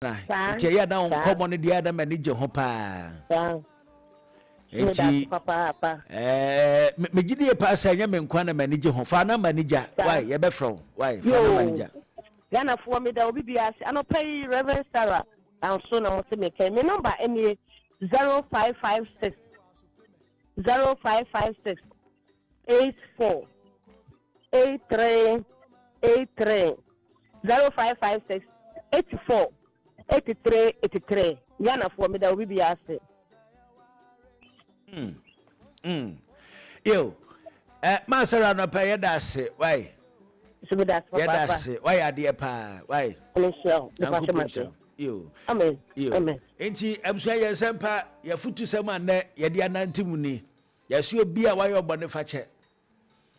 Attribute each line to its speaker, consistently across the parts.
Speaker 1: Nti ya na unkomo ne dia da manage ho pa. Nti me gidi pa sa nya me nkwa na manage ho fa na manager why ye be from why fa na manager
Speaker 2: Ghana for me da obi bia se ano pay Reverend Sarah and so na mo se me kai me number any 0556 0556 84 83 83 0556 84 83 83 Ghana for me da obi bia se
Speaker 1: yo Masara no pay da se why
Speaker 2: papa
Speaker 1: why ade pa why yo
Speaker 2: amen
Speaker 1: amen enti emso ye sempa ya futu sem ane ye de anantimu ni ya so obi a why obone fa che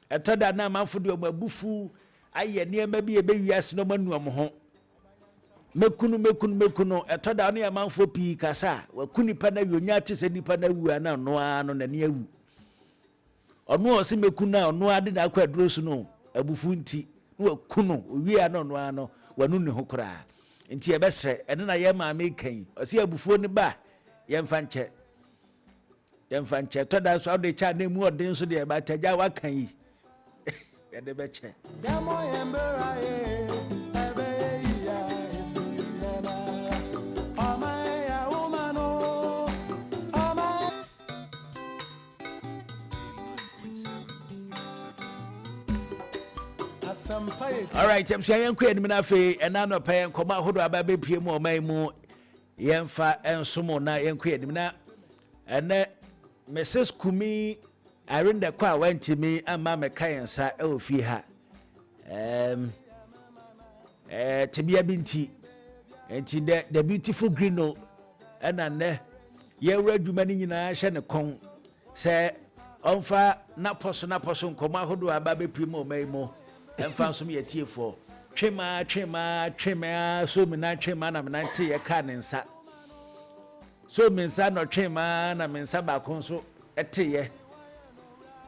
Speaker 1: etoda na manfo de omabufu aye niema bi e be wiase no manu am ho mekunu etoda no ya manfo pi kasa wakuni pa na yonya te se nipa na wu ana no ano na ne awu ono o se mekunu a ono ade na akwa duro su no abufu nti wakunu wi ana no ano wanu ne ho kura nti e besre ene na ye ma mekan o se abufu ni ba ye mfa nche toda so ade cha na mu odin so de ba taja wakan yi ye de be che all right, I'm saying queen minafe and nano pay and come out who about baby more may more yenfa and sumo na yen queen mina and Mrs. Kumi I run the qua went to me and Mamma Kayan sa fi ha to be a binti and the beautiful green and ye read you many in a shan a con say on fa na person come out who do about baby more may more. And found some ye tea for Chema, so me na chema na me tea a cannon sa. So means I no chema na men sabaconso a tea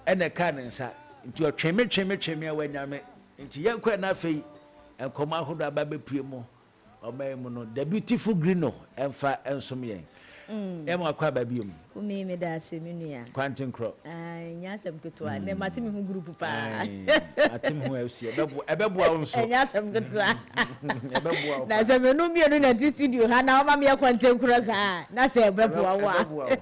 Speaker 1: and a cannon sa into a chema when I met into young quite enough and come out who da baby primo or may mono the beautiful grino and fat and some ye. Emma Quababium.
Speaker 3: Who may me da seminia.
Speaker 1: Quantum crop.
Speaker 3: Ay, yasam good to one. Martin who group pa.
Speaker 1: Martin who else here. A bebo so.
Speaker 3: Yasam good to. That's a menumia in this studio. Hana mamma quantum cross. That's a bebo.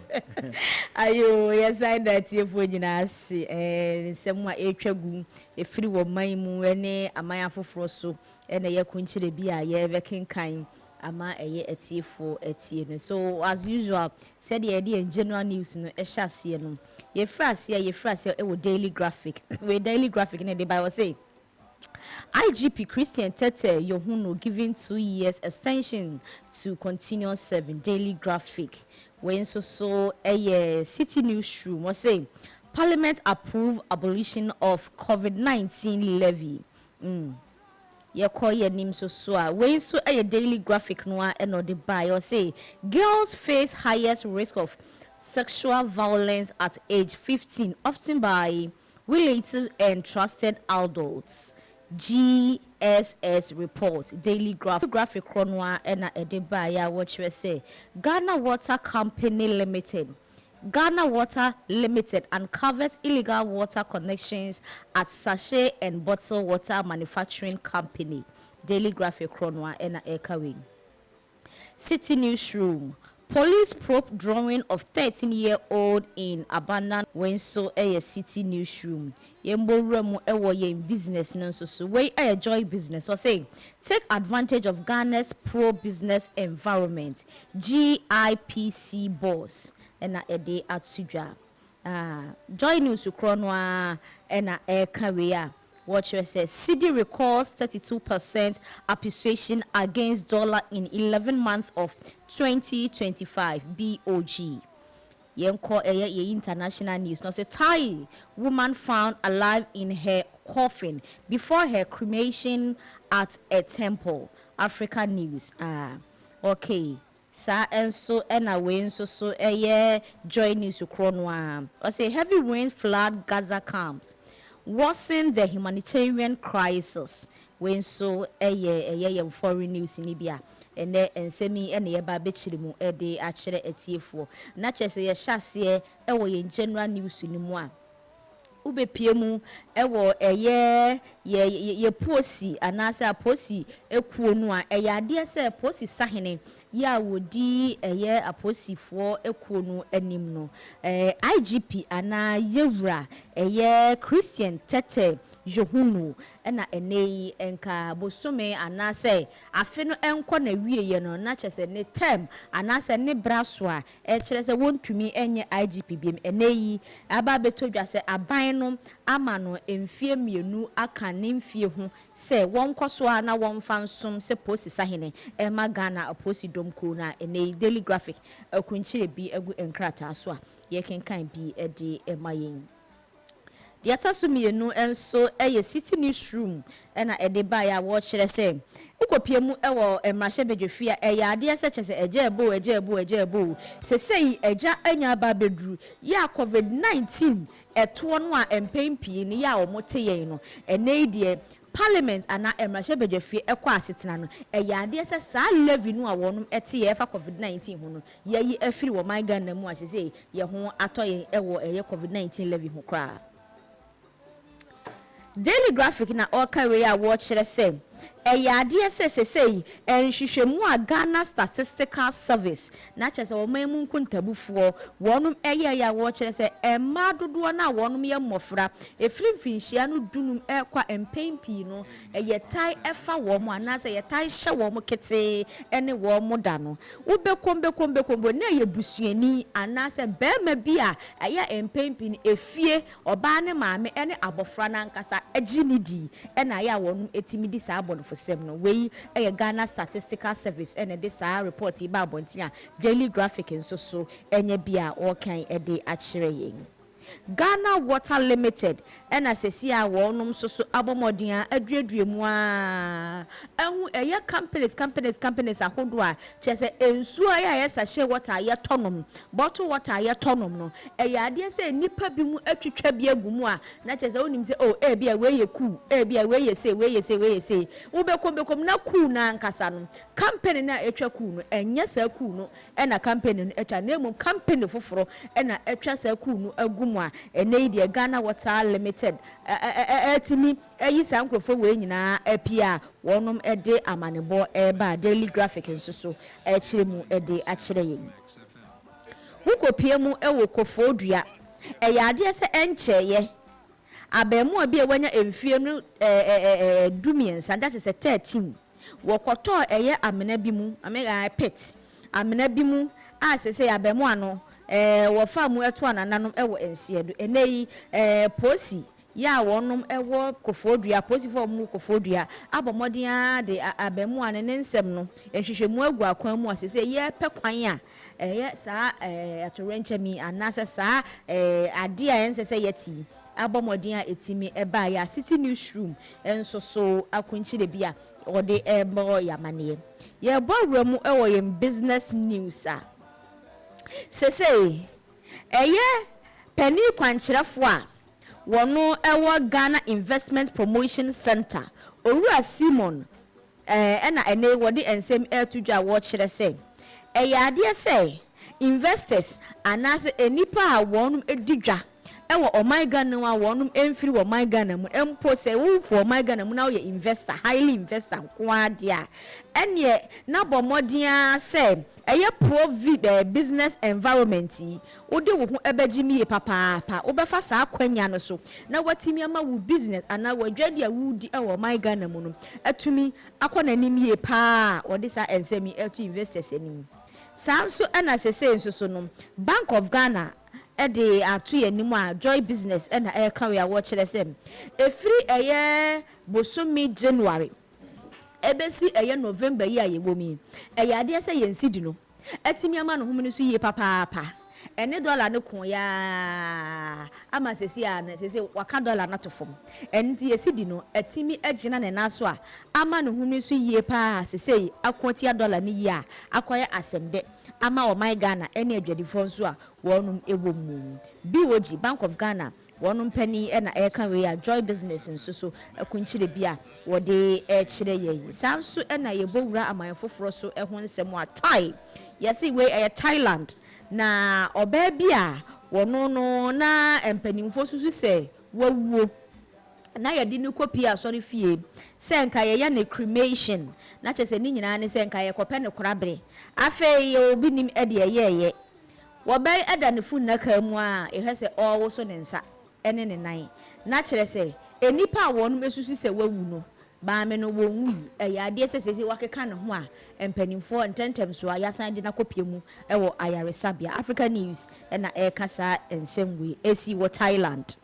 Speaker 3: Ayo, yes, I that you for Jinasi and somewhat a tragum, a free woman, Mune, a Maya for Frosso, and a Yakunchi be a year vaking kind. Ama eye etifo etie no so as usual said the idea in general news no e hyase no ye frase e wo daily graphic we daily graphic na dey by was say IGP Christian Tete Yohuno giving 2 years extension to continue serving daily graphic when so a city newsroom was say Parliament approve abolition of COVID-19 levy ye call your name so when so a daily graphic noir and or the buy or say girls face highest risk of sexual violence at age 15 often by relative and trusted adults. GSS report daily graphic noir and a the buy what you say Ghana Water Company Limited uncovers illegal water connections at sachet and bottled water manufacturing company. Daily Graphic Chronoa and Ekawing. City Newsroom. Police probe drawing of 13-year-old in abandoned Wenso a City Newsroom. Yembo remu ewo ye in business no so way a joy business or say take advantage of Ghana's pro-business environment. GIPC boss. Ena ede atsuja joy news ukronwa ena ekawe watch says CD records 32% appreciation against dollar in 11 months of 2025 BOG yenko ye international news. Now say Thai woman found alive in her coffin before her cremation at a temple. Africa news. Okay. Sa and so and away so joy news to Kronwa. I say heavy rain flood Gaza camps. Worsen the humanitarian crisis when so foreign news in Libya. ene ensemi ene ye ba bechiri mu de akyere atiefo na kyese ye hyase ewo ye general news ni mu a ubepie mu ewo ye posi anase aposi ekuo nu a ade se posi sahene ya wodi aposifo ekuo nu anim no IGP ana yewura Christian Tete Johunu na enei enka bosome anase afe no enko na wieye no na kyese ne term anase ne braso a kyere se wontumi enye IGP biem enei aba betodwa se aban no ama no emfie mienu aka ne mfie ho se wonkoso a na wonfa nsom se posi sahene ema Ghana aposi domko na enei Daily Graphic akunchire bi egu enkrata so a ye kenkan bi edi emayen the atasumienu enso city newsroom na edeba ya wo kire se ukopiemu ewo emrahye bedwefia ade se kyese ejebo sesei eja anya ba bedru ya covid-19 eto no a empempi ni ya omote yen no ene Parliament ana emrahye bedwefie ekwa asetena no ade se sa levy no a wonum ete ye fa covid-19 ho no yeyi afiri wo my Ghana mu a sesei ye ho atoyen ewo covid-19 levy ho kra. Daily Graphic na okawe ya wo kire se ade se enhwehwemu a Ghana Statistical Service na kyese wo mamu nkuntabufuo wonum ya wo kire se emma dodo na wonum ye mmofra efrimfinhia no dunum ekwa empempi no tai efa wo mo anase ye tai hye wo mo kete ene wo mo da no ubekombe na ye busuani anase bema bia empempi no efie oba ne maame ene abofra na nkasa aginidi ena ya wonum etimidi sa abon no we Ghana Statistical Service and this report iba bontia Daily Graphic nso so enye bia o kan ede akire yen Ghana Water Limited and asesia wonum so abomodin aduadue mu a ehu companies ahodo a chese ensu ya yesahye water ye tonom bottle water ye tonom no ade se nipa bi mu atwitwa bi agumu a na chese onim se bia we ye ku bia we ye se ubekom na ku na nkasa no company na etwa ku no enye sa ku no na company no etwa na emu company foforo na etwa sa ku no agumu a Ghana Water Limited etimi eyi sankrofo we nyina apia wonum ede amanebo eba Daily Graphic nso so akire mu ede akire yen hukopiemu ewo kofodua ade se encheye abemu abi ewanya emfie no dumiensa that is 13 wokoto amena bi mu amega pit amena bi mu asese abemu ano wofa mu eto anananom ewo ensiedu enei posi ya wonum ewo kofodua posi fo mu kofodua abomodin de abemu ane ne nsem no ehwehwemu agu akwan mu asese ye pekwan a sa atorenchemi anase sa ade a ensese yeti abomodin a etimi eba ya city newsroom enso so akunchire bia ode ebo yamane ye bowremu ewo ye business news a sese penny kwankyerefo a wono ewo Ghana Investment Promotion Center Owura Simon ena ene wodi ensem etudwa wo kyere se ade se investors anase enipa a wonum edidwa ewo my Ghana wa wonum emfiri wo my Ghana mu empo se wo for my Ghana mu na wo investor highly investor kwa dia enye na bomodin se business environment wode wo ho ebegimi papa obefa sa akwanya no so na watimi ama wo business ana wadwade a wudi ewo my Ghana mu no atumi akona nimie pa wode sa ensemi etu investors enim sanso ana sese nso so no Bank of Ghana ede atu yanimu a Joy Business ena eka we a wo kire sem efiri bosomi January ebesi November yi ayebomi ade se yensidi no atimi ama no hom no so ye papa ene dollar ne kon ya ama sesi a na sesi waka dollar na tofom enti yesidi no atimi agina ne naso a ama no hom no so ye pa sesi akontia dollar ne yi a akoya asemde ama o my Ghana ene adwadifo nso a wonum ewom BOG Bank of Ghana wɔn mpani na ɛka we a joy business nso so akunkyire bi a wɔde ɛkyerɛ yɛn saa nso na yɛbɔ wura aman foforɔ so ɛho nsɛm a Thai yɛsi we ɛyɛ Thailand na ɔbaa bi a wɔno no na mpanimfo so sɛ wawuo na yɛde ne kopi asɔre fie sɛ nka yɛyɛ ne cremation na kyerɛ sɛ ne nyinaa ne sɛ nka yɛkɔpɛ ne korabere afei obi nim ɛde ɛyɛɛyɛ wɔbɛn ɛda ne funu naka mu a ɛhwɛ sɛ ɔwɔ so ne nsa ɛne ne nan na kyerɛ sɛ enipa a wɔn mesusu sɛ wawu no baame no wɔn wu ɛyɛ adeɛ sɛ sɛ wakeka ne ho a mpanimfoɔ ntɛntɛm so a yasan de na kopie mu ɛwɔ ayaresabea Africa News ɛna ɛka saa nsɛm wei esi wɔ Thailand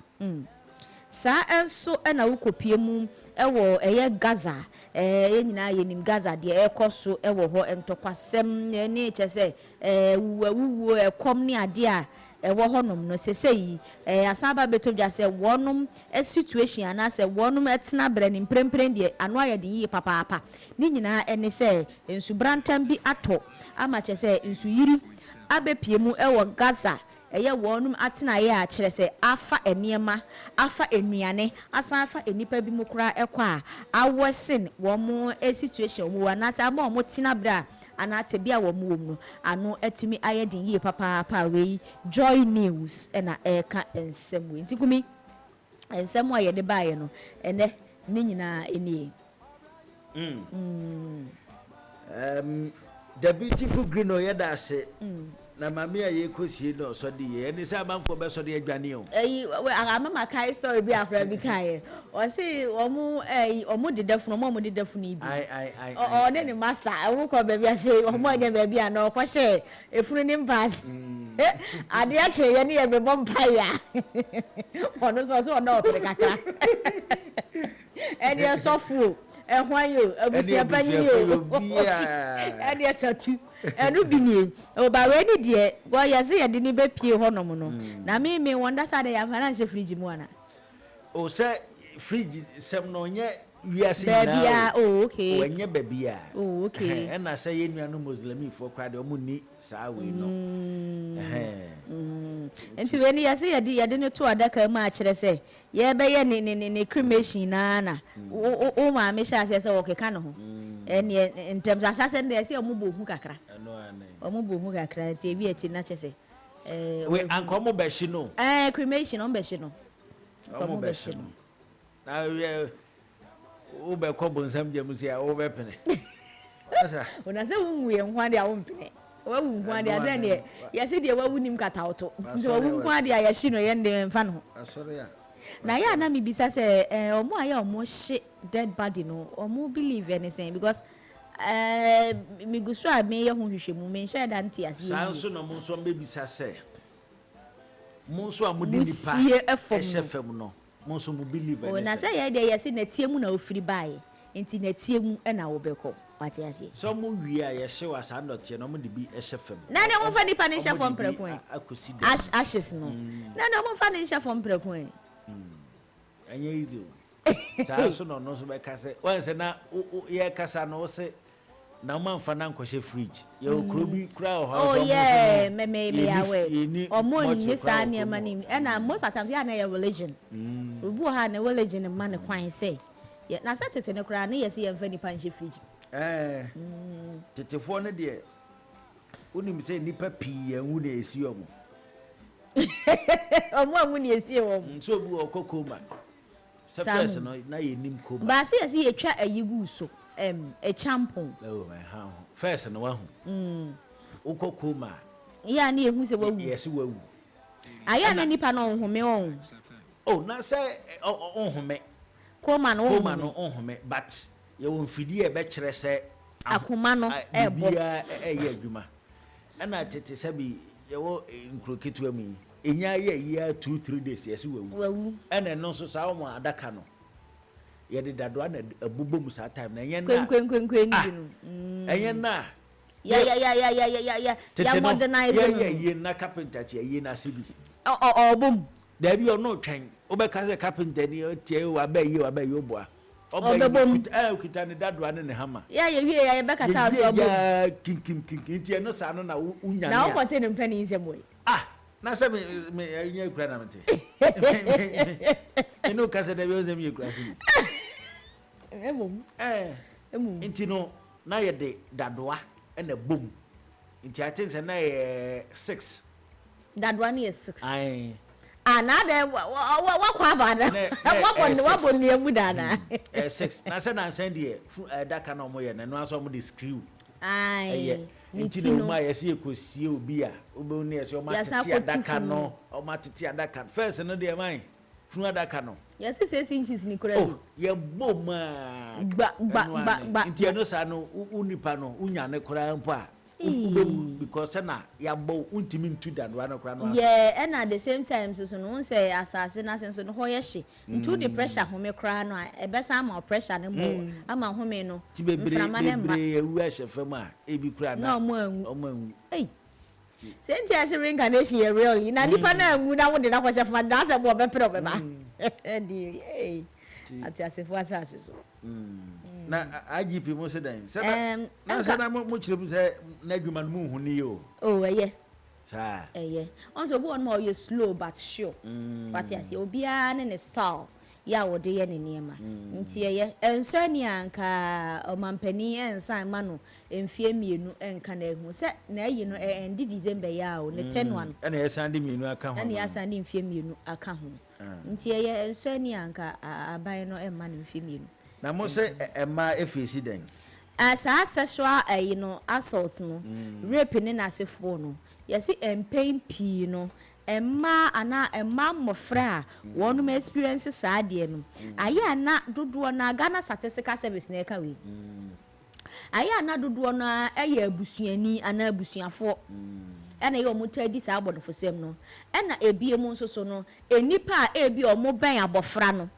Speaker 3: saa enso na wokopie mu ewo eye Gaza nyina yenim Gaza de ekɔ so ewo ho entokwasɛm ne kyese wuwu ekom ne ade a ewo honom no sesei asaba betodwa sɛ wonom situation anase wonom etena bra ne mprempren de ano ayɛ de yie papaapa ne nyina ene sɛ nsubrantam bi atɔ ama kyese nsuyiri abepie mu ewo Gaza ɛyɛ wɔnum atena yɛ a kyerɛ sɛ afa eniema afa enuane asan afa enipa bi mu kura ɛkɔ a awɔsen wɔn situation wo anase ama wɔn tena bra anate bia wɔn wɔ mu ano atumi ayɛ den yie papaapa wei Joy News ɛna ɛka nsɛm wei nti kumi nsɛm a yɛde baayɛ no ɛnɛ ne nyinaa enie
Speaker 1: the beautiful green oyeda ase na mami a ye kosie no so de ye ni say amanfo be so de adwane o
Speaker 3: amama kai story bi afra bi kai o say omu dedafunu omu dedafunu bi o ne ni master omu ko be bi afi omu anya be bi ana o ko hye efunu ni mpas ade a che ye ne ye be bompa ya ono so ono o kakra eni sofu ehwan abusia pani eni satu enu binie o ba we ni de go yaze ye de ni be pie honom no na me wonder say de ya finance fridge mu ana
Speaker 1: o say fridge sem no nye wiase
Speaker 3: na oh okay
Speaker 1: o nye babia
Speaker 3: oh okay
Speaker 1: e na say ye nuanu muslimi fo kwa de o mu ni saa we no
Speaker 3: enti we ni yaze ye de ne to adaka mu a kire say ye be ye ne cremation na o ma me sha say o keka no ho ene in terms of asase dey say omo bohu kakra omo bohu kakra ti ebi eti na chese
Speaker 1: we ankomo be shi no
Speaker 3: cremation on be shi no
Speaker 1: omo be shi no na we o be ko bonsam je musia o be pene asa
Speaker 3: ona se wunwu ye hwa de a wo mpene wa wu hwa de azen de ye se de wa wunim katawto nti wa wu hwa de a ye shi no ye de mfa no
Speaker 1: asore ya
Speaker 3: na ya na mi bisa se omo aya omo shi dead body no omo believe anything because mi gusu a me ye ho hwehwemu me nhyɛ da nti ase
Speaker 1: saa nso no mo nso me bisa se mo nso amudi nipa ehye fam no mo nso mo believe anything
Speaker 3: na se ye de ye se na tie mu na ofiri bae nti na tie mu na wo bɛkɔ wate ase
Speaker 1: so mo wi a ye hye wa saa ndote no mo de bi ehye fam
Speaker 3: na ne mo fa nipa ne hye fam prɛko
Speaker 1: akosi
Speaker 3: ashes no na ne mo fa ne hye fam prɛko
Speaker 1: anya ido saa so no so be kase wan se na ye kasa no se na manfa na nkɔhye fridge ye okrobi kura o ha
Speaker 3: oh yeah me yawe omo ni saa ne ma ni na most of times ya na your religion obu ha na religion ma ne kwan se na sa tete ne kura ne yesi ye mfa nipa nhye fridge
Speaker 1: tetefo ne de unim se nipa pii anwu na esi omo
Speaker 3: anwu na esi omo
Speaker 1: so bu okokoma first no na ye nim koma
Speaker 3: ba se yesi ye twa ayigu so a champon
Speaker 1: oh my how first no wa hu okokoma
Speaker 3: ya na ehu se wawu
Speaker 1: yes wawu
Speaker 3: aya na nipa no onhome on
Speaker 1: oh na say onhome
Speaker 3: koma no
Speaker 1: onhome but ye won fidi e be kire se
Speaker 3: akoma no ebo
Speaker 1: bia eye adwuma ana tete sabi ye wo nkroketu amu enya ye 2-3 days yes wawu ene no so sa wo adaka no ye de dado na abubom sa time na enye na
Speaker 3: kwen
Speaker 1: enye na
Speaker 3: ya modernize
Speaker 1: ye na carpenter ti ye na sibi
Speaker 3: obum
Speaker 1: da bi ono twen obeka se carpenter ni tie wa ba ye oboa
Speaker 3: obebom
Speaker 1: kita ne dado ne hama
Speaker 3: ye wie ya beka ta so obum
Speaker 1: ya kinkim tie no sa no na unya
Speaker 3: na o kote ne mpani nsem we
Speaker 1: na se me enye kura na mte eno kasa da biyo zam yekurasi inti no na ye de dadoa na bom inti I think say na ye 6
Speaker 3: dadoa na ye 6 ai na de wa kwa ba na wa bonu emu da na
Speaker 1: 6 na say na send de daka na omo ye na no aso omo de screw
Speaker 3: ai
Speaker 1: inti no ma yesi ekosie obi a obo ne yesi o ma tete adaka no o ma tete adaka first no de man funu adaka no
Speaker 3: yesi 6 inches ni kura bi
Speaker 1: ye bom a gba inti no sa no unipa no unya ne kura mpo a because na ya bo untimi ntu dadwa no kura no
Speaker 3: yeah and at the same time so no say asase na senso no hoye hye ntu the pressure home kura no e be sa ma pressure ne mo ama home no
Speaker 1: mframa ne ma ewu ahye fam a ebi kura na
Speaker 3: omo anwu ei senti ase reincarnation ye real na nipa na anwu na wo de na kwahye fam da se bo be pre be ba di ei ati asefo asase so
Speaker 1: na IGP mo se dan se na se na mo chire se na adwuma no mu hu ni yo
Speaker 3: eye
Speaker 1: sa
Speaker 3: onso bo on mo you slow but sure but yes obi a ne style ya wo de ye ne niema nti eye enso ani anka omampani ensan ma no emfie mienu enka na ehu se na ayi no end December ya o ne 10-1
Speaker 1: na ye sande mienu aka ho
Speaker 3: na ya sande mfie mienu aka ho nti eye enso ani anka aban no emma ne mfie mienu
Speaker 1: na mo se emma efesi den
Speaker 3: asa sexual assault no rape ne na sefo no yesi pain pi no emma mofra wonu me experience saade no aya na dodo na Ghana Statistical Service na eka we aya na dodo na eye abusuani ana abusuafo ena ye omutadi sa abodofo sem no ena ebiemu nso so no enipa ebi omo ben abofra no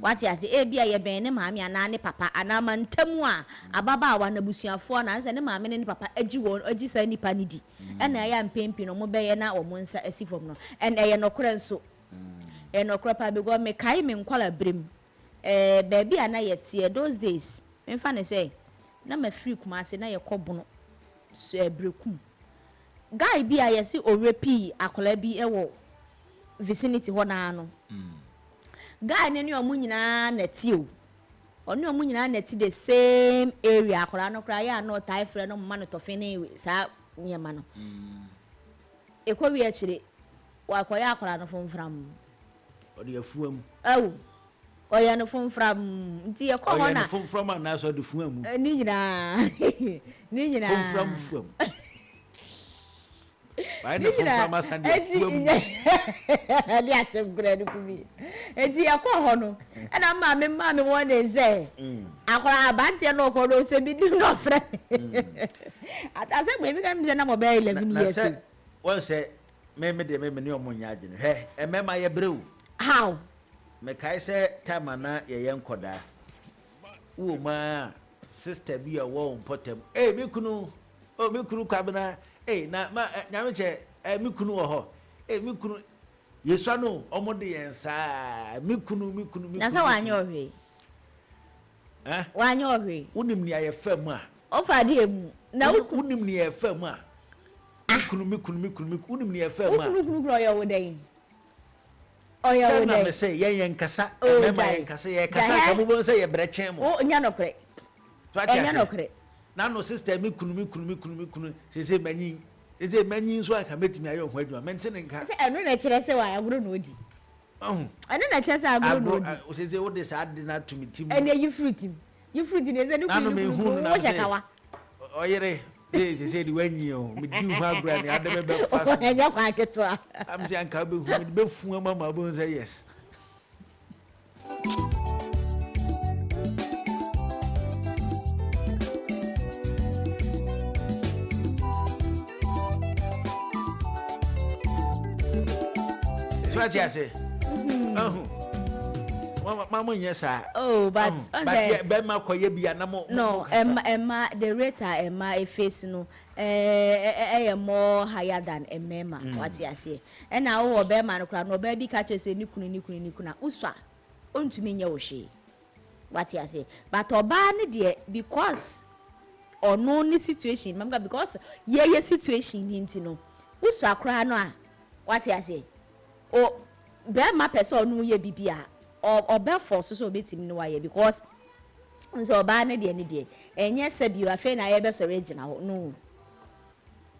Speaker 3: wati ase ebi aye ben ne maami ana ne papa ana mantamu a ababa wa na busuafo na nse ne maami ne papa agi sa nipa ne di ena ya mpempi no mo beye na wo nsa asifom no ena ye nokora nso nokora pa be go me kai me nkwala brem baby ana ye tie those days me fa ne say na ma free kuma ase na ye kobono so ebrekum guy bi aye si orepi akola bi ewo vicinity ho na no guy ne omu nyina na ti o onu omu nyina na ti the same area akola no kra ya no tai frɛ no mma no tofene sa nyema no ekwa wi akire wa akoya akola no fomfram
Speaker 1: odi afuam
Speaker 3: awu oya no fomfram nti ekwa ho na
Speaker 1: fomfram na so de fuam
Speaker 3: ni nyina
Speaker 1: fomfram fuam Why the fomfram asande fuam
Speaker 3: adi asem kura no kubi enti ekwa ho no na maame won dey say akola abante no ko do se bi di no frɛ atase gbe mi kan mi na mo be 11 years
Speaker 1: won say me ne omunya agene he emema ye brew
Speaker 3: how
Speaker 1: me kai say time na ye yenkoda wo ma sister bi a wo potem me kunu kwabena na ma nyame che me kunu wo ho me kunu yesu ano omode yen saa me kunu
Speaker 3: na sa wanye ohwe wanye ohwe
Speaker 1: unim ni aye fam a
Speaker 3: ofa de emu na
Speaker 1: unim ni aye fam a me kunu unim ni aye fam a
Speaker 3: kunu oyo wo den oyo wo
Speaker 1: na me say yen kasa me ma yen kasa ye kasa ka bo say ye brechen mo
Speaker 3: nya no kre
Speaker 1: so nya no kre na no sister me kunu se manyi so aka metimi ayo ho adwuma mentene nka
Speaker 3: se eno na kire se wa agro no odi eno na kire se agro no odi
Speaker 1: o se wo de sa ade na tumitim
Speaker 3: ene you fruit ne se no kunu wo shakawa
Speaker 1: oyere se di wanyi o me di ho agra ni ade be fast
Speaker 3: enya kwa keto
Speaker 1: am se anka be hu be fu ama bo say yes what you say mama nyesa
Speaker 3: but
Speaker 1: be ma koye bia na mo
Speaker 3: no emma the rate emma face no more higher than emma what you say and now wo be ma no kra no be bi ka che say ni kunu uswa ontumi nya wo hwe what you say but oba ne de because ono ni situation mamga because ye situation ni ntino uswa kra no a what you say o be ma person no ye bibia or be force so betim no waye because so ba na de ne de enye se bi afa na ye be so original no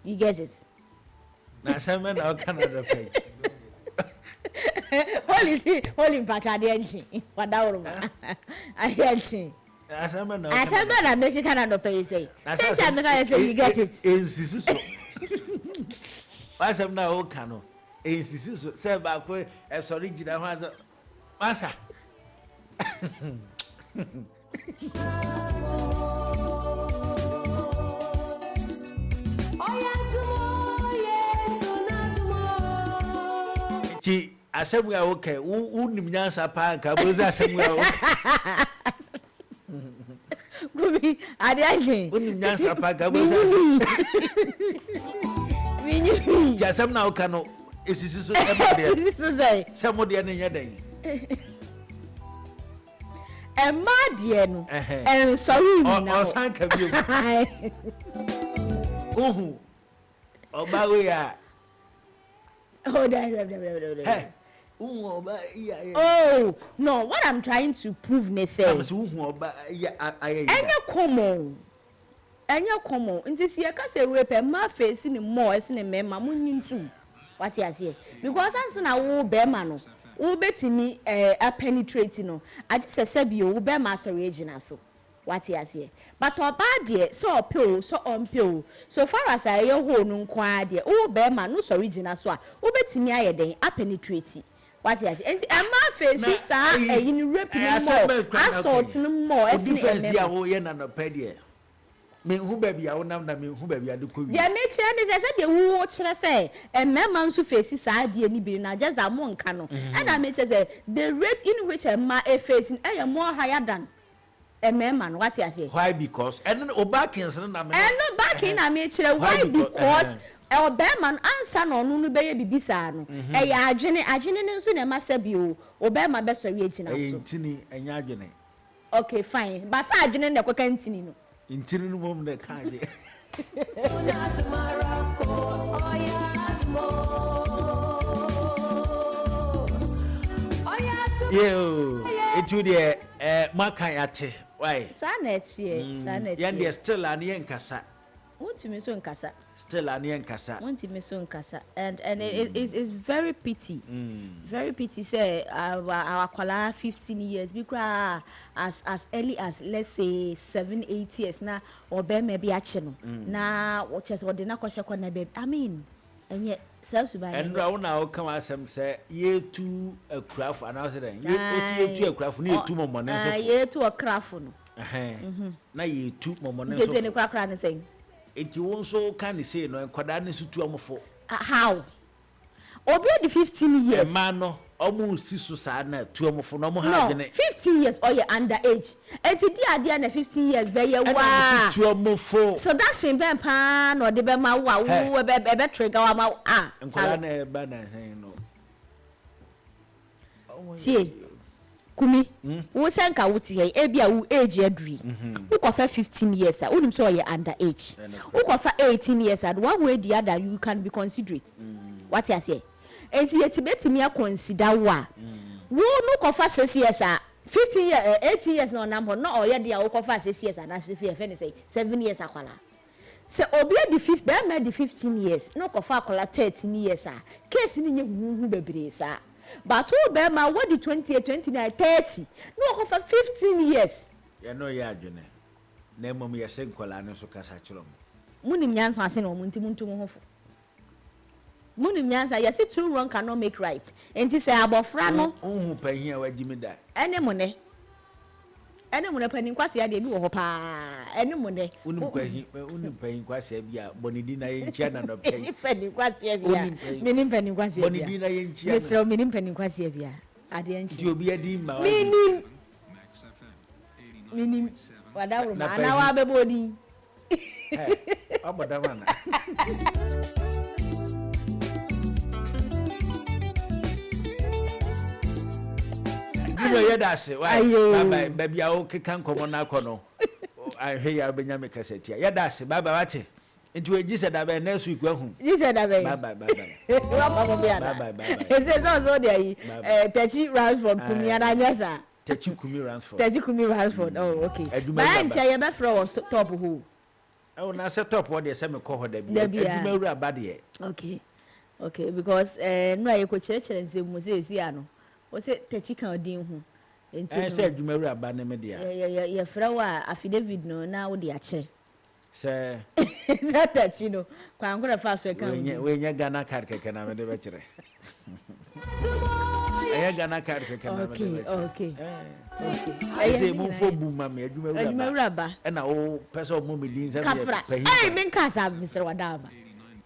Speaker 3: you get it
Speaker 1: na sama na Canada pay
Speaker 3: holy pacha de enchi wadawro ma ayenchi
Speaker 1: asama
Speaker 3: na make Canada pay say say me say you get it
Speaker 1: insisi so asam na o kano insisi so say ba ko e sorry gina ho aza masa ti asem ya okay unim nyansa pa ka boza asem ya okay
Speaker 3: Gumi ade agin
Speaker 1: unim nyansa pa ka boza
Speaker 3: Minyi
Speaker 1: ti asem na okay no esisi so e ba de
Speaker 3: esisi so
Speaker 1: se mo de ne nya den
Speaker 3: e ma de no e sorry ni na
Speaker 1: o san ka bi o oba we ya
Speaker 3: Hey, oh no, what I'm trying to prove ne say enya common nti si e ka say rape ma face ni more ese ni mema munyintu what you say because anse na wo be ma no wo betimi a penetrate no age se bi wo be ma so regional so what you say but oba de so opio so onpio so far as I ye ho no nko de wo be ma no so regional so a wo betimi aye den a penetrate what you say enti e ma face sa eyin rape no more assault no more ese ni
Speaker 1: e ya wo ye na no pede me hu ba bia wo nam na me hu ba bia de ko wi
Speaker 3: ya me kire ne se de wo kire se emema nso face sa de ni bi na just that mo nka no and I me kire se the rate in which a ma e face e more higher than emema no what you say
Speaker 1: why because and obakins na me
Speaker 3: and no backing na me kire why because obema answer no no be ye bibisa no e ya adwene ne nso na ma sabi o obema be so wi agina so
Speaker 1: ntini enya adwene
Speaker 3: okay fine ba sa adwene na kwaka ntini no
Speaker 1: intini no mom na ka de yo etu de makan yate why
Speaker 3: sanet
Speaker 1: yan de still an yen kasa
Speaker 3: wontumi so nkasa
Speaker 1: still an yen kasa
Speaker 3: wontumi so nkasa and it is very pity very pity say our kwala 15 years because as early as let's say 7-8 years na obema bi ache no na what just what na kwashe kwa na baby I mean enye self-subai
Speaker 1: and na come asem say ye tu akrafo anase den ye tu akrafo na ye tu momone so
Speaker 3: ye tu akrafo no
Speaker 1: na ye tu momone
Speaker 3: so je ne kwakra ne sen
Speaker 1: enti won so kan say no enkwada ne so tu amfo
Speaker 3: how obi the 15 years
Speaker 1: man no omo si so sa na tu amfo no mo ha
Speaker 3: no 15 years or you underage enti di ade na 15 years be ye wa
Speaker 1: tu amfo
Speaker 3: so that shin ben pa no de be ma wa wo be trigger wa ma
Speaker 1: enkwada na ba na hen no
Speaker 3: see kumi wo senka wuti ye e bia wo age aduri wo kofa 15 years a unim so ye underage wo kofa 18 years and one way the other you can be considerate what you say enti yetibetimi a consider wa wo no kofa 6 years a 15 years 18 years no number no oye dia wo kofa 6 years and fe say 7 years akwala se obi the 5th be ma the 15 years no kofa akwala 13 years a case ni nye hu bebre sa but who be ma what the 28 29 30 no go for 15 years
Speaker 1: ya no ya adwene na mom ya se nkola ne so kasa kiro
Speaker 3: munim nyansa ase no munti muntu mo hofo munim nyansa ya se two wrong cannot make right enti say abofra no
Speaker 1: hu pahin a wagimi da
Speaker 3: ene mo ne panin kwase ade bi wo ho pa ene mo ne
Speaker 1: unim pahin kwase bi a bonidi na ye nchia na no pahin
Speaker 3: panin kwase bi a minim panin kwase bi
Speaker 1: bonidi na ye nchia
Speaker 3: mesro minim panin kwase bi a ade nchi
Speaker 1: ti obi adi ma
Speaker 3: minim wadawro ma na wa bebodi
Speaker 1: abada mana Bibo yedase why bye baby a o kekan komo na kono ahwe ya benyame kasetia yedase baba wate Into a Gisa Dabe next week.
Speaker 3: Gisa Dabe.
Speaker 1: Bye.
Speaker 3: It says also there. Techi Ransford Kumiana Yasa.
Speaker 1: Techi Kumi Ransford.
Speaker 3: Techi Kumi Ransford. Oh, okay. Man, Chaya Befro was top who?
Speaker 1: Oh, now set up what they send me call her.
Speaker 3: Okay, because no, you could church and say Moses. Was it Techi Cardin who?
Speaker 1: I said you marry a banner media.
Speaker 3: Yeah, Flower, affidavit no now the chair.
Speaker 1: Sir,
Speaker 3: is that you know? I'm going to fast when
Speaker 1: you're gonna car can have the veteran. I gonna car can have
Speaker 3: okay.
Speaker 1: I say move for boom, mammy, you may
Speaker 3: rubber
Speaker 1: and our person Mummy
Speaker 3: Hey, Minkasa, Mr. Wadama.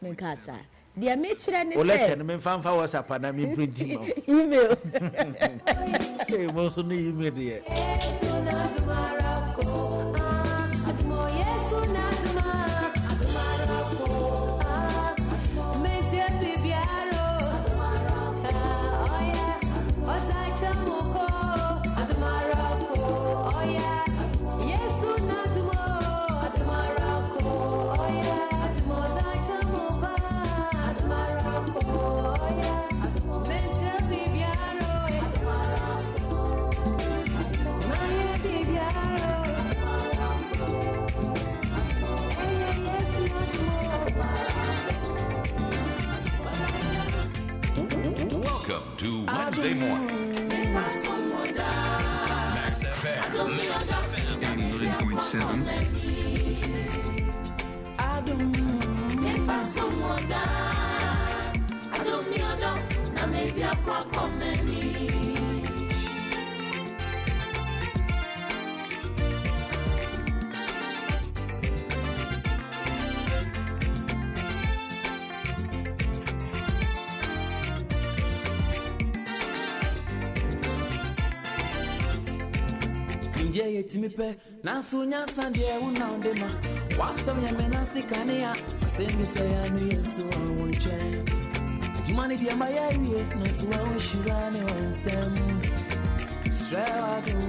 Speaker 3: Minkasa. Dear Mitchell and
Speaker 1: let fan for us up and I'm printing email. Most of the email.
Speaker 4: To Wednesday morning. Max FM. 89.7.
Speaker 5: Ye timipe nasunya sandie una ondema wasam ya menasi kania asembi so ya nu yesu awonche jumani dia mayawie nasu wa unshirane onsem strado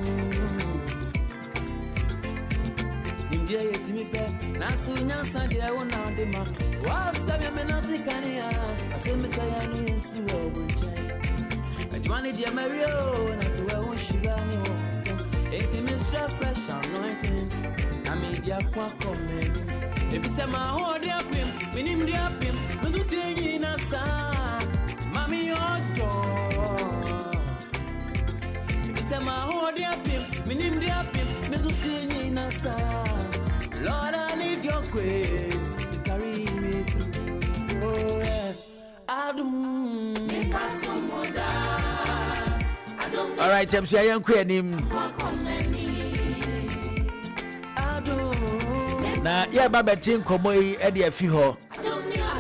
Speaker 5: ye timipe nasunya sandie una ondema wasam ya menasi kania asembi so ya nu yesu awonche jumani dia mayawie nasu wa unshirane onsem Mr. Fresh anointing, I made ya comment. If you say my whole dear pim, we need dear pim, we do see in a sign, Mammy or door. If you say my whole dear pim, we need dear pim, we do see in a sign. Lord, I need your grace to carry me through. Oh, yeah.
Speaker 1: All right, I'm saying I'm quitting. Na ya baba tin komoyi e de afi ho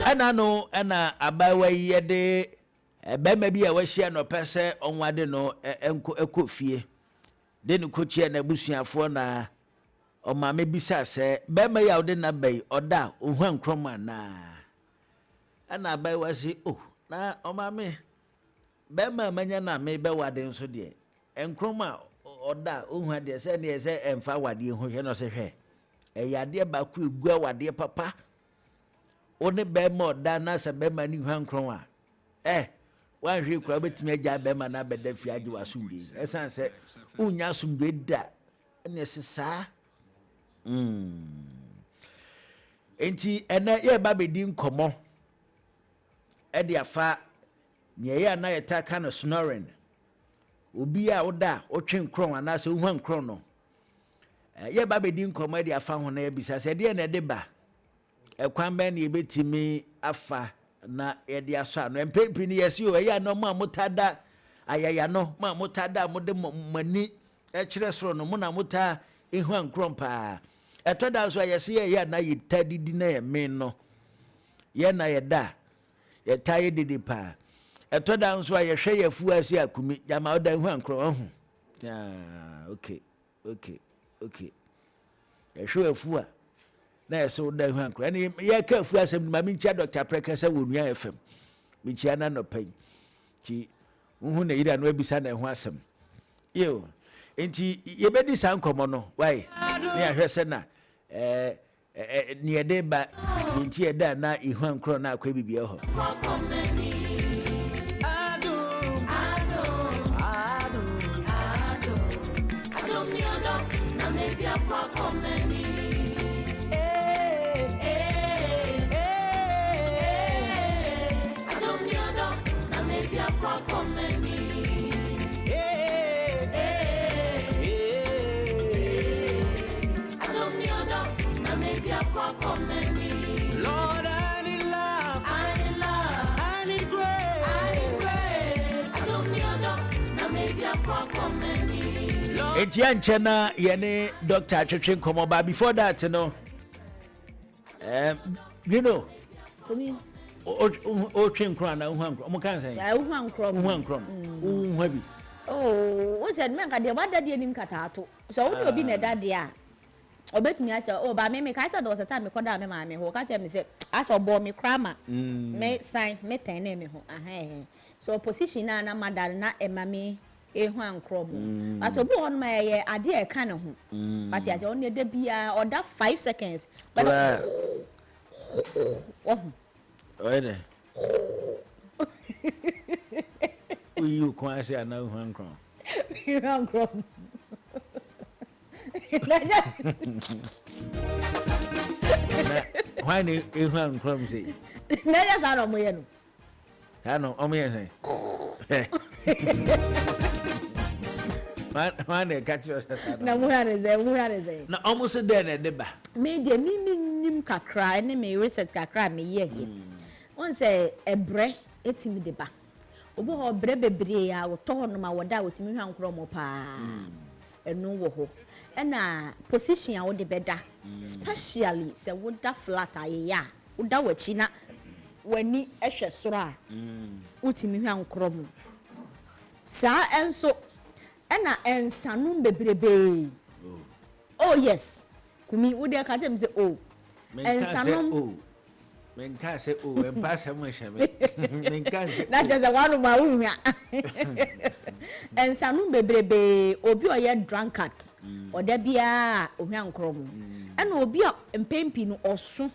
Speaker 1: ana no ana abawa yi de bema bi a wahia no pese onwade no enko ekofie de ne kochie na busuafo na o ma me bisa se bema ya de na bai oda ohwan kroma na ana abawa si na o ma me bema manya na me be wade nso de enkroma oda ohwan de se ne se emfa wade ho hwe no se hwe eyade ba ku egu awade papa one be ma oda na se be ma ni hwan kron a wan hwe kura betimi agya be ma na beda fi agi wasumbe esan se unya sumbe da ne sesa enti ena ye ba bedi nkomo e de afa ne ye na yeta kana snoring obi a oda otwe kron ana se hwan kron no ye ba bedi nkomo de afa ho na ebisa se de na de ba ekwan ba na ebetimi afa na ye de aso ano empempi ni yesi o ye no ma mutada ayaya no ma mutada mo de mani e kire soro no mo na muta ehwan kron pa etoda so yesi ye na yitadidi na ye men no ye na ye da ye taye didi pa etoda nso ye hwe ye fu asi akumi jama oda ehwan kron ho okay ehwe afu a na yeso da hu ankra na ye ka afu asem ma mi chia Dr. Prekesa wonua FM mi chia na no pai ti hu na ira no abisa na hu asem yo enti ye bedi san komo no why na ya hwe se na near de ba inti da na ihwan kro na akwa bibia ho
Speaker 5: Lord, I need love, I need love, I need grace, I need grace. I don't need na media Lord,
Speaker 1: Etian Chena yene Dr. Atwetwe komo ba before that no you know
Speaker 3: Kumi
Speaker 1: o twen kro na uhwan kro mo kan say
Speaker 3: ya uhwan kro
Speaker 1: uhwa bi
Speaker 3: oh wo said men ka de wada de nim katato so wo obi na dade a obetumi a say oh ba me ka say there was a time me koda me ma me ho ka tell me say as obo me krama me sign me ten na me ho so position na madal na ema me ehwan kro mo but obi on ma ye ade e ka ne ho but ya say on de bia order 5 seconds but
Speaker 1: oide you kwa say na uhwan kro
Speaker 3: ehwan kro
Speaker 1: why ne ehwan kro me say
Speaker 3: na ya sa no mo ye no
Speaker 1: ha no o me say man ne catch us
Speaker 3: na mo ya ze
Speaker 1: na almost there na de ba
Speaker 3: me de nim kakra ne me reset kakra me ye he won say ebre etimi de ba obo ho bre bebre ya wo to no ma woda wotimi hwan kro mo pa enu wo ho na position a wo de beda especially se woda flat ayeya woda wachi na wani ehwe soro a wotimi hwan kro mo sa enso na ensanum bebrebe oh yes kumi wo de ka tem say oh ensanum
Speaker 1: men ka say oh en pass am hweme men ka say
Speaker 3: na just one ma wo hwa ensanum bebrebe obi oye drunkard oda bia ohwa nkrom na obi a mpempi no oso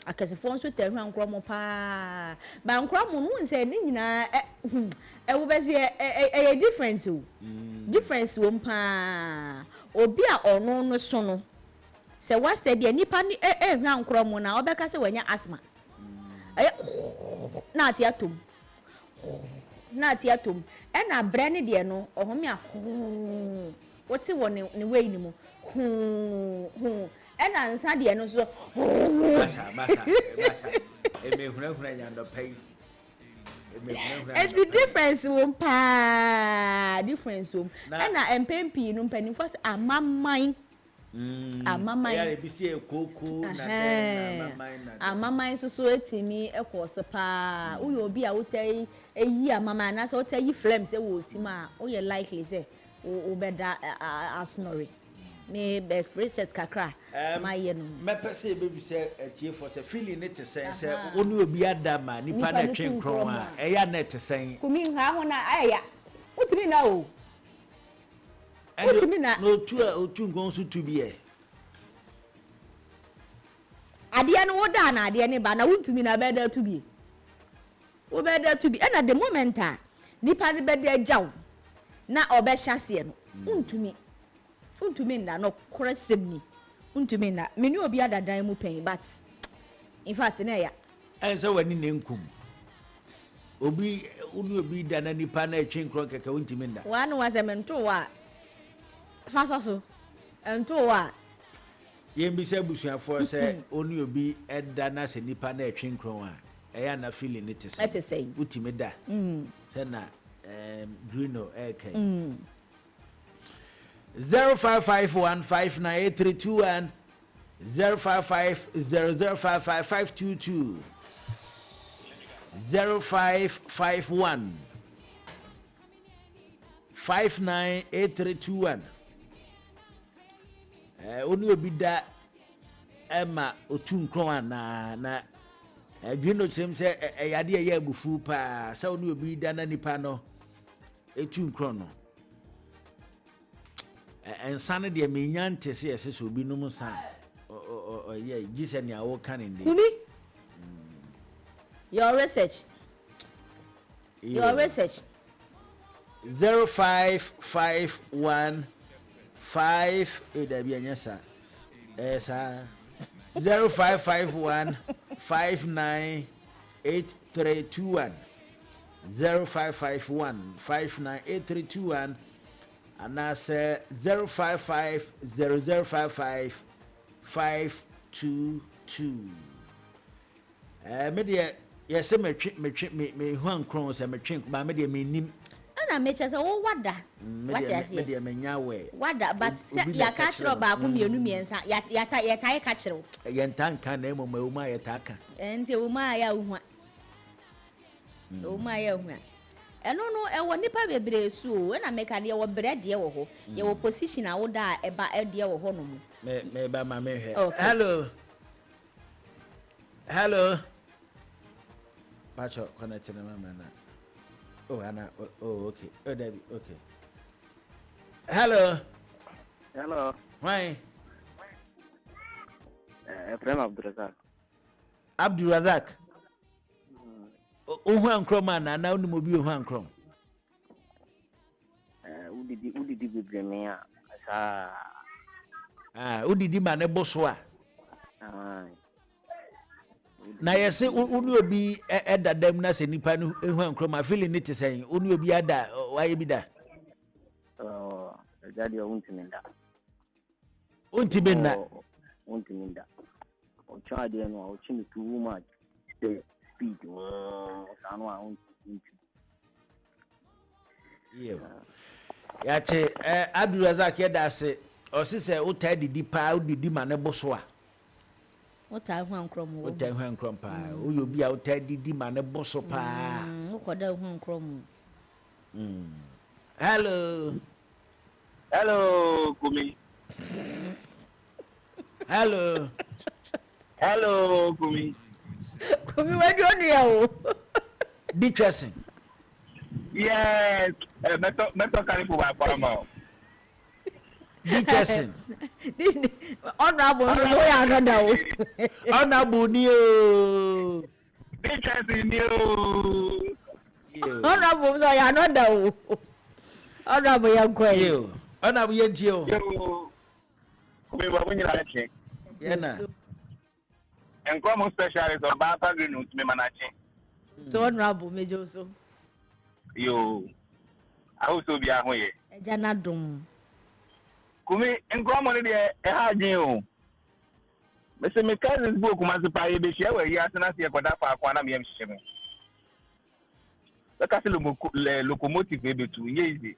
Speaker 3: akasefo nso ta hwa nkrom pa ba nkrom no nse ni nyina wo be say e difference o difference wo pa obi a ono no so no se wa steady nipa ni hwa nkrom na obeka se wanya asthma na ati atom na bre ne de no ohome a wote wo ne wey ni mu na nsa de no so
Speaker 1: basa emehunahuna nyando pai
Speaker 3: it's a difference wo pa difference wo na empempi no mpanimfo se amaman
Speaker 1: ya bi se koko na
Speaker 3: amaman so etimi ekose pa uyo obi a wotai eyi amaman na so wotai flame se wo tima o ye likely say o beda asnori me be reset kakra my no
Speaker 1: me pese be bi se atie for se feeling it say onu obi adama nipa na twen kron a eya net sen
Speaker 3: kumi ha ho na aya utimi na o utimi na
Speaker 1: no tu otu ngon so tu bi e
Speaker 3: ade no woda na ade ne ba na wuntumi na beda tu bi wo beda tu bi na the moment a nipa ne beda jaw na obehya no untumi na no koresem ni untumi na meni obi adadan mu pen but in fact na ya
Speaker 1: ense wani ne nkum obi unu obi dana nipa na etwe nkron keke untumi nda
Speaker 3: wanu wa semento wa fasoso ento wa
Speaker 1: yembisa busuafo se onu obi edana se nipa na etwe nkron a eya na feeling it say utimi da se na Bruno AK 0551598321 0550055522 0551 598321 onu obi da ema otu nkron na Bruno chem se eyade ye abufu pa sa onu obi da na nipa no etu nkron no ensane de menya ntese yese so obi num san yeah, Jesus and your can
Speaker 3: Kumi? Your research. Your research.
Speaker 1: 0551 5 0551 598321 0551 598321 and I say 055 0055 522 media yes me huan kron se me twin ba media me nim
Speaker 3: ana mecha se wo wada what you say
Speaker 1: media me nya we
Speaker 3: wada but se ya ka kire ba ko mienu miensa ya tai ka kire
Speaker 1: ye ntanka na emo ma ye taka
Speaker 3: enti wo ma ya hu wo ma ya hu eno no e wo nipa bebre su o na meka de wo bre de wo ho ye wo position a wo da e ba e de wo ho no mu
Speaker 1: me ba ma me he hello Pacho connect na mama na. Oh Anna, oh okay. Oh Debbie, okay. Hello. Why?
Speaker 6: Efrem Abdurazak.
Speaker 1: Abdurazak. Oh Juan Croma na na unu mobi Juan Crom.
Speaker 6: Udidi bibremia asa.
Speaker 1: Udidi ma ne boso a. Na yesi unu obi edadam na se nipa no ehuan kroma feeling ne tesen unu obi ada waye bi da
Speaker 6: jadi untiminda o charge no o chimi too much speed sanu a unti
Speaker 1: ya che Abdurazak ya da se o si se o ta didi pa udidi ma ne boso a
Speaker 3: Ota Juan Crom.
Speaker 1: Ota Juan Crom pa. Uyo bi a ota didi ma ne boso pa.
Speaker 3: Ukoda Juan Crom.
Speaker 1: Hello.
Speaker 6: Kumi.
Speaker 1: Hello,
Speaker 6: Kumi.
Speaker 3: Kumi where do you know?
Speaker 1: Dickerson.
Speaker 6: Yes, meto kari po ba paramo.
Speaker 1: Dickerson.
Speaker 3: Honorable, no ya no da o.
Speaker 1: Honorable ni o.
Speaker 6: Dickerson ni o.
Speaker 3: Honorable no ya no da o. Honorable ya kwai.
Speaker 1: Yo. Honorable yenti o.
Speaker 6: Yo. Kumi ba bunyi la che.
Speaker 1: Yana.
Speaker 6: Enko mo specialist o ba green no me manachi.
Speaker 3: So honorable mejo so.
Speaker 6: Yo. Aho so bi ahun ye.
Speaker 3: Eja na dum.
Speaker 6: Kumi enko mo ne de e ha jin o. Me se me cousins bo kuma se pa ye be share we ya tena se koda fa akwa na me yem hye me. Ka se locomotive e be tu ye easy.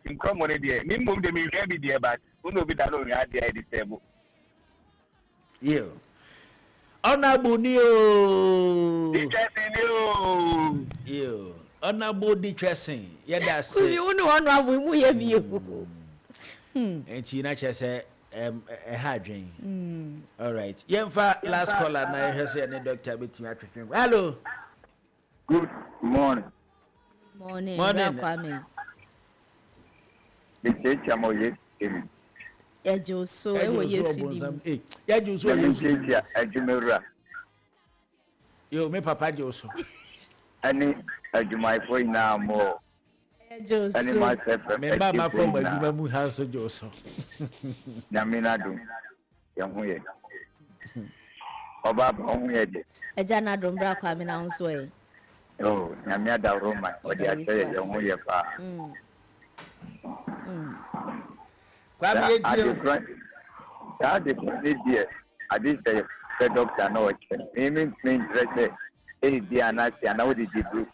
Speaker 6: Enko mo ne de ni mum de me hwe bi de but uno bi da lo ri ade e disable.
Speaker 1: Yo. Honorable ni o.
Speaker 6: Dickerson ni o.
Speaker 1: Yo. Honorable Dickerson. Yeah, that's it.
Speaker 3: You know honorable mu ye bi o.
Speaker 1: Enti na chese ha dwen. All right. Yemfa last caller na he say any doctor betimi atwetwen. Hello.
Speaker 6: Good morning.
Speaker 3: Morning.
Speaker 6: It's Chamoye.
Speaker 3: Ejo so e wo yesidi.
Speaker 1: Ejo so yesu.
Speaker 6: Ajumera.
Speaker 1: Yo me papa jo so.
Speaker 6: Ani ajumai foi na mo.
Speaker 3: Ejo so.
Speaker 6: Ani myself.
Speaker 1: Me ba ma from ajuma mu house jo so.
Speaker 6: Nyamina do. Yahuye. Oba yahuye de.
Speaker 3: Eja na do mbra kwa me na nso e.
Speaker 6: Oh, nyamia da Roma. Odi ase yahuye pa.
Speaker 1: Kwa me yetio.
Speaker 6: That is the I did say the doctor no check. Mean interest e di anasi ana odi dibu.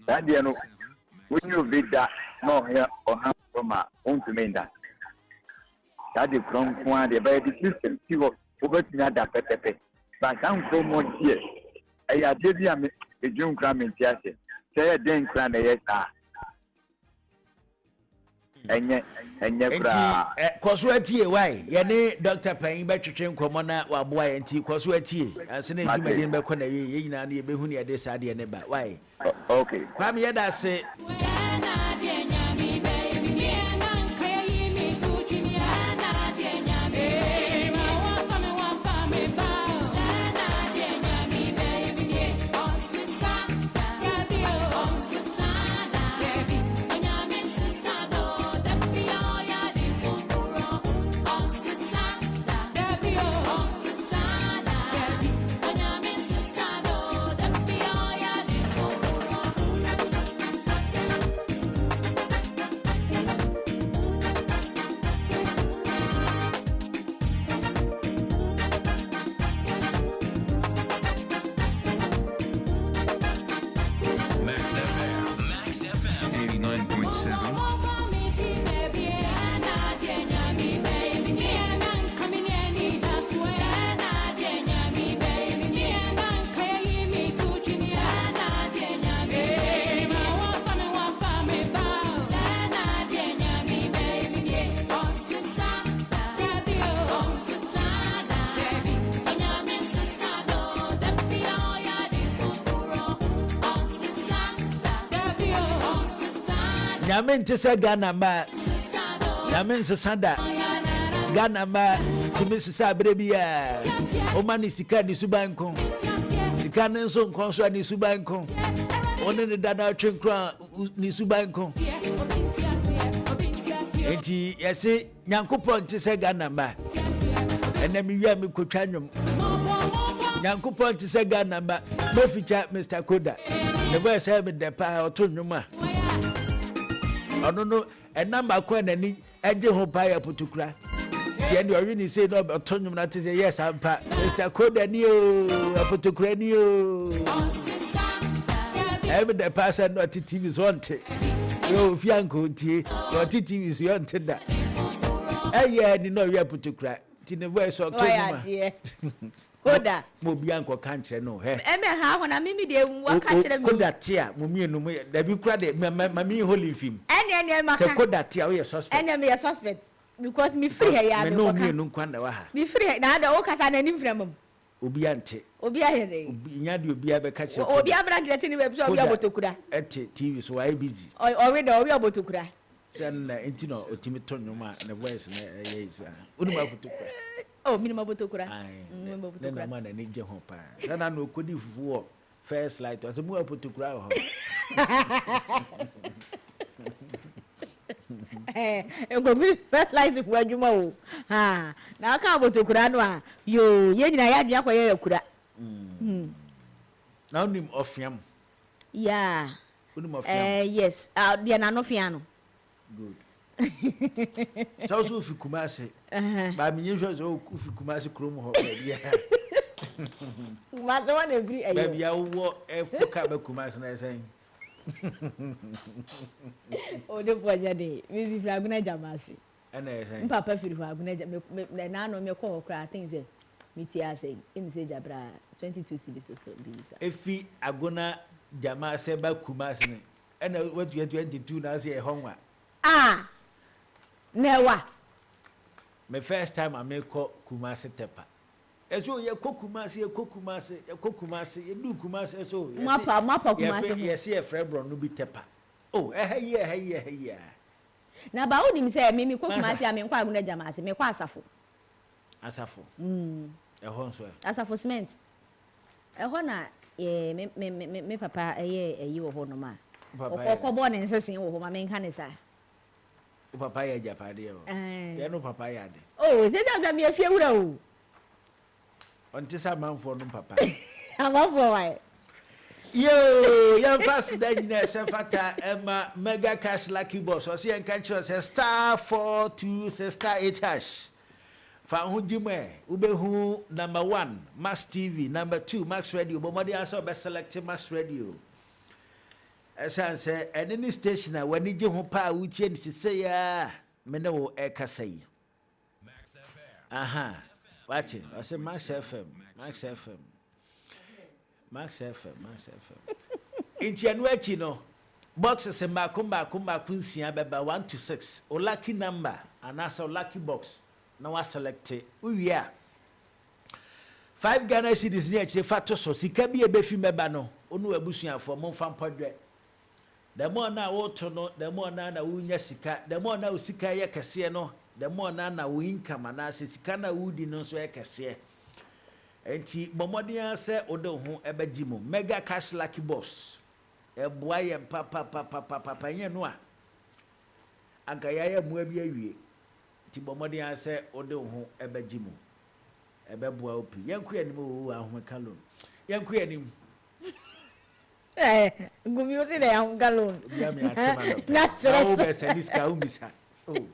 Speaker 6: That dia no when you be that no here or have from a untumenda. That is from one the by the system see what over that pepe. But I'm from one here. I did a June cram in Tiase. Say a den cram yes. Enye bra
Speaker 1: koso atie why ye ne doctor pan be twetwe nkomo na waboa ye nti koso atie asene dwumadin be kɔ na ye nyina na ye behu ne ye de sa de ne ba why
Speaker 6: okay
Speaker 1: kwa me ye da se nyame nte sɛ Ghana ma nyame nsesa da Ghana ma timi sesa abrɛ bi a ɔma ne sika ne suban ko sika ne nso nkɔ so ne suban ko ɔne ne dana atwe nkra ne suban ko enti yɛse nyankopɔn nte sɛ Ghana ma ɛna me wia me kotwa nwom nyankopɔn nte sɛ Ghana ma maficha Mr. Koda ne boy sɛ me de pa ɔto nwom a ɔno no ɛna makɔ n'ani ɛgye ho pa ya putukura tie ne ɔwi ni say no ɔto nwom na te sɛ yes ampa Mr. Koda ni o aputukura ni o ɛme de pa sɛ no TV so ɔnte yo fianko tie yo TV so ɔnte da ɛyɛ ni no ɔwi aputukura ti ne boy so ɔto nwom Koda mo bia nko ka nkyere no he eme ha ho na mimi de wa ka kyere mi Koda tia mo mienu mo da bi kura de mami holy film ene maka se Koda tia we suspect ene me suspect because me free here ya me no mienu nkwa na wa ha me free na da o kasa na nim fram obi ante obi ahere nya de obi abe ka kyere obi abra direct ni be so obi abotokura ete TV so why busy o we da obi abotokura sen na enti no otimi to nwoma na voice na yes unu ma abotokura oh minimum botokura minimum botokura na na ni je ho pa na na okodi fufu first light o se mu botokura ho engomi first light fu adwuma o ha na aka botokura no a yo ye nyina ya dua kwaye yakura na unim ofiam yeah unim ofiam yes dia na no fiano good so so fi Kumasi ba mi nyeso so fi Kumasi krom ho bia Kumasi wan every ayo bia wo efoka ba Kumasi na sen o de poja de mi fi Aguna Jamasi ana sen papa fi Aguna na no me ko okra things mi ti ase emi se jabra 22 cedis so bisa efi Aguna Jamasi ba Kumasi ne ana what 22 na se e honwa newa my first time I make Kumasi tepa eso ye Kumasi ye du Kumasi so mapa Kumasi yes ye Frebron no bi tepa oh ye na ba onim say me Kumasi a me kwa Aguna Jamasi me kwa asafo ehon so asafo cement ehon na me papa ye wo ho no ma okoko ne nsesin wo ho ma me nka ne sa papa ya japade o ya no papa ya de oh se ja me afie wura o onti sa manfo no papa amanfo why yo ya fast da nyina se fata ema mega cash lucky boss o se en ka cho se *42 se *8# fa hu jime ubehu number 1 Max TV, number 2 Max Radio, but modi aso be select Max Radio esan se any station a wani je ho pa wuchie ni sese ya me ne wo e kasa yi Max FM aha watching I say Max FM inti anu achi no boxes se makumba kunsia beba 1 to 6 o lucky number anasa lucky box na wa select uwia 5 Ghana cedis ni achi fato so sika bi e be fi meba no onu abusuafo mo fa mpodwe the more na woto no the more na wunya sika the more na usika ye kese no the more na wo income na sika na wudi no so ye kese enti bomodian se odo ho ebagimo mega cash lucky boss eboa ye papa nye no a anka ya mu abi awie ti bomodian se odo ho ebagimo ebeboa opi yanku anim o ahomeka lo yanku anim gumi o se le ahun galon ya mi atema no na o be se niska o misa oh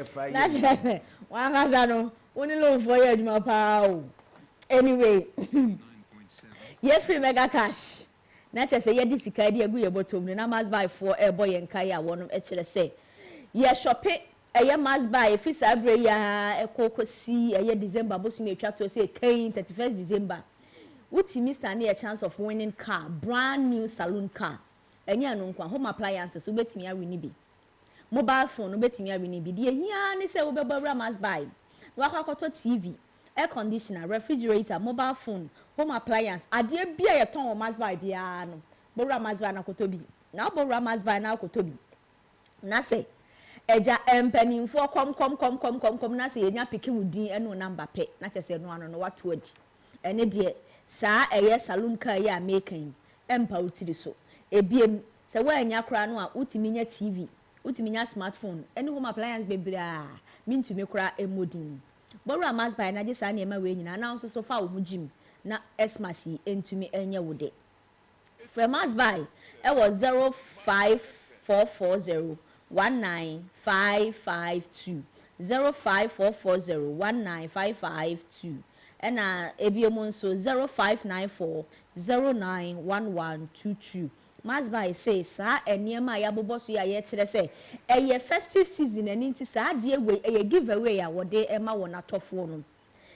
Speaker 1: fa na se wa ngaza no oni lo fo ya aduma pa o anyway ye free mega cash na che se ye di sika di agu ye bottom na mass buy for e boy en kai a wono e kire se ye shope eye mass buy fi sabre ya ekokosi eye December bosu na etwa to say 31st December Uti Mr. Near chance of winning car, brand new saloon car. Enya no nkwa home appliances ubetimi awini bi. Mobile phone ubetimi awini bi. Die hia ni se ubebora must buy. Wakwakoto TV, air conditioner, refrigerator, mobile phone, home appliance. Adie bia ye ton must buy bia no. Bora must buy na koto bi.
Speaker 3: na obo ramas by na akotobi na say eja empanimfo kom na say yenya piki wudin eno number pe na chese no ano no wato adi ene de saa eye salon car ya making empa utiri so ebiem se wa anya kra no a utimi nya TV utimi nya smartphone ene home appliance bebra mintumi kra emodin boru amas by na je saa na ma we nyina na so fa wo gym na esmasi entumi enye wode from us by it was 05440 19552 05440 and ebiomon so 0594 091122 mas by say sa eniema ya boboso ya ye kire say eye festive season ani nti sa de we eye giveaway ya wode ema wona tofo no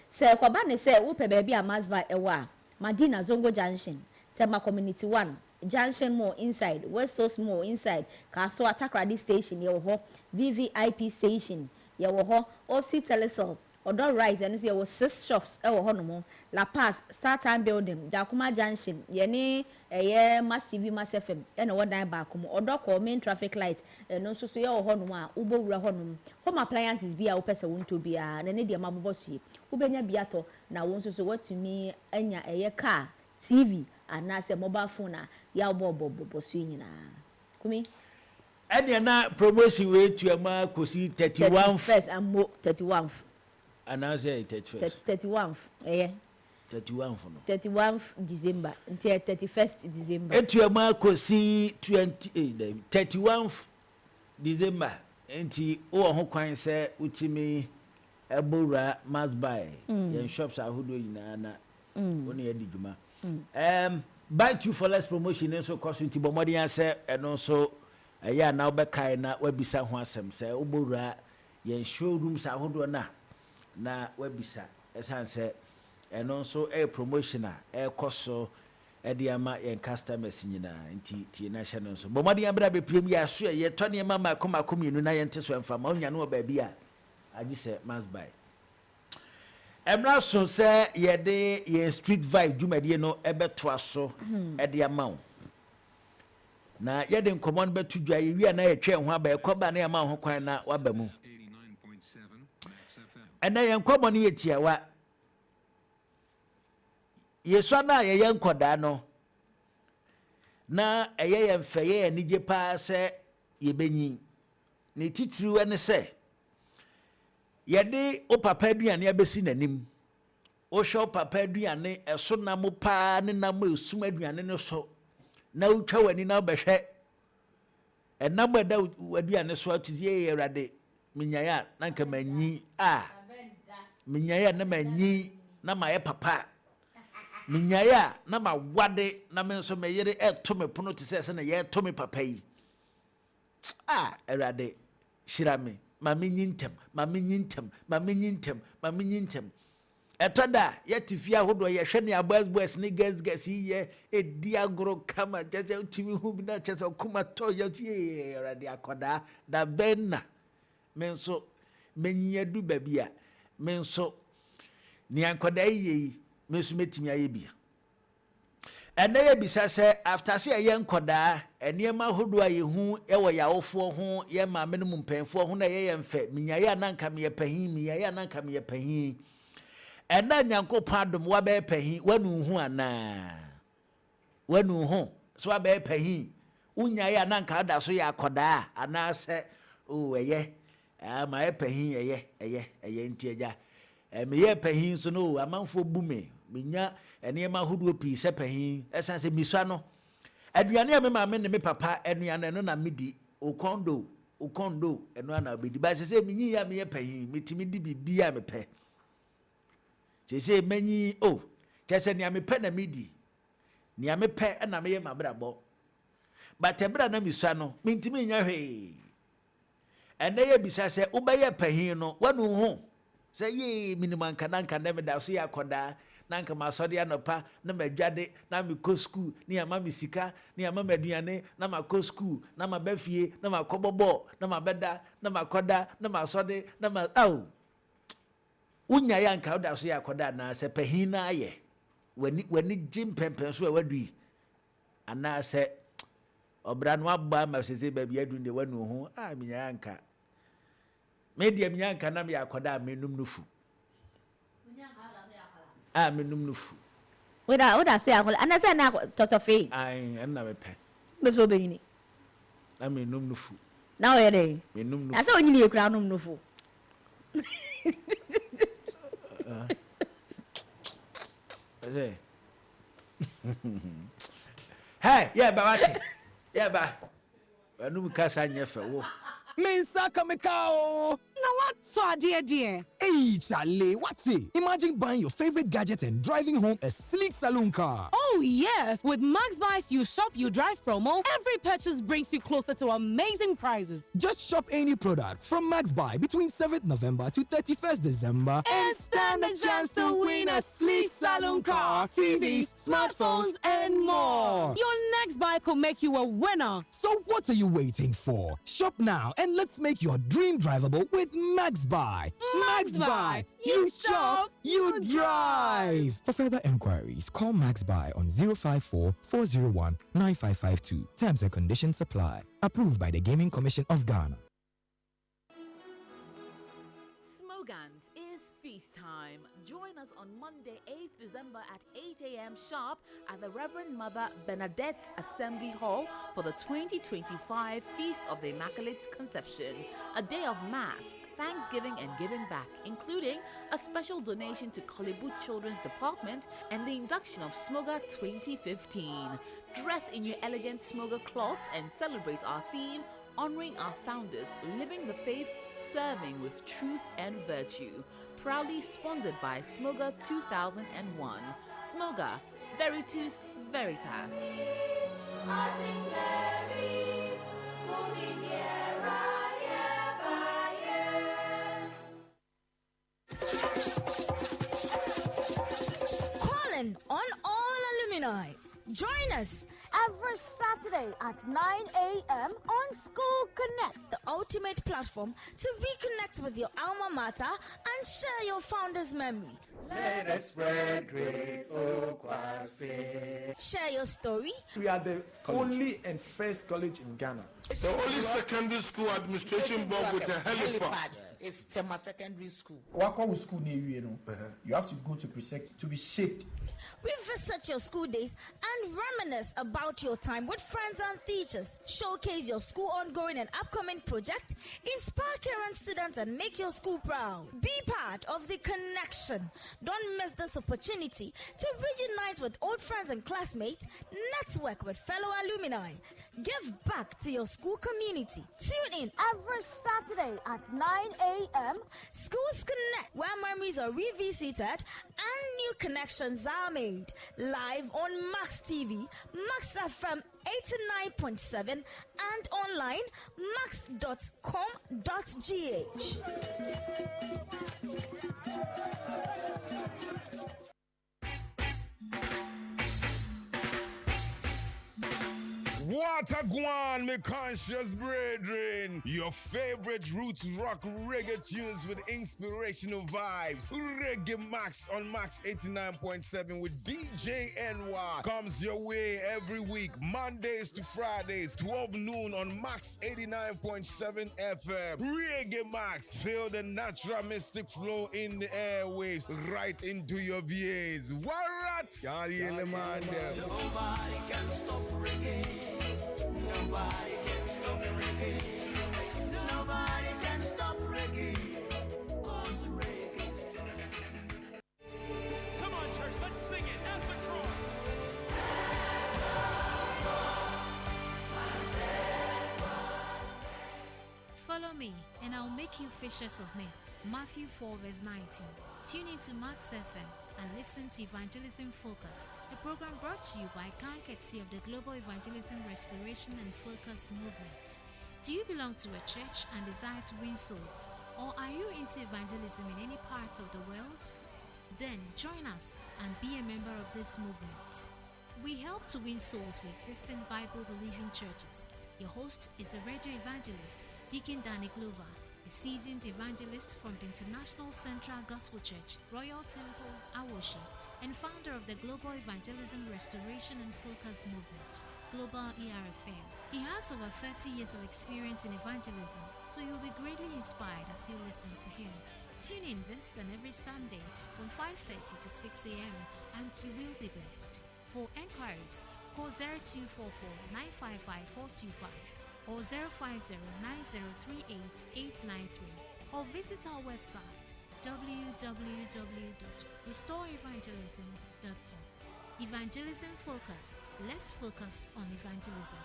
Speaker 3: say kwaba ne say wo pe ba bia mas by ewa Madina Zongo Junction Tema Community 1 Junction Mall inside Westos Mall inside Kaso Atakradi Station ye ho VVIP Station ye ho Opsi Telesol Odo Rise and ye was 6 shops e ho no mo La Paz Star Time Building Jakuma Junction ye ni ye Mass TV Mass FM e na wodan ba kom Odo ko main traffic light no so ye ho no a ubo wura ho no home appliances bia wo pese wonto bia na ne de mabobosie ubenya biato na won so watumi anya eye car TV anase mobile phone a ya bobo so nyina kumi
Speaker 1: ene na promotion we tuama kosi 31
Speaker 3: first and 31
Speaker 1: anase
Speaker 3: 31 eh
Speaker 1: 31 no
Speaker 3: 31 December until 31st December
Speaker 1: etuama kosi 31 December enti wo ho kwan se utimi ebura must buy yen shops ahodo nyina na woni ya dijuma buy two for less promotion nso cost nti bomodi ase eno so ya na obekai na wabisa ho asem se obura yen showrooms ahodo na wabisa esanse eno so promotion a koso ediama yen customers nyina nti tie na hye no so bomodi abra be piem ya so ye to ne mama komakomienu na yen teso emfa ma onya no baabi a agi se must buy emra so se ye de ye street vibe jumadi no ebeto aso ede amawo na ye de nkomon betu dwa ye wi na ye twa ho aba ekoba na ye ma ho kwan na waba mu
Speaker 4: 89.7
Speaker 1: ena ye nkomon ye tiawa ye so na ye nkoda no na eye ye mfeye ye nige pa se ye benyi ne titiriwe ne se yede o papa aduane abesi nanim o hwe o papa aduane eso na mo pa ne na mo esum aduane ne so na utwa wani na behwe enam eda aduane so atizie ye rade minyaya na nka manyi minyaya na manyi na maye papa minyaya na mawade na me so meyere eto me pono te se na ye to me papa yi erade shirame mami nyintem etoda yetifia hodo ye hwe ne boys ne girls ye edi agro kama jese utimi hu bi na chese kuma to ye erade akoda da benna menso menyadu babia menso ni ankoda yi menso metimi aye bia ene ye bisa se after se ye nkoda eniema hodo aye hu e wo yawofo ho ye ma menum mpenfo ho na ye mfe minyaye ananka me pahin minyaye ananka me pahin ena nyankopon adom wa be pahin wanu hu ana wanu hu so wa be pahin unyaye ananka ada so ya akoda ana se o eye ma ye pahin eye ntiaja me ye pahin so no amanfo bume minya eniema hodo pi se pahin esanse miswa no aduane a me ma me ne me papa anuane no na medi okondo eno na obedi ba se minyi ya me ye pahin metimi di bibia me pe se manyi chese ni ame pe na medi ni ame pe na me ye mabrabo but ebra na miswa no mentimi nya hwe ene ye bisa se ubaye pahin no wanu ho se ye minimum kananka na me da so ya koda nanka masode anopa na madwade na me ko school ni ama me sika ni ama maduane na ma ko school na ma bafie na ma kobobo na ma beda na ma koda na masode na ma unya ya nka oda so ya koda na se pahin na aye wani jimpempen so wadui ana se obra no abba ma sese ba bia dun de wanu ho minyanka media minyanka na me akoda menum nufu menum nufu
Speaker 3: oda say akola ana say na totofe
Speaker 1: ai na me pe
Speaker 3: be so be ni
Speaker 1: na menum nufu
Speaker 3: na o ye dey
Speaker 1: menum nufu
Speaker 3: asa onyini ekura num nufu
Speaker 1: hey yeah ba wati yeah ba anu kasa nyefe wo
Speaker 7: Mensaka Mekao!
Speaker 8: Now what so dear?
Speaker 7: Hey, Charlie, what's it? Imagine buying your favorite gadget and driving home a sleek saloon car.
Speaker 8: Oh, yes. With Max Buys You Shop, You Drive promo, every purchase brings you closer to amazing prizes.
Speaker 7: Just shop any product from Max Buy between 7th November to 31st December
Speaker 8: And stand a chance to win a sleek saloon car, TVs, smartphones, and more. Your next buy could make you a winner.
Speaker 7: So what are you waiting for? Shop now and let's make your dream drivable with Max Buy.
Speaker 8: Max Buy. You shop, you drive.
Speaker 7: For further enquiries, call Max Buy on 054 401 9552. Terms and conditions apply. Approved by the Gaming Commission of Ghana.
Speaker 9: Smogans is feast time. Join us on Monday, 8th December at 8 a.m. sharp at the Reverend Mother Bernadette Assembly Hall for the 2025 Feast of the Immaculate Conception, a day of Mass, Thanksgiving and giving back, including a special donation to Kolibu Children's Department and the induction of Smoga 2015. Dress in your elegant Smoga cloth and celebrate our theme, honoring our founders, living the faith, serving with truth and virtue. Proudly sponsored by Smoga 2001. Smoga, Veritus Veritas.
Speaker 10: Calling on all alumni. Join us every Saturday at 9 a.m. on School Connect, the ultimate platform to reconnect with your alma mater and share your founder's memory.
Speaker 11: Let us spread great Okwasi.
Speaker 10: Share your story.
Speaker 12: We are the only and first college in Ghana.
Speaker 13: The only secondary school administration board with a helipad.
Speaker 11: It's Tema Secondary School.
Speaker 12: Wako school near you, you have to go to Presec to be shaped.
Speaker 10: Revisit your school days and reminisce about your time with friends and teachers. Showcase your school ongoing and upcoming project. Inspire current students and make your school proud. Be part of the connection. Don't miss this opportunity to reunite with old friends and classmates. Network with fellow alumni. Give back to your school community. Tune in every Saturday at 9 a.m. Schools Connect, where memories are revisited and new connections are made. Live on Max TV, Max FM 89.7 and online max.com.gh.
Speaker 13: What a guan, me conscious brethren. Your favorite roots rock reggae tunes with inspirational vibes. Reggae Max on Max 89.7 with DJ NY comes your way every week, Mondays to Fridays, 12 noon on Max 89.7 FM. Reggae Max, feel the natural mystic flow in the airwaves right into your VAs. Warat!
Speaker 5: Nobody can stop reggae. Nobody can stop reggae. Nobody can stop reggae. 'Cause reggae's
Speaker 14: Come on, church, let's sing it at the cross.
Speaker 15: Follow me, and I'll make you fishers of men. Matthew 4, verse 19. Tune into Max FM and listen to Evangelism Focus, a program brought to you by courtesy of the Global Evangelism Restoration and Focus movement. Do you belong to a church and desire to win souls? Or are you into evangelism in any part of the world? Then join us and be a member of this movement. We help to win souls for existing Bible-believing churches. Your host is the radio evangelist, Deacon Danny Glover, a seasoned evangelist from the International Central Gospel Church, Royal Temple, Awoshi, and founder of the Global Evangelism Restoration and Focus movement. Global ERFM. He has over 30 years of experience in evangelism, so you'll be greatly inspired as you listen to him. Tune in this and every Sunday from 5:30 to 6 a.m. and you will be blessed. For enquiries, call 0244 955 425 or 050 9038 or visit our website www.restoreevangelism.org. Evangelism Focus. Let's focus on evangelism.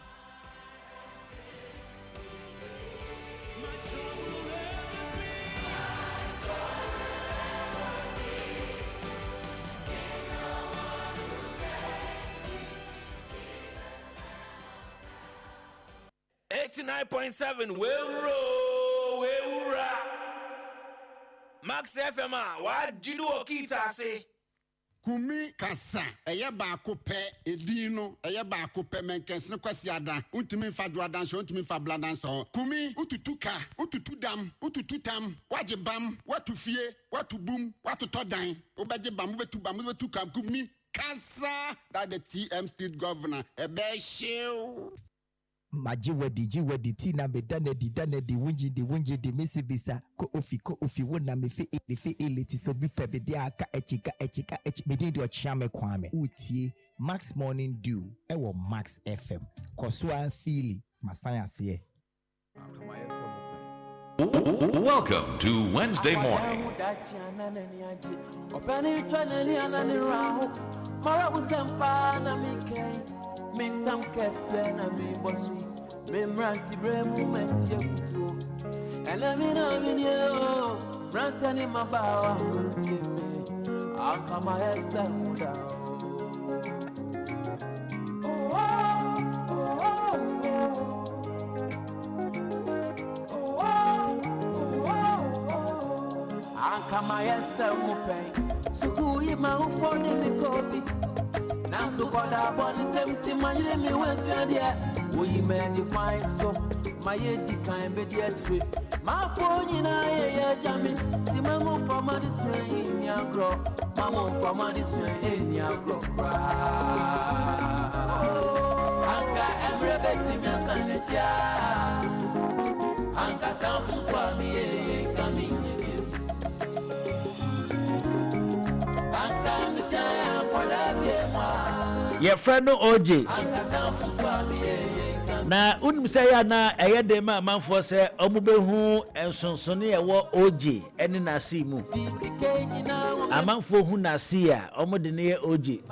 Speaker 16: 89.7 Wewra Max FM wa jidu okita se
Speaker 17: Kumi kasa eye baako pe edino eye baako pe menkensne kwasi ada untimi fa duadan so untimi fa bladan so kumi ututuka ututudam utututam wajibam watufie watubum watutodan obejibam obetubam obetukam kumi kasa that the TM state governor ebe shew
Speaker 7: Maji wedi tina me dane di wunji di misibisa ko ofi wona me fe eleti so bi pe be aka echika me di ochame kwame utie Max Morning Dew ewo Max FM koswa fili masaya se
Speaker 4: Welcome to Wednesday morning.
Speaker 5: Mintam kese na mi bosu memranti bre moment ye futu ela mi na mi ni o ranta ni mabawa kunti me akama esa muda akama esa mupen suku yi ma ufo ni mi kobi now so called up on the same thing, my me was there. We made the wine so my head kind be dear tree. My phone in a jammy, Timamo from my swing in your grow, Mamma from my swing in your grow. Anka am rebeting your son at ya. Anka something for me, coming again. Anka Messiah for that.
Speaker 1: Your friend OJ. Na unim say ya na eyede ma manfo se omubehu ensonsone ewo OJ ene na simu. Amanfo hu na si a omode ne OJ.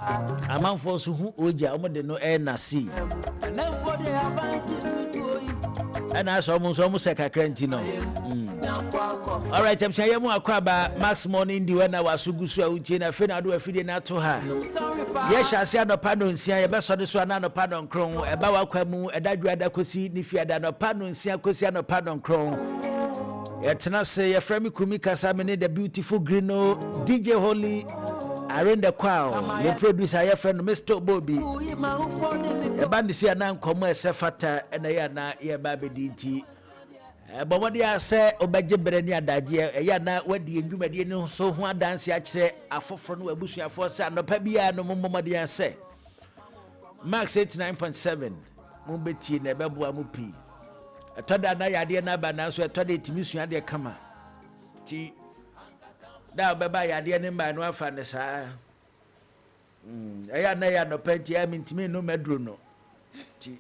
Speaker 1: Amanfo so hu OJ omode no na si. Ana so mo se kakra ntino. All right, I'm saying akwaba Max Morning Dew na wasugusu a utie na fe na do afide na to ha. Ye hyase anopa no nsia ye beso de so na anopa no nkron eba wakwamu edadwada kosi ni fiada anopa no nsia kosi anopa no nkron. Etena se ye frami kumi kasa me ne the beautiful green DJ Holy Arenda Kwao, the producer ye friend Mr. Bobby. Eba ni sia na nkomo esefata na ye na ye ba bedinti. But what they say, Obaje Berenia Dadia, Yana, what the Indumadi no so one dance actually a for no bushia for San no Pabia no Momadia say. Max 89.7 Mumbeti Nebabua Mupi. I told that I did not by now, so I told it to Miss Yadia Kama. T. Now, Baba, I didn't buy no fancy. I had no penty, I mean to me no medruno. T.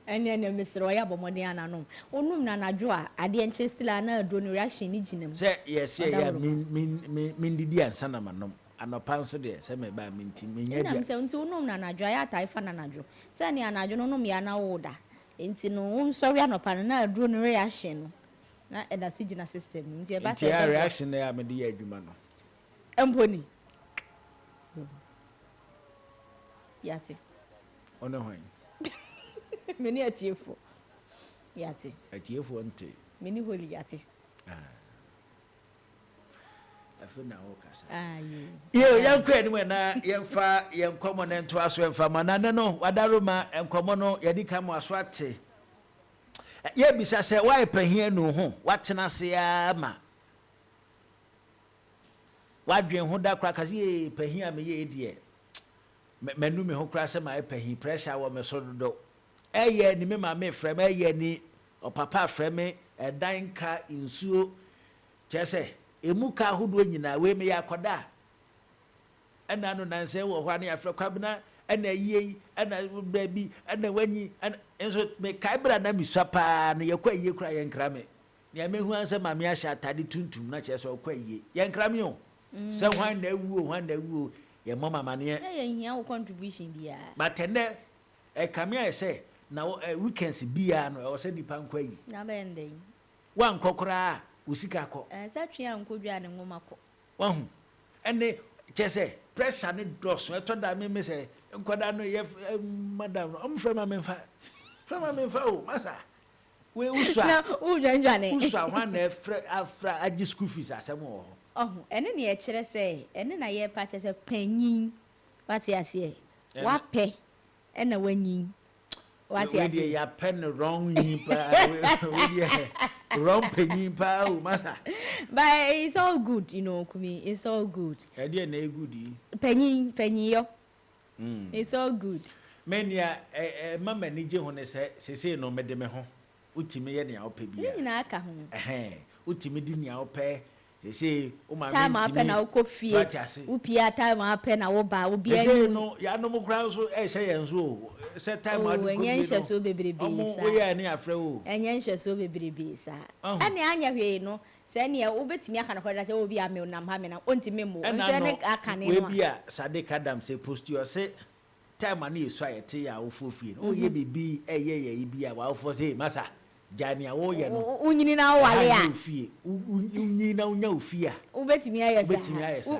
Speaker 3: Ene Mr. Oyabo Modiana no. Onum na nadwo a ade enche stila na adro no reaction ni ginam.
Speaker 1: Say yes yeah min didi ansa na manom. Anopa nso de say me ba minti menya dia.
Speaker 3: Na mse nti onum na nadwo ya taifa na nadwo. Say ne anadwo no num ya na woda. Enti no unsori anopa na adro no reaction no. Na eda so gina system nti e ba say
Speaker 1: reaction na me de adwuma no.
Speaker 3: Emponi. Yati.
Speaker 1: Ono hwan.
Speaker 3: Many atiefo. Yati.
Speaker 1: Atiefo nte.
Speaker 3: Many holy yati.
Speaker 1: Afuna okasa.
Speaker 3: Yo
Speaker 1: yan kwani we na yemfa yenkomo na nto aso yemfa manane no wadaroma enkomo no yedi kam aso ate. Ye bisa se why pahia no ho watena se ya ma. Wadwen ho da kra kaze pahia me ye die. menu me ho kra se ma epahi pressure wo me so do eye ni me ma me frem eye ni o papa frem edan ka insuo chese emu ka hodo nyina we me yakoda ana no nanse wo hwa ne afra kwabna ana yie ana baby ana wanyi enso me kai bra na misapa na yakwa yie kra ye nkra me ya me hu anse ma me ahya atade tuntum na chese okwa yie ye nkra me o se hwan na wuo ye mama ne
Speaker 3: ye hia wo contribution bia
Speaker 1: but ene kamia say na weekends bia no o se nipa nkwa yi
Speaker 3: na bende
Speaker 1: wa nkokora usika ko
Speaker 3: sa twia nkodwa ne ngoma ko
Speaker 1: wa hu ene chese pressure ne dross e to da me say nkoda no ye madam am frama me mfa o masa we uswa
Speaker 3: na unyanwane
Speaker 1: uswa hwan na afra agi school fees asem o
Speaker 3: ene ne ye kire say ene na ye pa che say panyin wati ase wa pe ena wanyin wati ase
Speaker 1: we ya pen wrong yin pa we wrong panyin pa o masa
Speaker 3: but it's all good, you know, Kumi, it's all good.
Speaker 1: E dey na good
Speaker 3: penny yo. It's all good.
Speaker 1: Mania mama ni je ho ne se no me de me ho. Utimi ye ne opa bia.
Speaker 3: Ni na aka ho.
Speaker 1: Utimi di ne opa se o ma me
Speaker 3: time ape na ukofie. Upia time ape na wo ba obi
Speaker 1: ani. No ya no mo kra so she ye nso se time adu ko.
Speaker 3: Enye nhye so bebrebe sa.
Speaker 1: O ye ani afre o.
Speaker 3: Enye nhye so bebrebe sa. Ani anya hwe no se ne ya obetimi aka na kwada se obi ame nam ha me na ontimi mo. Nse ne aka ne no.
Speaker 1: We bia Sadiq Adam se post you say time ani yeso ayete ya wo fofie no. O ye bibi ye bia wa wo say masa jani awo ye no
Speaker 3: unyini na wale a
Speaker 1: unyini na unya ofia
Speaker 3: ubetimi ayesa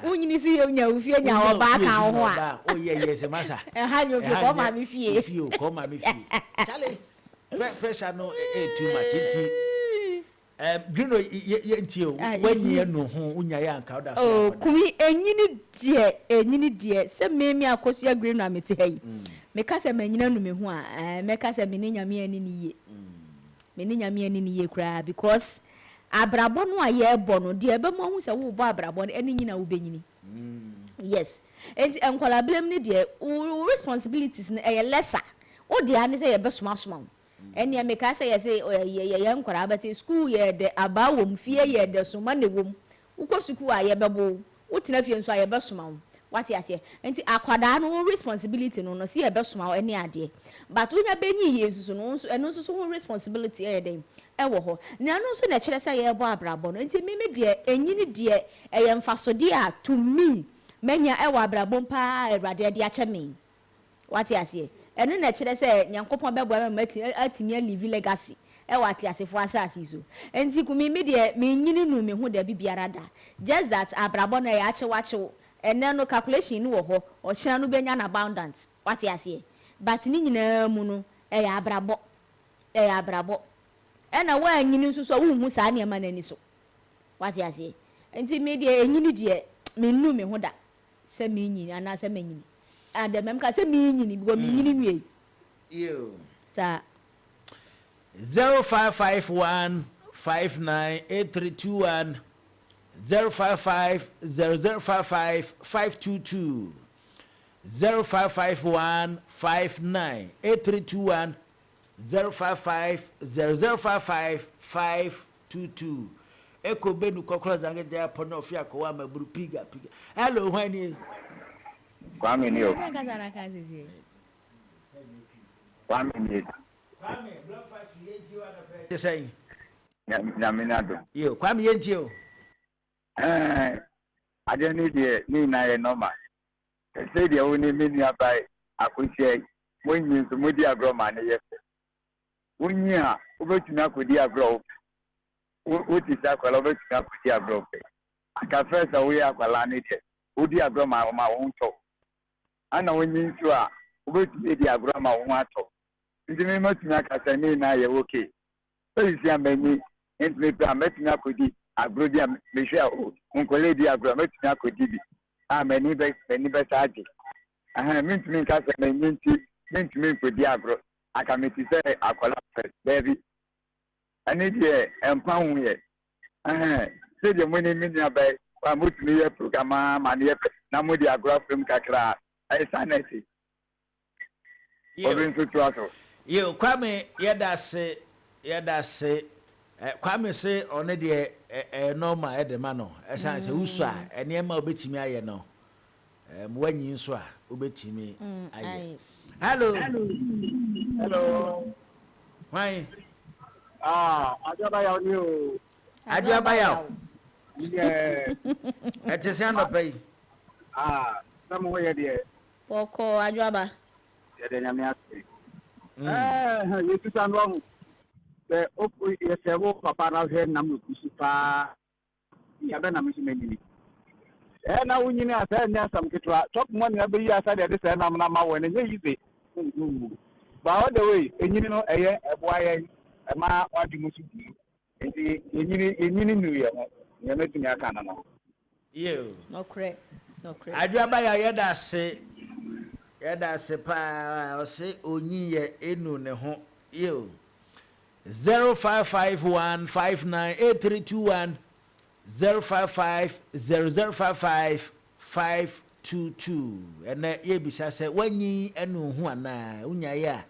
Speaker 3: unyini fi unya ofia nya wo ba ka ho a
Speaker 1: o ye se masa
Speaker 3: ha nyo fi ko ma mi fie
Speaker 1: ko ma mi fie chale pressure no too much grino ye ntio wanyi no ho unya ya nka da
Speaker 3: so kumi enyini die se memi akosia grino amete hayi me ka se manyina no me ho a me ka se me ne nyame ani ni ye meni nyame ani ni ye kra because abrabo no aye bo no de ebe mo hu se wo bo abrabo no eni nyina wo benyini yes enti enkola blame ni de responsibilities na e lesser o de ani se ye be soma eni me ka se ye se ye enkola abati school ye de aba wo mfie ye de soma ne wo uko school aye bebo wo tina fie nso aye be soma what you say enti akwada no responsibility no see e be soma eni ade but unya benyi yesu no eno so responsibility e dey e wo ho na no so na kire say ye bo abrabo no enti meme de enyini de e mfasode a to me menya e wo abrabo pa erade de ache me what you say eno na kire say nyankopon bebo atimi live legacy e what you say for asase so enti ku me de me nyini no me hu da bibiara da just that abrabo na ya ache wache and then no calculation no ho o kira no benya na abundant what you say but ni nyina mu no e ya abrabo e na wa nyini nso so wo hu sa na ma nani so what you say enti me de enyini de me nu me ho da se me nyini ana se me nyini and mem ka se me nyini because me nyini nwe
Speaker 1: yo
Speaker 3: sa
Speaker 1: 0551 598321 055 0055 522 0551 598321 055 0055 522 Eko benu kokro zange dia pono ofia ko wa maburu piga hello hwani
Speaker 6: Kwame ni o
Speaker 3: kazana kazi zi
Speaker 6: Kwame
Speaker 1: block factory yenti wa na pe say
Speaker 6: na minado
Speaker 1: yo Kwame yenti o
Speaker 6: ade ni de ni na ye normal say de woni menu abai akosie monyi so modi agro ma ne ye wonyi a obetumi akodi agro woti sa kwala obetumi akodi agro pe aka first we akwala ne de odi agro ma won to ana wonyi nso a obetumi di agro ma won ato ndi me matumi akasa ni na ye okay so isi amani enti me metumi akodi agro dia me share onkole di agro metumi akodi bi many be saji mentumi nkasa na nyinti mentumi nkodi agro aka meti say akwala baby ani die empa hu ye say de money mini abai kwa mutumi ye program ma ne ye na modi agro from kakra I sanity. Obi ntutu aso.
Speaker 1: Yo Kwame yeda se Kwame se one de normal e de ma no e san se usu a ene ma obetimi aye no mwanyi nso a obetimi aye. Hello. Why?
Speaker 18: Adiobayaw ni o.
Speaker 1: Adiobayaw.
Speaker 18: Yeah.
Speaker 1: Etese anopai.
Speaker 18: Samo ho ye de.
Speaker 3: Oko Adioba.
Speaker 18: Ye de nyame ase. Yesu sanwo. The opu yesebo papa na he na mukusu pa. Ya be na mishimeni. Na wunyini asa nya sam kitwa. Top money abe yi asa de se na ma wo ne yize. But all the way, enyini no eye eboaye ma wadi musu bi. Enti enyini new year no. Ye metumi aka na no.
Speaker 3: No correct.
Speaker 1: Adiobayaw yeda se pa o se onyiye enu ne ho. Yo. 0551598321 0550055522 ena ye bisa se wanyi enu hu ana unya ya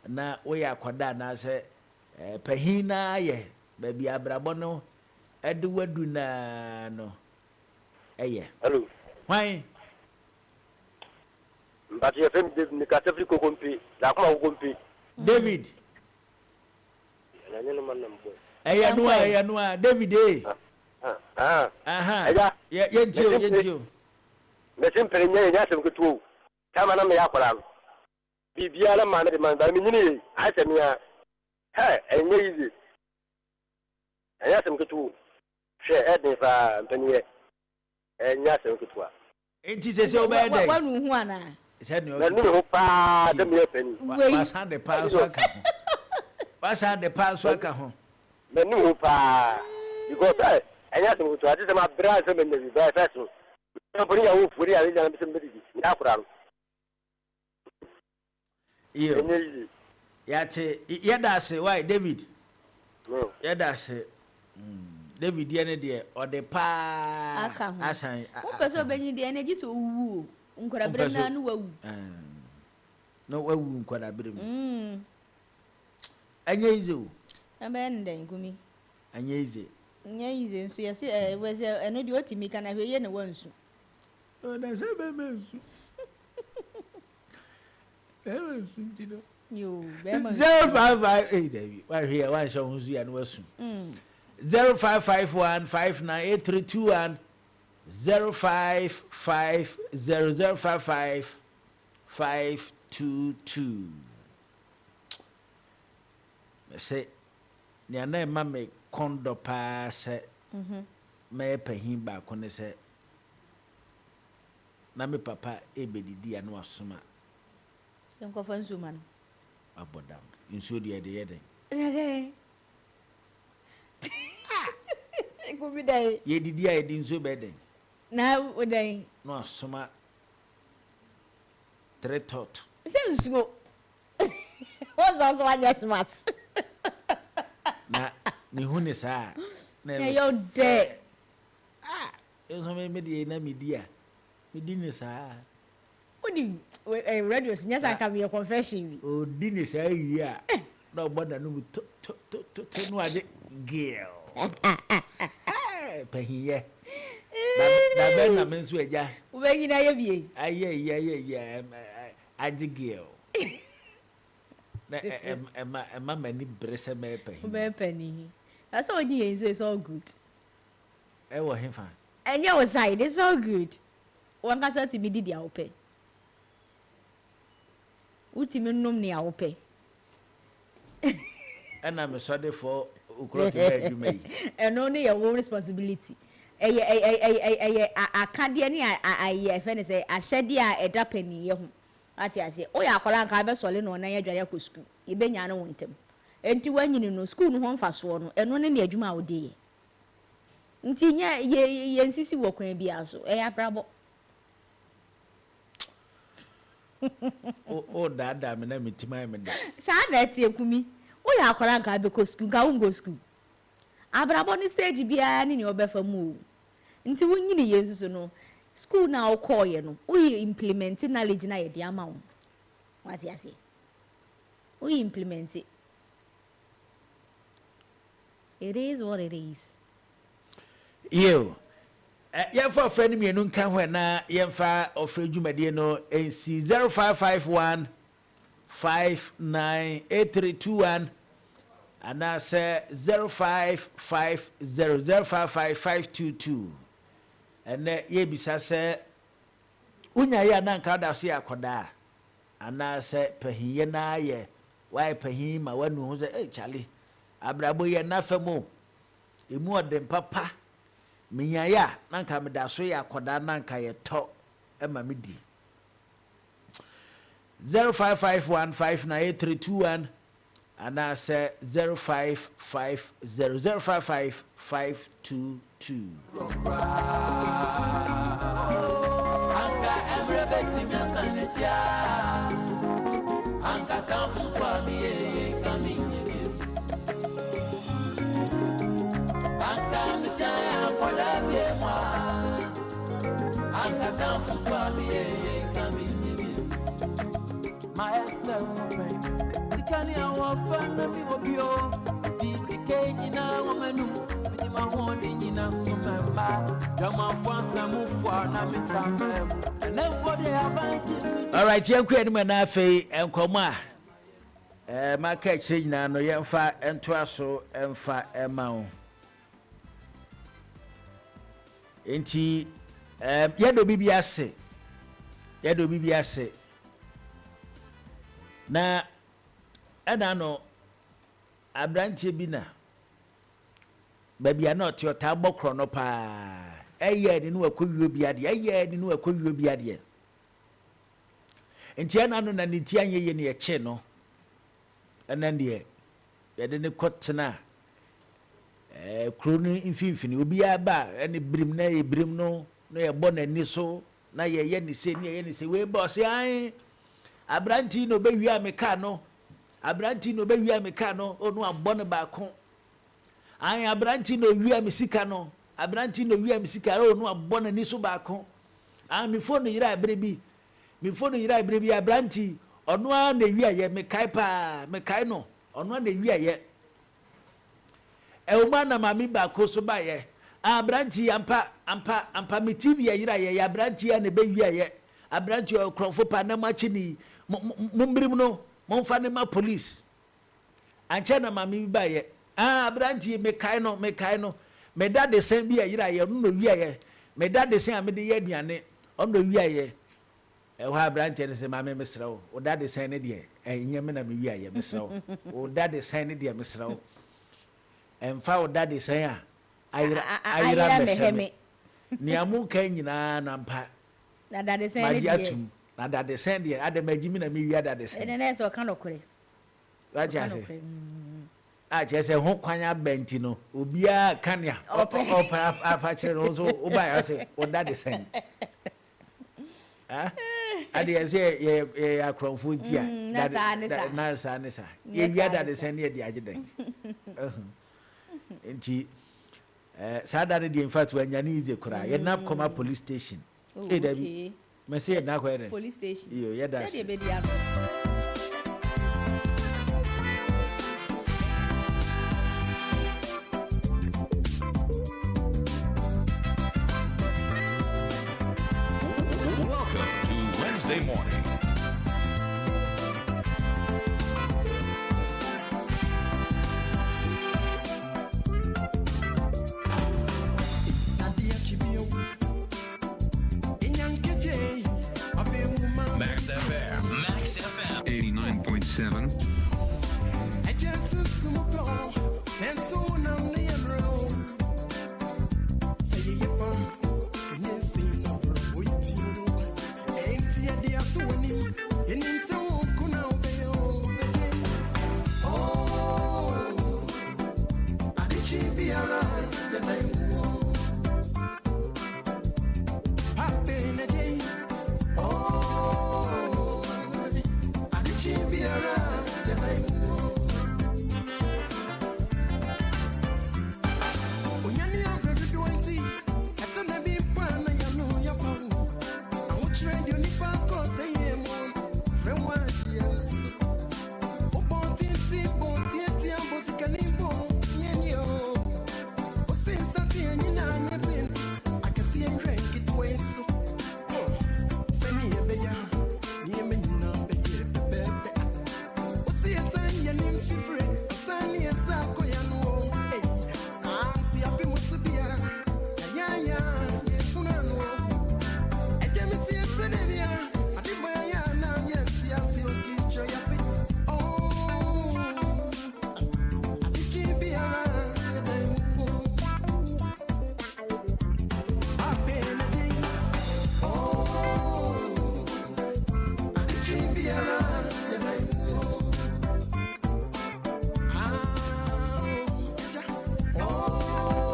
Speaker 1: na wo ya kwada na se pahina ye ba bi abrabo no ede wadu na no eye
Speaker 19: hello
Speaker 1: why
Speaker 19: mbati ya fem David ni ka Afrika kompi da kuma kompi
Speaker 1: David
Speaker 19: Eya
Speaker 1: nua David Yentio
Speaker 19: me sempre nya sem kutu kama na me yakola bibia na ma na de man ba mi nyini asemia enye yizi enya sem kutu hwe eden fa mpaniye enya sem kutu a
Speaker 1: enti se obede
Speaker 3: wanu hu ana
Speaker 1: se ne
Speaker 19: o ni ho pa de me pani
Speaker 1: wasa de pa so aka ho wasa de pa so aka ho
Speaker 19: me ni ho pa because enya sem kutu ati se ma bra se me ne ba fa so no ya wo furi ya ya me se me di ya kura
Speaker 1: iyo yache yeda se why David yeda se David yene de ode pa asan
Speaker 3: o peso benyi de ene giso wu nkora bere na no wawu
Speaker 1: no wawu nkora bere mu anya izo
Speaker 3: ebe nden gumi
Speaker 1: anya izo
Speaker 3: nya izo nso yesi weze eno de otimi kana hweye ne wansu
Speaker 1: o na se be mensu ewensu ntino
Speaker 3: yo be man
Speaker 1: 0558 David why here why show nsu ya no wasu 0551598321 0550055522 say na ma me kondo pa se me pahin ba ko ne se na me papa ebedidi ya no asoma
Speaker 3: yanko fansu man
Speaker 1: abodam inso de yede
Speaker 3: ko bi dai
Speaker 1: ye didi a yedi nso beden
Speaker 3: na odai
Speaker 1: no asoma 3 tot
Speaker 3: se nsuo what's also one smart
Speaker 1: na ni hune sa
Speaker 3: na yo de
Speaker 1: enso me de na media medi ni sa
Speaker 3: odi radio nya sa ka me confession
Speaker 1: odi ni sa yi a na oboda no to no ade girl pahiye da ben na mensu eja
Speaker 3: wo be nyina ye bie
Speaker 1: aye ade girl na emma mani brese me pahiye
Speaker 3: wo be pani asa odi yen so it's all good
Speaker 1: e wo hefa
Speaker 3: enye wo side it's all good wan ka sa ti bi di awope utimi nnum ne awope
Speaker 1: ana me so de for ukro ke be adwuma yi
Speaker 3: eno ne your responsibility eye akade ne aye fe ne say ahyede a eda pani ye ho ati ase o ya akola nka be sole no na ya dware akọ school ye benya no wontem enti wanyini no school no ho mfaso no eno ne adwuma a ode ye nti nya ye nsisi wo kwan bia so ya brabo
Speaker 1: o dada me na metima me da
Speaker 3: sa na tie kumi o ya akola nka be ko school nka wo go school abrabo ni stage bia ni obefa mu nti wonyini yesu no school now call you no we implement knowledge na ye dia ma wo what you say we implement it. It is what it is.
Speaker 1: You for friend me no kan ho na yemfa ofre dwumade no NC 0551 598321 and I say 0550055522 and ye bisa say unya ya na nka da so yakoda and I say pahiye na ye why pahin ma wanu ho say chale abrabo ye na famo emu odem papa minya ya na nka me da so yakoda na nka ye to e ma me di 0551598321 and I say 0550055522.
Speaker 5: Kani awafana mi obio disike nyina wamanu mi ma hodi nyina sumema dama kwansa mufwa na misamem nobody abanji.
Speaker 1: All right, yanku eni na afei enkoma maka kire nyina no yemfa entoaso emfa emawo enti yedo bibi ase na ana no abrantie bi na babia na ote ota gbokro no pa eye ni no akowio bi ade enti ana no na niti anye ye ne eche no ana ne ye de ne kotena kro no mfimfini obi aba ene brim na ye brim no ye bo na ni so na ye ni se we boss ai abrantie no be wi ameka no abranti no be wia meka no onu abone ba ko an abranti no wia misika no abranti no wia misika onu abone ni so ba ko an mi phone yira abrebi abranti onu a na wia ye mekai no onu a na wia ye e o ma na mami ba ko so ba ye abranti ampa mi tv yira ye abranti ya na be wia ye abranti o krofo pa na machi ni mumbrim no monfa ma police anche na mami ba ye abranti mekai no me da de sen bi yira ye no wi ye me da de sen amede ye aduane on no wi ye e ho abranti ne se mami mesrew o da de sen ne de enyem na me wi ye mesrew o da de sen ne de mesrew emfa o da de sen a ayira meheme ni amu kan nyina na mpa
Speaker 3: na da de sen ne de
Speaker 1: na da de sen de adamagimi na me wi da de sen
Speaker 3: ene so kan okure
Speaker 1: wa jase a jese ho kwanya benti no obia kania opa afache no so oba ya se o da de sen ade ya se ye akronfo ntia na sa ye wi da de sen ye de agedan enti sa da de in fact wanya ni je kura ye nap koma police station
Speaker 3: okay
Speaker 1: Monsieur na ko ere
Speaker 3: police station
Speaker 1: iyo ya da
Speaker 3: se be dia
Speaker 4: Welcome to Wednesday morning. Max FM 89.7.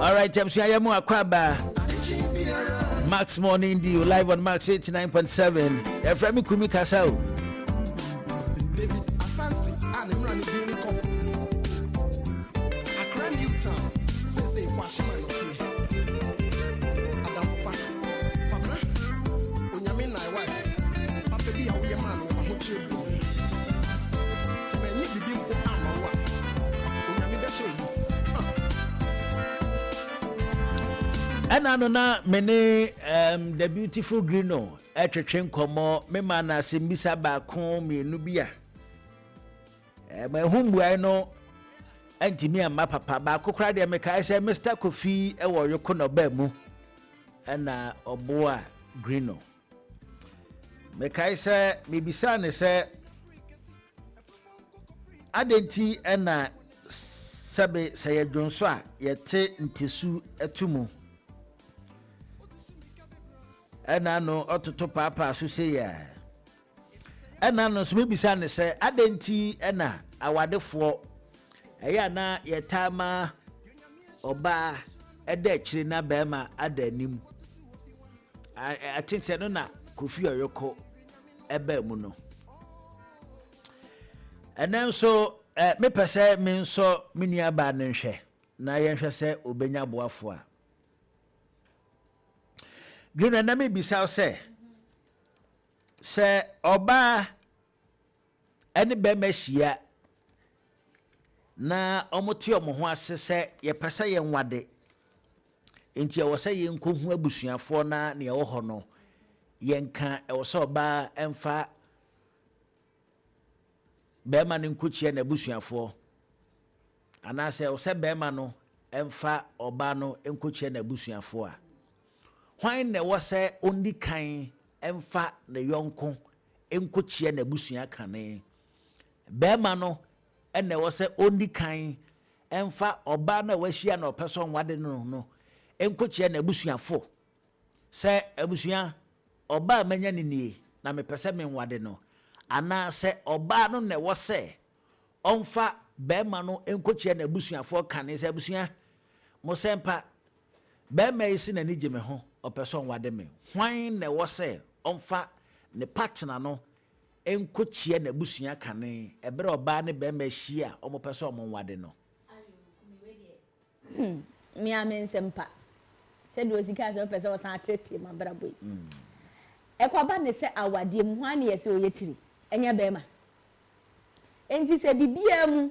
Speaker 1: All right, I'm sure I'm Akwaba. Max Morning Deal live on Max 89.7. Efremi Kumi Kasau.
Speaker 20: David Asante and him running the cup. Accra Newtown. Say Washima not here. Adam Papa. Papa. Onyame na wife. Papa bi a we man wo ho chebe. Se me ni bibi mpo amawa. Onyame be show you.
Speaker 1: And I know now many the beautiful Grino at a train como me mana simbisa back me nubia. My home I know anti me and my papa back cried and make I say Mr. Kofi a warrior kono bemu and oboa Grino. Make I say maybe son say Adenti and Sabe say Donswa yete ntisu etumu. Ena no ototo papa so say ya ena no so maybe say adenti ena awadefo eya na yetama oba eda chiri na bema adanim I think say no na Kofi Oyoko ebe mu no ena so me pese me nso mini aba ne nhwe na ye nhwe se obenya boafo a Green na me bisa say oba ene be mahia na omote omo ho ase se ye pese ye nwade enti ye wo se ye nkohu abusuafo na ne ye wo ho no ye nka e wo se oba emfa be ma ne nkochie na abusuafo ana se wo se be ma no emfa oba no enkochie na abusuafo a Why ne wase ondi kan emfa ne yonko enkochie na busua kane bema no ene wase ondi kan emfa oba na wahia na opeso nwade no enkochie na busuafo se abusua oba manya nie na mepese me nwade no ana se oba no ne wase onfa bema no enkochie na busuafo kane se abusua mo sempa bema isi na nije me ho opeso nwade me hwan na wo se onfa ne partner no enkochie na busua kane ebere oba ne be ma hia omo peso omo nwade no
Speaker 3: mi amensempa se do sika se peso san tete ma brabo ekwaba ne se awade mu hwan ne yese oyetiri enya be ma enti se bibia mu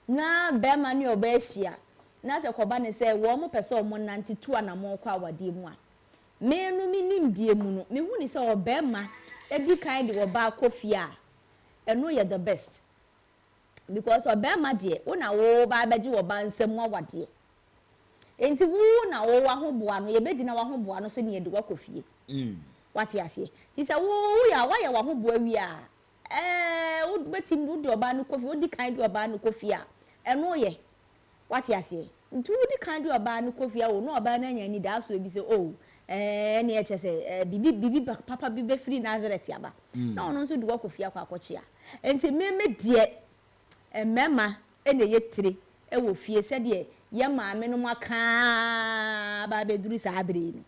Speaker 3: na be ma ne oba hia na se kwaba ne se wo mo peso omo nante tu anamo kwa awade mu a menu minim die mu no me hu ni se obema edi kan de oba Kofi a eno ye the best because obema de una wo ba beji oba nsem awade enti wu na wo wa ho boa no ye bedi na wa ho boa no so ne ye de wa Kofi wati ase ti se wo ya wa ye wa ho boa wi a wo beti mu de oba no Kofi odi kan de oba no Kofi a eno ye wati ase ntu odi kan de oba no Kofi a wo no oba na nya ni da so bi se oh ni echese bibi papa bibe free Nazareth aba na ono nso duwa Kofi akwa akochi a enti meme die mema ene yetire e wo fie se de ye maame no maka ba beduru sa abre ni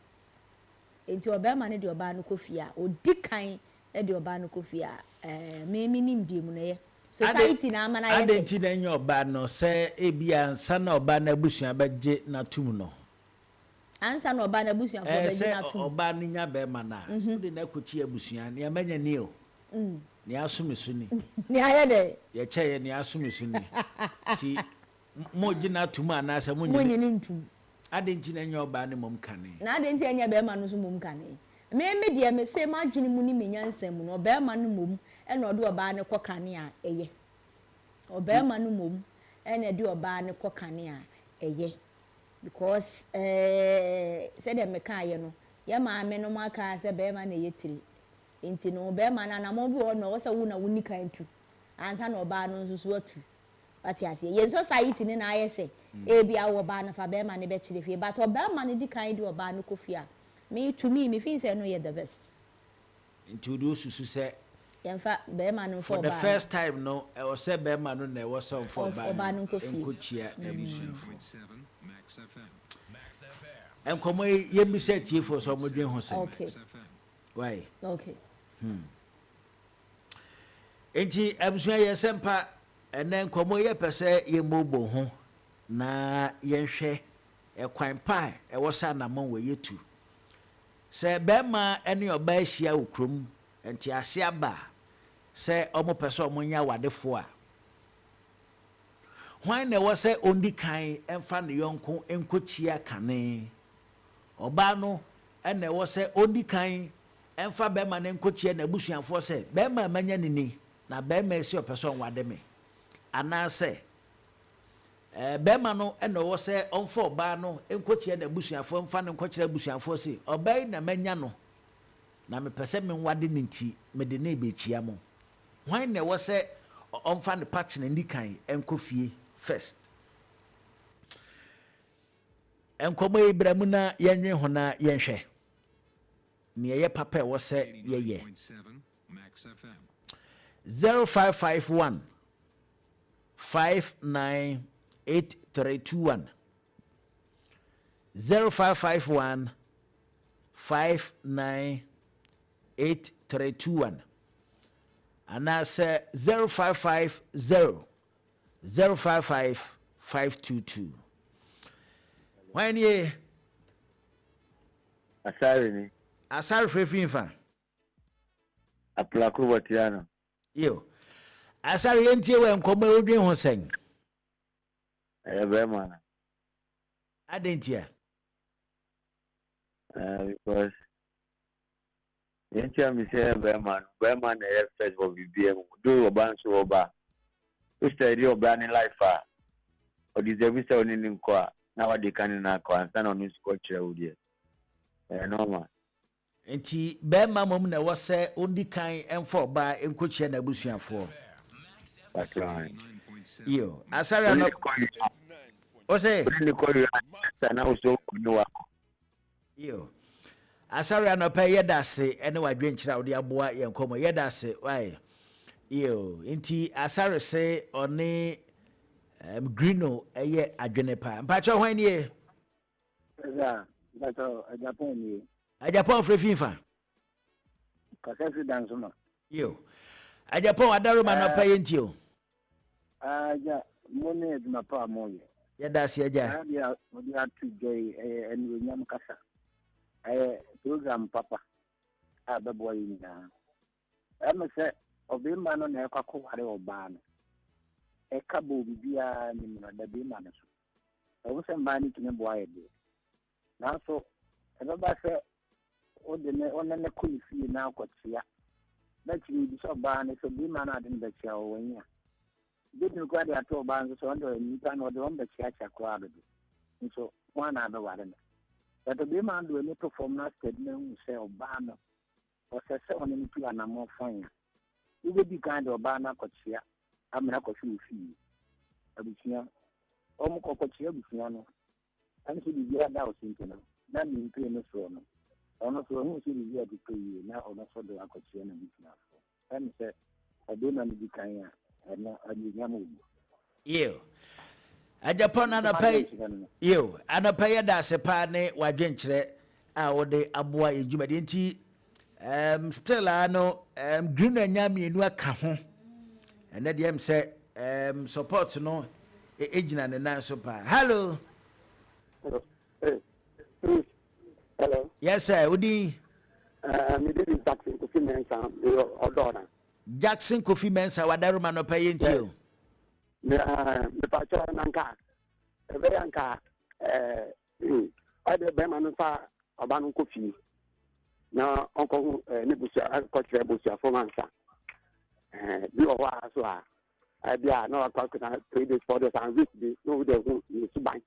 Speaker 3: enti obema ne de oba no Kofi a odi kan e de oba no Kofi a meme nim die mu na ye society na amana ye
Speaker 1: adenti na nyo oba no se ebia nsa na oba na abusua baje na tum no
Speaker 3: ansa no oba na busua fo beji na tu
Speaker 1: oba no nya be ma na odi na kochi abusua ne amanya ni o ni asumesuni
Speaker 3: ni aye de
Speaker 1: ye cheye ni asumesuni ti mo gina tu ma na asa mo
Speaker 3: nyi ni ntum
Speaker 1: adenti na nya oba ne mom kane
Speaker 3: na adenti anya be ma no so mom kane me de me se ma dwene mu ni menyansam no be ma no mom e na ode oba ne kokane a eye oba ma no mom e na de oba ne kokane a eye because said them mekaye no ya maame no maka se be ma na yetiri enti no be ma na mo bi no wo se wo na woni kan tu ansa na oba no nso so atu ati ase ye society ni na aye se e bia wo ba na fa be ma ne be kire fie but oba ma ne di kan di oba no Kofi a me to me feel say no ye the best
Speaker 1: enti do susu se
Speaker 3: Yemfa be man no
Speaker 1: for the first time no I was say be man no na was some for
Speaker 3: ba no
Speaker 1: enkochia ebusuafo Max FM enkomo yemi set tie for so modwen ho se
Speaker 3: okay
Speaker 1: why
Speaker 3: okay
Speaker 1: enti abusua yesempa enen enkomo ye pese ye mobo ho na yenhwe ekwan pa e wo sa na mon we yetu se be ma ene oba ahia okrom enti ase aba se omo pese omo nya wadefo a hwan na wo se ondi kan emfa ne yonko enkochia kane oba no ene wo se ondi kan emfa be ma ne enkochia na busuanfo se be ma manya nini na be ma esi opese on wade me ana se bema no ene wo se onfo ba no enkochie na busuafo mfa ne nkochire busuafo se obai na manya no na me pese me nwade ne nti me de na ebechia mo hwan na wo se onfa ne partner ndikan enkofie first enkomo ibramu na yenwe ho na yenhwe ne ye papa wo se ye 0551 598321 0551 598321 and that's 0550 055 522 when ye asari frefinfa
Speaker 6: aplaku watiano
Speaker 1: yo asari entie we nkomo odwen ho sen
Speaker 6: be man
Speaker 1: adentia
Speaker 6: because entia mi say be man e first for BBM do oban so oba o study oba ni life o deserve say oni nko a na wade kan na ko ansa na oni score kire wo die normal
Speaker 1: enti be ma mom na wo se ondi kan emfo oba enkochie na busuafo
Speaker 6: that's right
Speaker 1: yo asara no o say
Speaker 6: sana uso kunwa
Speaker 1: yo asara no pe yedase ene wadwenkyira odi aboa yenkomo yedase why yo enti asara se oni greeno eye adwene pa mpacho hwan nie
Speaker 21: ya bato Japan nie
Speaker 1: Japan frefinfa
Speaker 21: kasasi dansuma
Speaker 1: yo Japan adaroma no pa yentio
Speaker 21: ja mone eduma pa moye
Speaker 1: yedase aja
Speaker 21: ya odi atu joy eni nyam kasa program papa abebo yina amese obimma no na ekwa kware oba no ekabo bibia ni no da bimma no so obuse mbani kine boaye de nanso ebaba se odene onene kulisi na akotia na chiri bi so ba ne so bimma na de mbechia owonya bidin kwa de ato ba nso so ndo nipa no de ombechia chakwa do nso wana be ware na that be man do any perform na statement say obano o se on ni pia na mo fanya we be kind of obana kochia amena ko fi abuchia o mo ko kochia abuchia no an so bi ya da o sinto no na mi mpe no so no ono so hu so bi ya di pe na ono so do akochia na buchia so an se adona ni bi kan ya na anyanya mo
Speaker 1: yo Japan anapay yo anapay da sepa ne wadwenkyere a wode aboa ejumade nti still ano green anyame enu aka ho ene de em se support no ejina ne nan so pa hello
Speaker 21: hello
Speaker 1: yes sir udi
Speaker 21: me did Jackson Kofi Mensa odona
Speaker 1: Jackson Kofi Mensa wadaruma no pay ntio
Speaker 21: me pacho nanka ebe yanka ade be manu fa obanu kofi na onko ne busia akọchire busia for mansa bi o wa so a bia na akọ na 3 days 4 days and week bi no de hu ni suban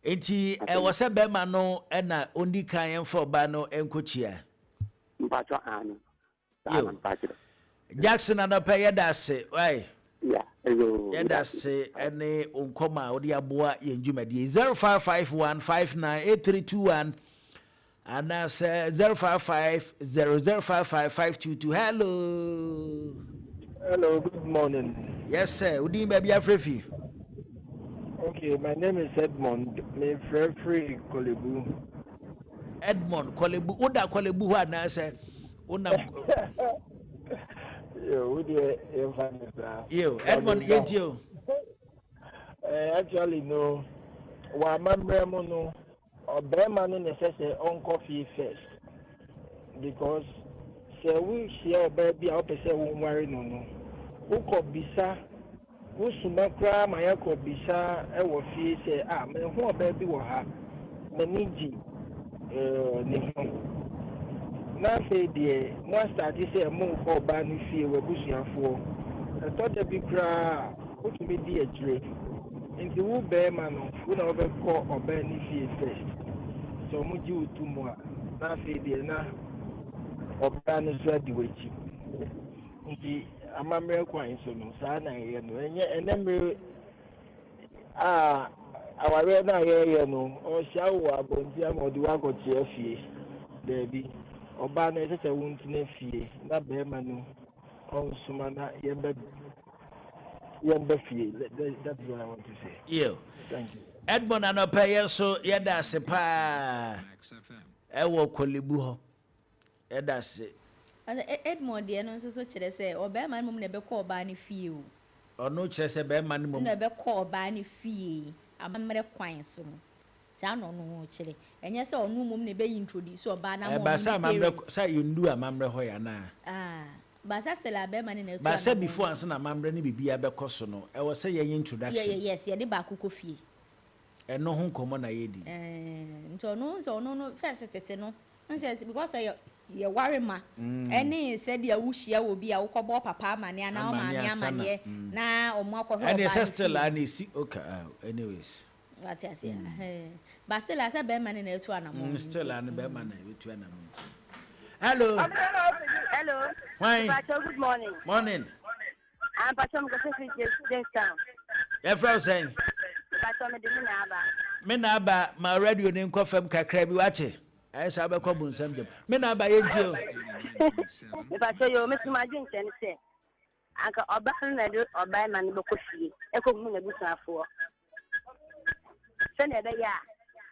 Speaker 1: enti wo se be ma no na ondi kan enfo ba no enkochia
Speaker 21: mpacho anu
Speaker 1: Jackson anapay yedase why
Speaker 21: yeah hello
Speaker 1: yedase ene onkoma odi aboa yenjumadi 0551598321 And that's 055-0055-522. Hello.
Speaker 2: Hello, good morning.
Speaker 1: Yes, sir. Udin baby Afrefi.
Speaker 2: Okay, my name is Edmond. Me free Kolebu.
Speaker 1: Edmond Kolebu. Uda Kolebu wa na say. Una.
Speaker 2: Yo, who the
Speaker 1: Yo, Edmond yetio.
Speaker 2: Actually no. Wa mamre mo no. Obema no necessary uncle fee first. Because say we share baby our person won't worry no. Who could be sir? Who sumakra my could be sir? I will feel say me who baby will have maniji now say the one start say move for bani fee we busuafo. I thought the big cry put me the trade. Into who bear man who never call or bani fee first. So much you two more. Now say the na or ban is ready with you. I'm a miracle in some sana and then our real now here no or shall abondiam or do I go to your fee, baby. Or ban is a wound to nephew, not bearman on Sumana Yembe fee. That's what I want to say.
Speaker 1: You.
Speaker 2: Thank you.
Speaker 1: Edmond and pay so yada sepa. Ewo Kolebu. That's it.
Speaker 3: Edmond deɛ no nso so kyerɛ sɛ ɔbɛrima no mu na ɛbɛkɔ ɔbaa no fie o.
Speaker 1: Ɔno kyerɛ sɛ bɛrima no mu
Speaker 3: na ɛbɛkɔ ɔbaa no fie amammerɛ kwan so no saa no no ho kyerɛ ɛnyɛ sɛ ɔno mu na ɛbɛyi introduce ɔbaa na mo
Speaker 1: ba sa amammerɛ sa yɛndu amammerɛ hɔ ya na
Speaker 3: ba sa sɛ la bɛrima no na ɛtu
Speaker 1: ba sa before ansa na amammerɛ no bibia bɛkɔ so no ɛwɔ sɛ yɛyɛ introduction
Speaker 3: yes yɛde baako kɔ fie
Speaker 1: ɛno ho nkɔmmɔ na yɛdi
Speaker 3: nti ɔno sɛ ɔno no first tete no because ye worry ma any said ya wushia will be a wokobo papa mane na o mame amane na o mo akɔhɔ
Speaker 1: and yes still and see okay anyways
Speaker 3: what you say but still I said be man na etu anamo
Speaker 1: still and be man na etu anamo hello
Speaker 22: Hi good morning I'm Pastor Mkosesi Jamestown
Speaker 1: Efra saying
Speaker 22: Pastor
Speaker 1: me na aba ma radio ne nkofam kakra bi wache I said, I'm going to them. Men are by it.
Speaker 22: If I show you, Miss Margin, say, Uncle Oban or by man Bokushi, Echo Moon a Busa for. Send it there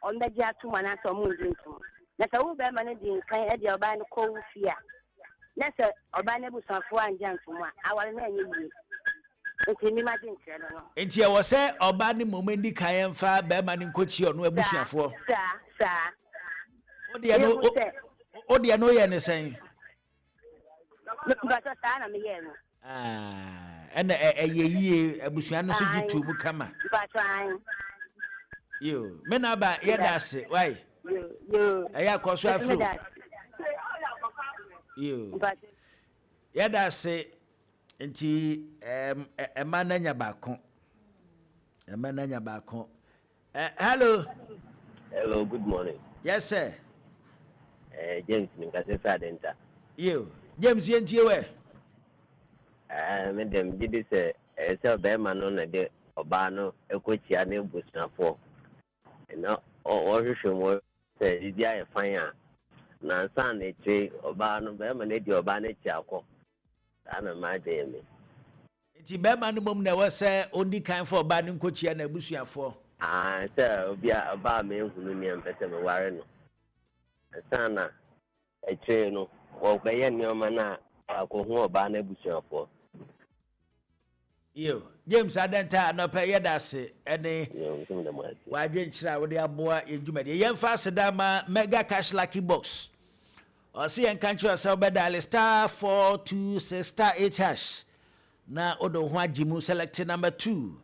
Speaker 22: on the jar to one after moon drinking. That's a woman managing kind of your band cold fear. That's a Obana Busa for and Jan from one. I will name you. It's in imagine.
Speaker 1: It's your say Obani Momendi Kayan Fa, Beman in Cochi or no Busa for.
Speaker 22: Sir.
Speaker 1: O dia no ye ne sen and ye abusua no so gitu mu kama yo me na ba ye da se why yo aya koso afro yo ye da se nti ema na nya baako hello
Speaker 23: good morning
Speaker 1: yes sir
Speaker 23: James Ninkasesa Denta.
Speaker 1: You, James Yentie we.
Speaker 23: Madam, did this a bearman on a day Obano, a coachia name Busnafo. And now, all you should more say, did I fire? Now, son, a tree, Obano, Bearman, your Obana Chaco. And a my dear me.
Speaker 1: It's a bearman mum never say only kind for banning coachia and a bushia for.
Speaker 23: Sir, be about me who knew me and better warren. Sana a train or by any mana, I'll go home by Nebuchadnezzar for
Speaker 1: you. James Adenta no pay that's any why didn't you with the boy in Jumedi? Young fast dama mega cash lucky box or see and country yourself by dial *426*8# now Odo Jimu selected number 2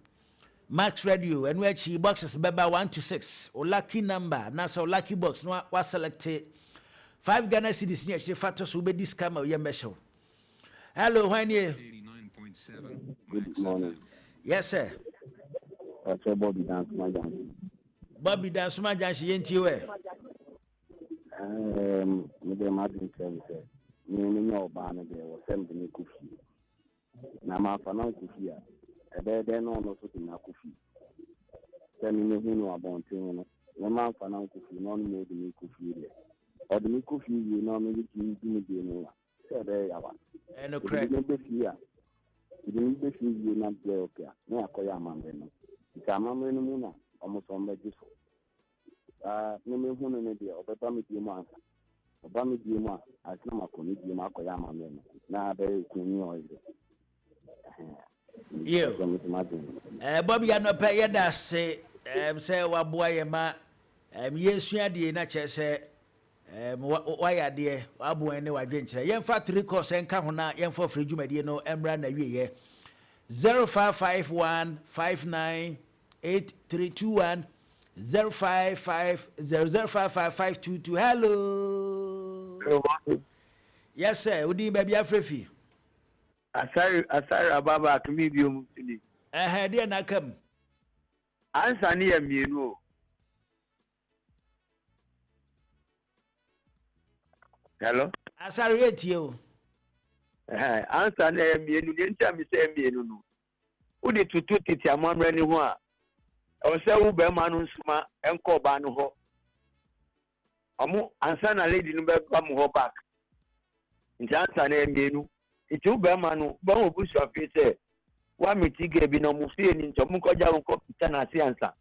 Speaker 1: Max Radio and where she boxes beba 1 to 6 or lucky number now so lucky box no was selected 5 Ghana cedis near she factors will be this camera yemesho. Hello, when you
Speaker 23: 89.7. Good morning.
Speaker 1: Yes, sir.
Speaker 23: Bobby Dance Majan.
Speaker 1: Bobby Dance Majan, she ain't you.
Speaker 23: Madam Martin said, no banner there was sending me coffee. Nama Fanan Kufia. A bed then on also in a coffee. Tell me no about no man Fanan Kufi, non made me coffee.
Speaker 21: ɔde me kɔ fie wie na ɔmɛde tumi di me deɛ no a sɛ ɛbɛyɛ yawa
Speaker 1: ɛno korɛ
Speaker 21: ne bɛfie a ɛde me bɛfie wie na bɛyɛ ɔkɛ a na yɛakɔyɛ amammerɛ no nti amammerɛ no mu na ɔmo sɔ mbɛgye so ne mehu no no deɛ ɔbɛba me die mu ansa ɔba me die mu a asena makɔ ne die mu akɔyɛ amammerɛ no na bɛyɛ kuni ɔyere
Speaker 1: Bobby anɔpɛ yɛda ase sɛ waboa yɛ ma yɛsua deɛ na kyerɛ sɛ wayɛ adeɛ waboa ne wadwenkyerɛ yɛmfa 3 course ɛnka ho na yɛmfa firi dwumadie no mmra na wieyɛ 0551 598321 0550055522 hello yes sir udin baby afrefi
Speaker 8: asari ababa akimi bi omu tini
Speaker 1: deɛ na kam
Speaker 8: ansa ne ya mienu o hello
Speaker 1: asari etie o
Speaker 8: ansa ne ya mienu ne ntia mi sɛ mienu no udi tutu titi amamre ne ho a ɔsɛ wo bɛ ma no nsuma ɛnkɔ ba no hɔ ɔmo ansa na lady no bɛ ba mo hɔ back nti ansa ne ya mienu nti wo bɛ ma no ba wo busu afi sɛ wa mitiga bi na mo fie ni nto mo kɔgya wo kɔ pita na ase ansa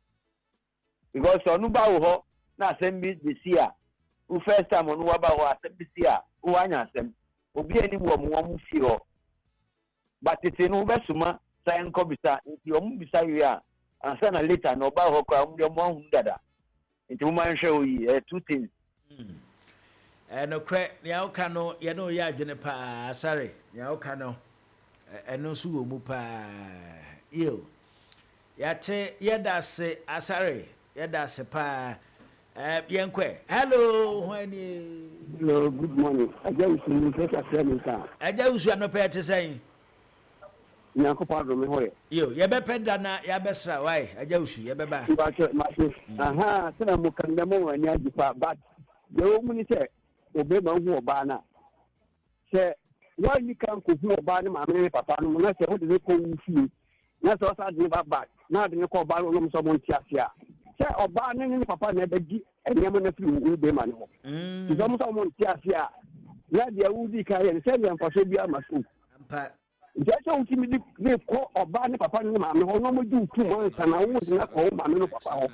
Speaker 8: because ɔno ba wo hɔ na asɛm bi de si a wo first time ɔno wa ba hɔ asɛm bi si a wo anya asɛm obi ani wɔ mo fie hɔ but tete no bɛ suma sa nkɔ bisa nti ɔmo bisa wie a ansa na later na ɔba hɔ kɔ ɔmo mo ahu dada nti mo man hwɛ wo yi two things
Speaker 1: no kre nea woka no ye no yɛ adwene pa sorry nea woka no ɛno so wɔ mu pa yo yate yɛda se asare yɛda se pa yɛnkɔ hello hwani
Speaker 21: hello good morning aja usu ni pesa sɛmi ka
Speaker 1: aja usu anɔpɛ te sɛn
Speaker 21: nyankopɔ adome hɔ yɛ
Speaker 1: yo yɛbɛpɛ da na yɛabɛsra wai aja usu yɛbɛba
Speaker 21: aha sɛ mo kan dɛm wɔ ani agye pa but deɛ mu ni sɛ obema hu ɔbaa na sɛ wani kan ko hu ɔbaa ne maame ne papa no na sɛ wode ne kɔ wu fie na sɛ ɔsa de ne ba back na de ne kɔ ɔbaa no nom sɛ mo nti ase a sɛ ɔbaa ne ne papa na ɛbɛgye ɛnneɛma no firi wo bema ne hɔ nti sɛ mo sɛ mo nti ase a na deɛ wodi ka yɛ no sɛ deɛ mfaso bi ama so nti ɛsɛ wotumi de kɔ ɔbaa ne papa ne maame hɔ na ɔmɔgye wo tum ansa na wo de na kɔ wo maame no papa hɔ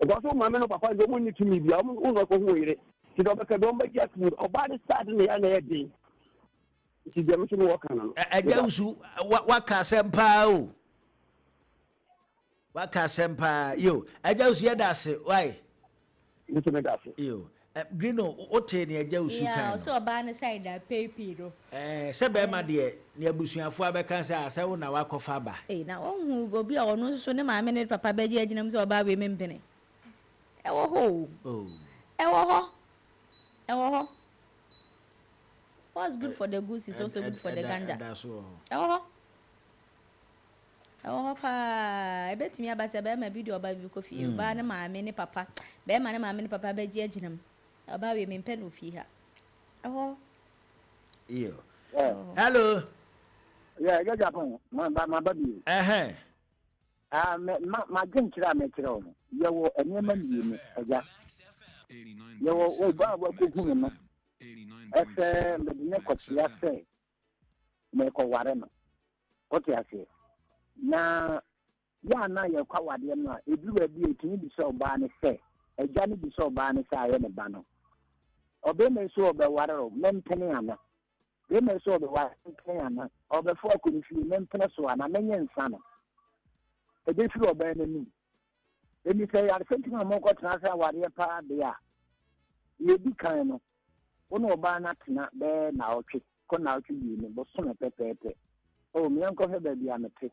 Speaker 21: ɛgɔ so wo maame no papa deɛ ɔmɔnni tumi bia wo na ɔkɔ ho yere nti dɛ ɔbɛka dɛ ɔmbɛgye atum ɔbaa ne start ne yɛ na yɛ den nti deɛ meso no wɔka no
Speaker 1: ɛgya wusu waka asɛm paa o waka asɛm paa yo ɛgya wusu yɛda ase wai
Speaker 21: nso mɛda ase
Speaker 1: yo grino wote ne ɛgya wusu kan
Speaker 3: no so ɔbaa ne side da pepi no
Speaker 1: sɛ bɛrima deɛ ne abusuafo abɛka sɛ asɛ wo na wakɔfa ba
Speaker 3: na ɔhu obi a ɔno nso ne maame ne papa bɛgye agyina mu sɛ ɔbaa wei mempene ɛwɔ hɔ ɛwɔ hɔ what's good for the goose is also good for the gander ɛwɔ hɔ paa ɛbɛtumi aba sɛ bɛrima bi de ɔbaa bi kɔ fie ɔbaa ne maame ne papa bɛrima ne maame ne papa bɛgye agyina mu ɔbaa wei mempɛ no fie ha ɛwɔ
Speaker 1: hello
Speaker 21: yɛ Japan ma ba bi ma gyenkyerɛ a mɛkyerɛ wo no yɛwɔ nneɛma mmienu agya yɛwɔ ɔbaa a wakɔhu no ɛsɛ mede ne kɔkyea sɛ mɛkɔware no wote aseɛ na yɛ na yɛkɔ awadeɛ no a ɛduru bi ɛtumi bi sɛ ɔbaa ne sɛ agya no bi sɛ ɔbaa ne sɛ ayɛ ne ba no ɔbɛma so ɔbɛware no mɛmpene ana bɛma so ɔbɛware mempene ana ɔbɛfo akɔ ne fie mɛmpene so ana mɛnyɛ nsa no ɛbɛfiri ɔbaa n'anim ɛni sɛ yaresɛntimi a mɔkɔtena sɛ awadeɛ paa deɛ a yɛdi kan no wo ne ɔbaa no atena bɛɛ naawɔtwe kɔ naawɔtwe mmienu bosome pɛpɛɛpɛ meɛnkɔhwɛ baabi a mete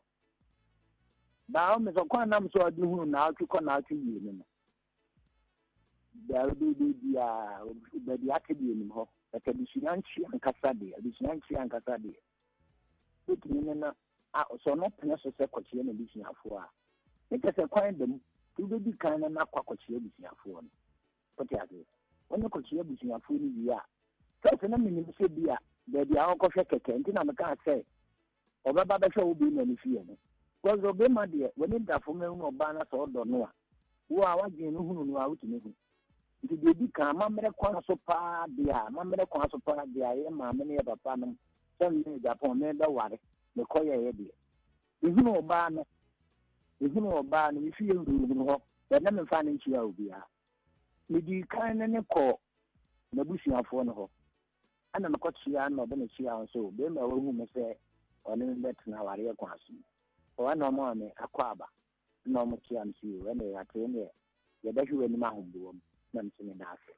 Speaker 21: baa me sɛ kwan nam sɛ ɔde hunu naawɔtwe kɔ naawɔtwe mmienu no baabi ate deɛ nim hɔ ɛsɛ abusua nkyi ankasa deɛ wotumi ne na sɛ ɔno pene so sɛ kɔkyeɛ na abusuafoɔ a ɛkɛ sɛ kwan da mu wobɛdi kan no na akɔ akɔkyeɛ abusuafoɔ no wote aseɛ ɔne kɔkyeɛ abusuafoɔ no wie a sɛ na menim sɛ bi a baabi a wɔkɔhwɛ kɛkɛ nti na mekaa sɛ ɔbɛba bɛhwɛ wo bɛma no fie no because ɔbɛma deɛ wɔne dafo ma hu ɔbaa no sɛ ɔdɔ no a wo a woadwene no hunu no a wotumi hu nti de bi kan mamre kwan so pa dia mamre kwan so pa dia ye maame ne papa no sɛ me Japan me da ware me kɔyɛ ye de ehunu oba no mi fi nduru no ho na me fa ne nchia obi a me di kan ne kɔ na busuafo no ho ana me kɔchia na obe ne chia so be ma wo hu me sɛ ɔne me betena ware ye kwan so o na mo me akɔ aba na mo chia nsi o na ya te ne ya da hwe ni ma ho bo na me se da ase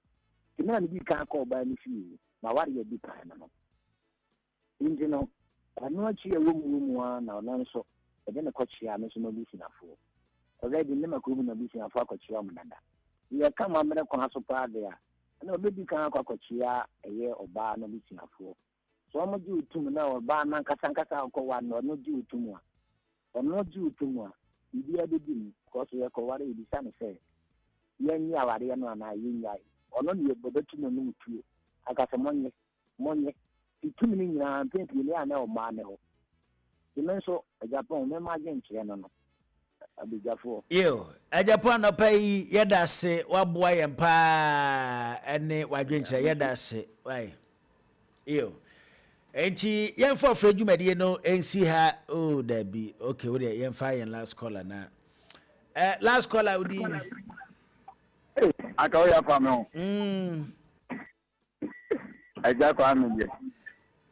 Speaker 21: ti na ne bi kan kɔ ba ni fi ma ware ye bi kan no inji no ano chi e wo mu na no nso e de ne kɔchia me so no busuafo already ne makuru na busuafo akɔchia mo nada ye kama mere kwa so pa de a na obebi kan akɔchia eye oba na busuafo so mo di utum na oba na nkasa akɔwa na no di utum a ono di utum a ibi abebi ni ko so ye kɔware ibi sa ne sɛ ye nyi aware no na ye nyai ono ne bobetu no mutuo akasa monye itum ni nyina pepe ni ana o ma ne ho dimenso Japan me ma gen kire no abijafo
Speaker 1: yo Japan no pay yeda se waboa yem pa ene wadwenkyere yeda se wai yo enti yem for fredwumade no ensi ha oh dabi okay we yem fa yen last caller na last caller udi
Speaker 6: akawo ya famo aja kwa me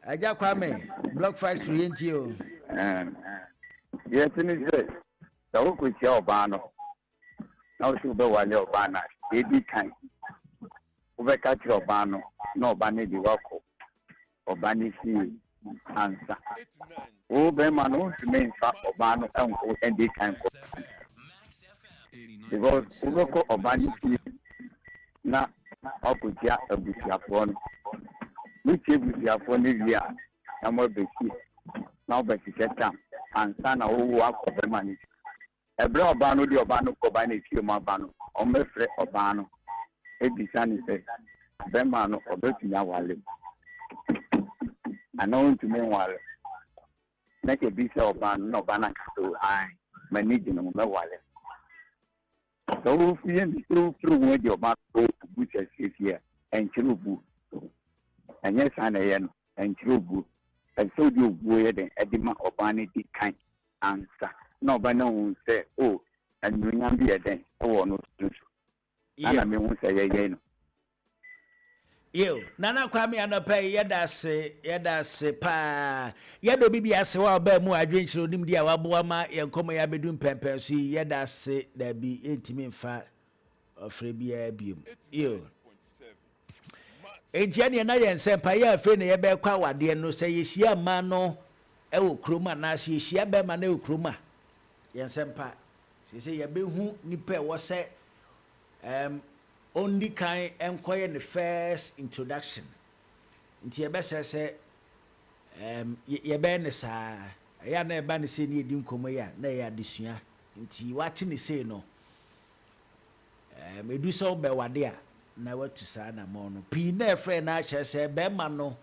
Speaker 1: Aja Kwame, Block Factory enti o.
Speaker 6: Yes, ni se. Tawo ko ti oba no. Na o su be wale oba na. E di kan. O be ka ti oba no. Na oba ne di wako. Oba ni si ansa. O be ma no si me fa oba no enko e di kan ko. Because o ko oba ni si na o ko ti abusiafo no. We keep with your phone here. I'm more basic. Now, but you get them and son of who work for the money. A broad bano, the Obano, Cobani, Mabano, or Mefre Obano. A design is a Bemano or Bettina Wally. I know to meanwhile. Make a visa of Ban, no Banaka to I, my needing on the wallet. So, if you through with your back to Butcher here and Chirubu. And yes, and true, and so you weird and edema of vanity kind answer. No, but no one say, oh, and you not be a day, oh, no, I mean, say again.
Speaker 1: Yo, Nana Kwame and a pay yada se pa yado bibi ase wa ba mu adwenchiro nim dia wa boama ye komo ya bedum pempensi yada se da bi entimi mfa ofre bia biom. Yo. Entiane na ye nsempa ye afi ne ye be kwa wade no se ye hia ma no e wo kroma na se ye hia be ma na wo kroma ye nsempa se ye be hu nipa wo se only kind enquire the first introduction nti ye be se ye be ne sa ya na e ba ne se ne edi nkomo ya na ye adesua nti wate ne se no edu so be wade a na watu saa na mo no pi na efre na ache se be ma no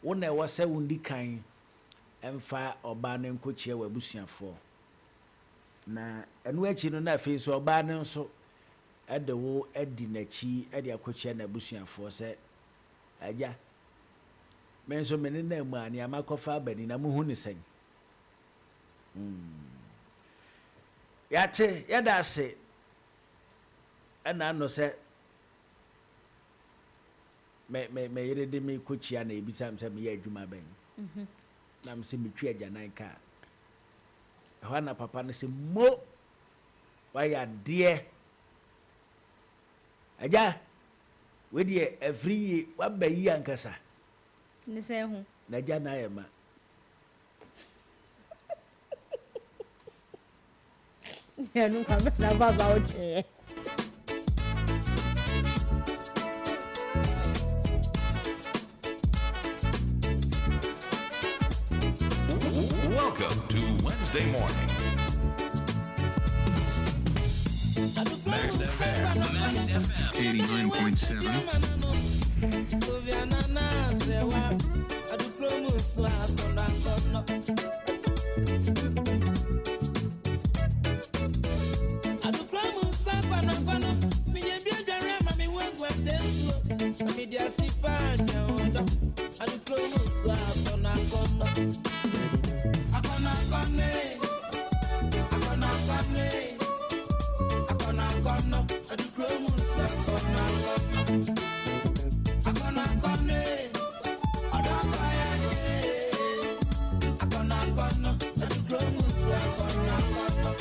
Speaker 1: wo na wo se wundi kan emfa oba ne nkochie wa busuafo na enu achi no na afi so oba ne nso ede wo edi nachi ede akochie na busuafo se aja men so men na mu ani amakofa abani na mu hu ne sen yate yada se ana no se me yere de me kochia na ebisa mse me ya adwuma ban na mse me twa agyanan ka ho na papa no se mo wa ya de aja we de every wa ba yi ankasa
Speaker 3: ne se hu
Speaker 1: na ja na ya ma
Speaker 3: ya nu ka na baba o che
Speaker 4: Welcome to Wednesday morning. Max FM. 89.7.
Speaker 5: so akona kono akona kone akona kone akona kono adukro mu so akona kono akona kone adaka ya akona kono adukro mu so akona kono.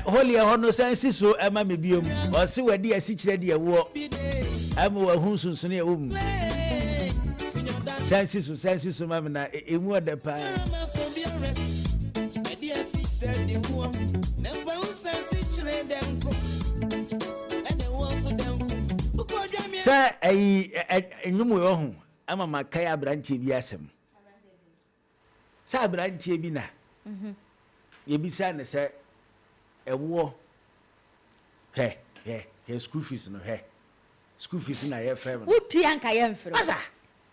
Speaker 1: Holy hono sense so ema me biom o se wadi asikyire de wo am wa hu sunsun e wo mu sense so ma me na emu oda pa sa ai enyumu yo hu ama makai abrantie bi asem sa abrantie bi na ye bi sa ne se ewo he school fees no he school fees na ye frem no
Speaker 3: utua nka ye mfero asa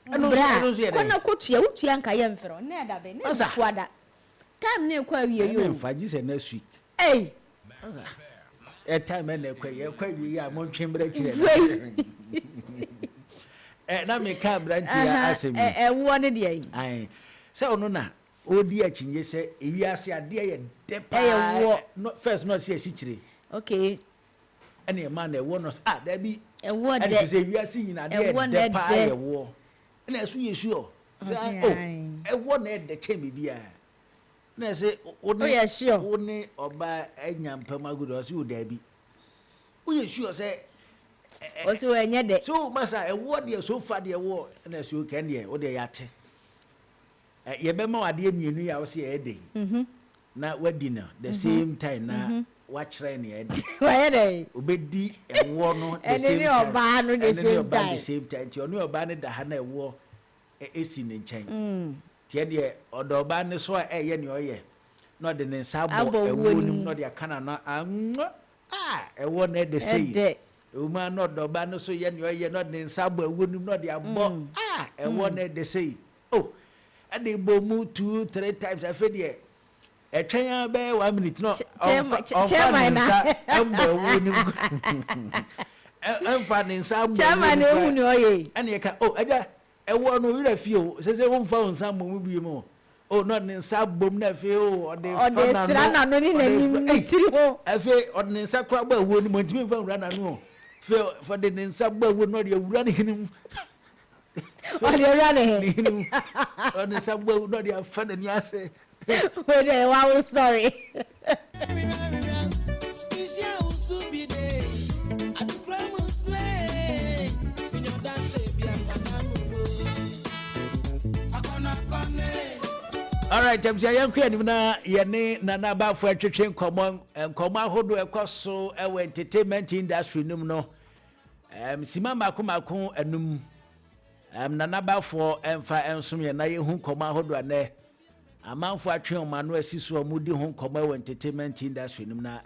Speaker 3: kona kotua utua nka ye mfero na da be na kwada time na ekwa wie yo
Speaker 1: mfa ji se next week asa time na ekwa ye kwa wie ya mo twembra kire na me ka branch ya asemi
Speaker 3: ewo ne de
Speaker 1: ai se ono na odi achinye se ewiase ade ye depa no first no se asichire
Speaker 3: okay
Speaker 1: ene ma na ewo no da bi
Speaker 3: ewo de
Speaker 1: ene se ewiase nyina de depa ewo ene asu yesu o ewo na de chemi bia na se oni oba enyampam agudo se o da bi o yesu o se
Speaker 3: o se enye de
Speaker 1: so masa ewo de so fa de ewo na se o kan de o de yate ye be ma wade mienu ya wo se e dey na wadi na the same time na wa kire na e dey
Speaker 3: wa ye dey
Speaker 1: obedi ewo no the same time
Speaker 3: eni oba no the
Speaker 1: same time ti oni oba ne da ha na ewo esi ne nchen tie de odo oba ne so e ye ne oye no de ne nsabo ewo ni no de aka na ewo na de sei uma no do oba no so ye ne oye no de nsabo ewo ni no de abo ewo na de sei and they boom 2-3 times. I feel yeah. A train by 1 minute. No, chairman. I'm finding some chairman. And you can I want to read a few. Says I won't find some will be more. Oh, not in some boom nephew or the I feel on the Sacraba wouldn't want to be found run and for the Ninsaba would not be running him.
Speaker 3: What you running?
Speaker 1: On the subway, not your fun and yase.
Speaker 3: Wow, sorry.
Speaker 1: All right, I'm saying, Yana, Nana Bafo, Chichin, Common, and Common Hodo, a cost so our entertainment industry, no. Sima Makumaku, and Nana Bafo, and Fa and Sumia, na ye who come out hodo ane. A man for a train, Manuel Sisu, Moody, whom come out entertainment industry, no.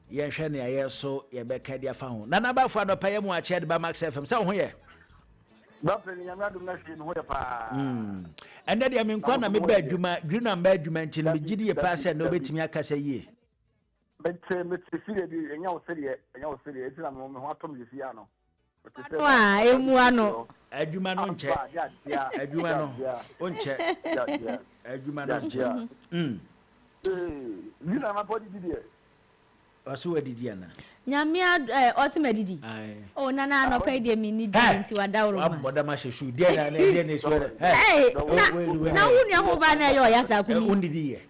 Speaker 1: Yen Shani, I so, ye becca dia found. Nana Bafo, no pay more chat by Max FM. So here. And then I mean, corner me bedroom, green and bedroom, and Gidi pass and nobody to me. I can say ye.
Speaker 21: But Mr. City, and your city, it's a moment what Tom Luciano.
Speaker 3: Why, Emuano,
Speaker 1: Edumano, Edumano, Unche, Edumano,
Speaker 21: you know my body did.
Speaker 1: Osu edidiana.
Speaker 3: Nyamia osimedidi. Oh nana no pay de mini dinti wadawro ma.
Speaker 1: Boda ma sheshu de na na so.
Speaker 3: Hey, na wuni ho ba na yo ya sa kumi.
Speaker 1: Undidi ye.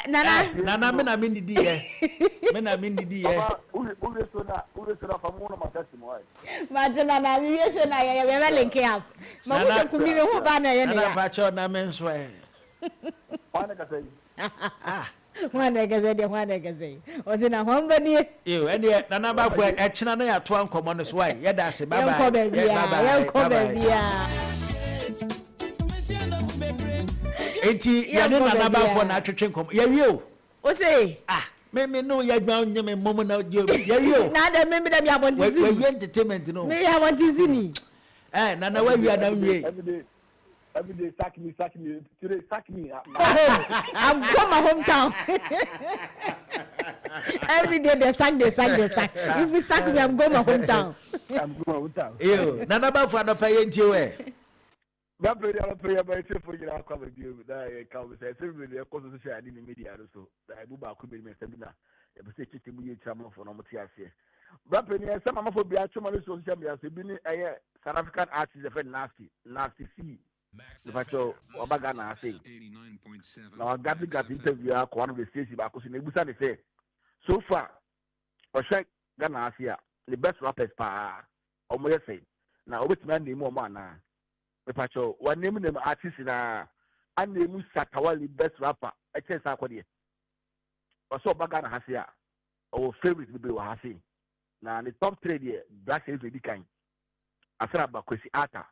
Speaker 1: Nana, me na me didi ye. Me na me didi ye.
Speaker 9: Ule sona famono matasi moi.
Speaker 3: Matana na mi yeso na ya ya link up. Ma wo ku mi ho ba na ye ne ya.
Speaker 1: Nana fa cho na me nso e.
Speaker 9: Wana ka sei.
Speaker 3: Wana ka sei de wana ka sei. O se na ho ba ni.
Speaker 1: Yo, ene nana ba fo e china na ya to ankomo no so why. Ye da se bye bye.
Speaker 3: Yanko bebia.
Speaker 1: Enti ya ne nana ba fo na atwetwe nkomo. Ya wi o.
Speaker 3: O say
Speaker 1: me no ya gba onye me mom na dio. Ya wi o.
Speaker 3: Na da me da mi abontizu.
Speaker 1: We entertainment no.
Speaker 3: Me ya abontizu ni.
Speaker 1: Nana wa wi adam wi.
Speaker 9: Every day, sack me. Today, sack me.
Speaker 3: I'm from my hometown. Every day they sack. If you sack me, I'm going my hometown.
Speaker 1: Yo, Nana ba for no pay nti we.
Speaker 9: Ba prayer by for you na come with you. That come say really cause social media so. That buba ku be me seminar. E be say chiti mu ye chama for no moti ase. Ba prayer some mama for be atuma no social media so bi ni South African artist the nasty C. The facho obaga na say na gabi interview akọ one of the station ba ko si na ebusa ne say so far ohwe Ghana Asia the best rappers pa omo ye say na obetumi na name omo ana the facho one name artist na an name Sakawali best rapper e che sa akọ de oso obaga na Asia our favorite be wa Asia na the top 3 there black is the kind asara ba Kwesi Arthur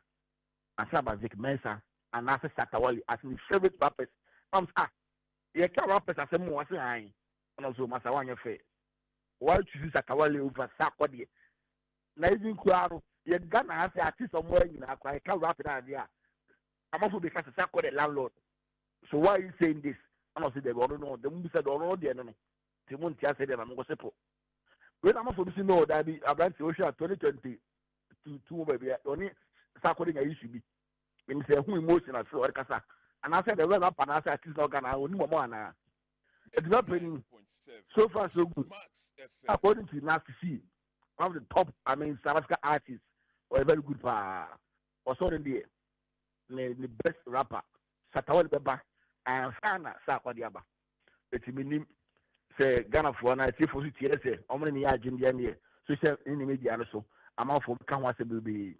Speaker 9: Asaba Vic Mensa and Asa Sakawali as my favorite rappers. You can rappers as a more and also Masawanya Fair. Why choose Sakawali over Sakawali? Now, even Kuaro, you're gonna have the artist somewhere in I can't rap it idea. I'm also because Sakawali landlord. So why are you saying this? I'm not saying they don't know. The movie said, don't know the enemy. Timon Tia said, I'm going to say, when I'm also know that I'm going to Ocean 2020 to baby only. Sakodi used to be when say who emotional so or kasa and I said the well up and I said it's not gonna only more it's happening so far so good according to Nasty C one of the top South African artists or a very good or so in the best rapper Satawali Beba and Sana Sakodi Aba it's meaning say Ghana for na see for you say how many years in the end so say in the media so I'm out for can was be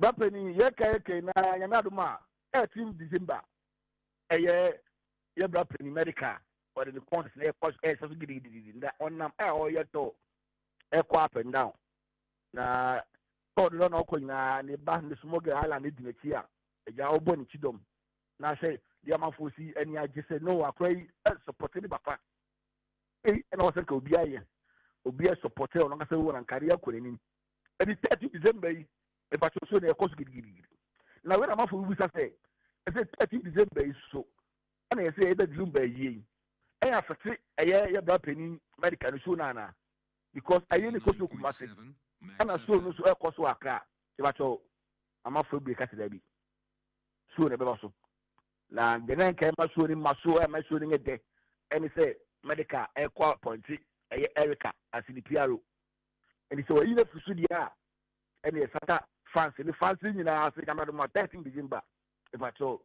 Speaker 9: Bapeni yeke na yanaduma 18 December eye ye bapeni America or the course na course so gidi that on nam o ye to e kwa up and down na God no no na ne ba ne smoke island di nechi a eja obo ni chidom na say the amafosi any age say no akwai support ni papa na o say ka obi support o no ka say wo na career ko ni e di 30 December if I show you a course gidi. Now when I'm off we say 30 December is so and I say that December ye. I have to a year black penny medical show nana because I only cost you Kumasi and I saw no so a course work if I show I'm off for be cat baby. So never so. Now the name came my showing my show and my showing a day and he said medical air qual point Erica as in the PRO and he said you know to the and he said France, the France in Africa, 13 December. If I told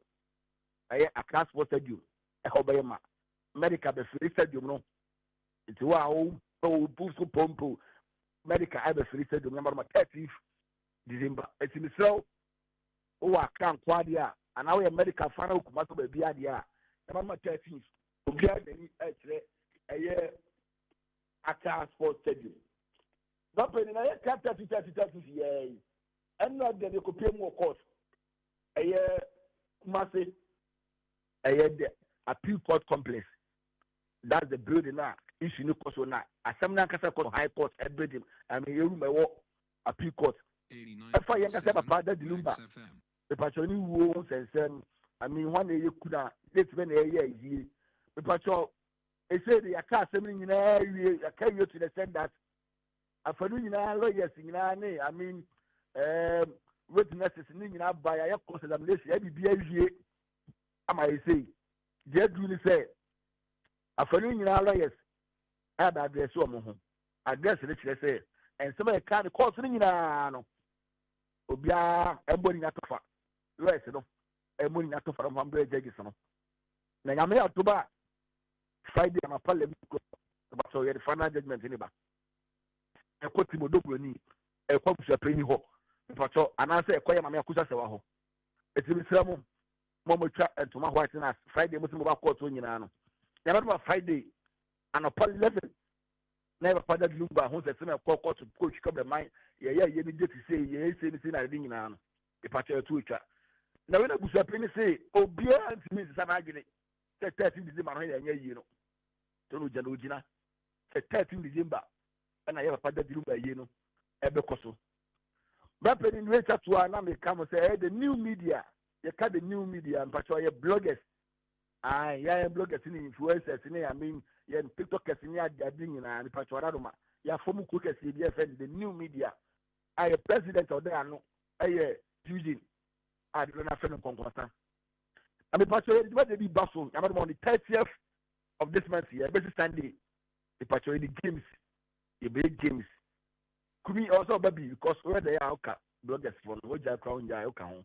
Speaker 9: a class was stadium, a Hobayama, Medica, the free stadium, no. It's wow, Pusu Pompo, Medica, I have a free stadium, number 30th December. It's in the slow. Oh, I can't quadia, and now a medical final must be Biadia, number 13th. A year at class sports stadium. Not when I can't 30 years. And not that they could pay more cost. A year, Kumasi, a year, appeal court complex. That's the building now. Issue no cost on that. A seminar called High Court, a building. I mean, you may walk appeal court. If I have a part of the Lumba, the patrolling wounds and some, I mean, one day you could have, let's win a year. The patrol, they say they are casting in a area, I carry you to the sense that a family lawyers in I mean, witnesses in by a cross examination, every BA, am I say, Jed really say, a family lawyers had address one address, let's say, and somebody can't call in Obia, a morning at the rest of a morning at the from 100 Jackson. Now, I may have to buy Friday and a parliament about so the final judgment in ba e ko timodo broni e ko busu apeni ho mpacho anase e ko ya mama akusa se wa ho etimi sramo mo twa entoma white na Friday mo ba court nyina no ya ba Friday and a 11 never father lumba ho se me court coach come the mind ye ni date say ye say ni na de nyina no mpacho tu twa na we na busu apeni say obia antimi se na agene 13 December no ya nya yi no to no jana ogina 13 December na ye papa da lumba yi no ebe koso but in way to na me come say the new media you can the new media and pacho ye bloggers bloggers ni influencers ni I mean ye TikTokers ni adin na ni pacho radoma ya form cookers the new media I president of there no Eugene I don't know friend konkwasa I mean pacho it was be basso I'm on the 30th of this month here every Sunday the pacho the games the big games Kumi also baby because where they are bloggers from Oja Crown Jaoka.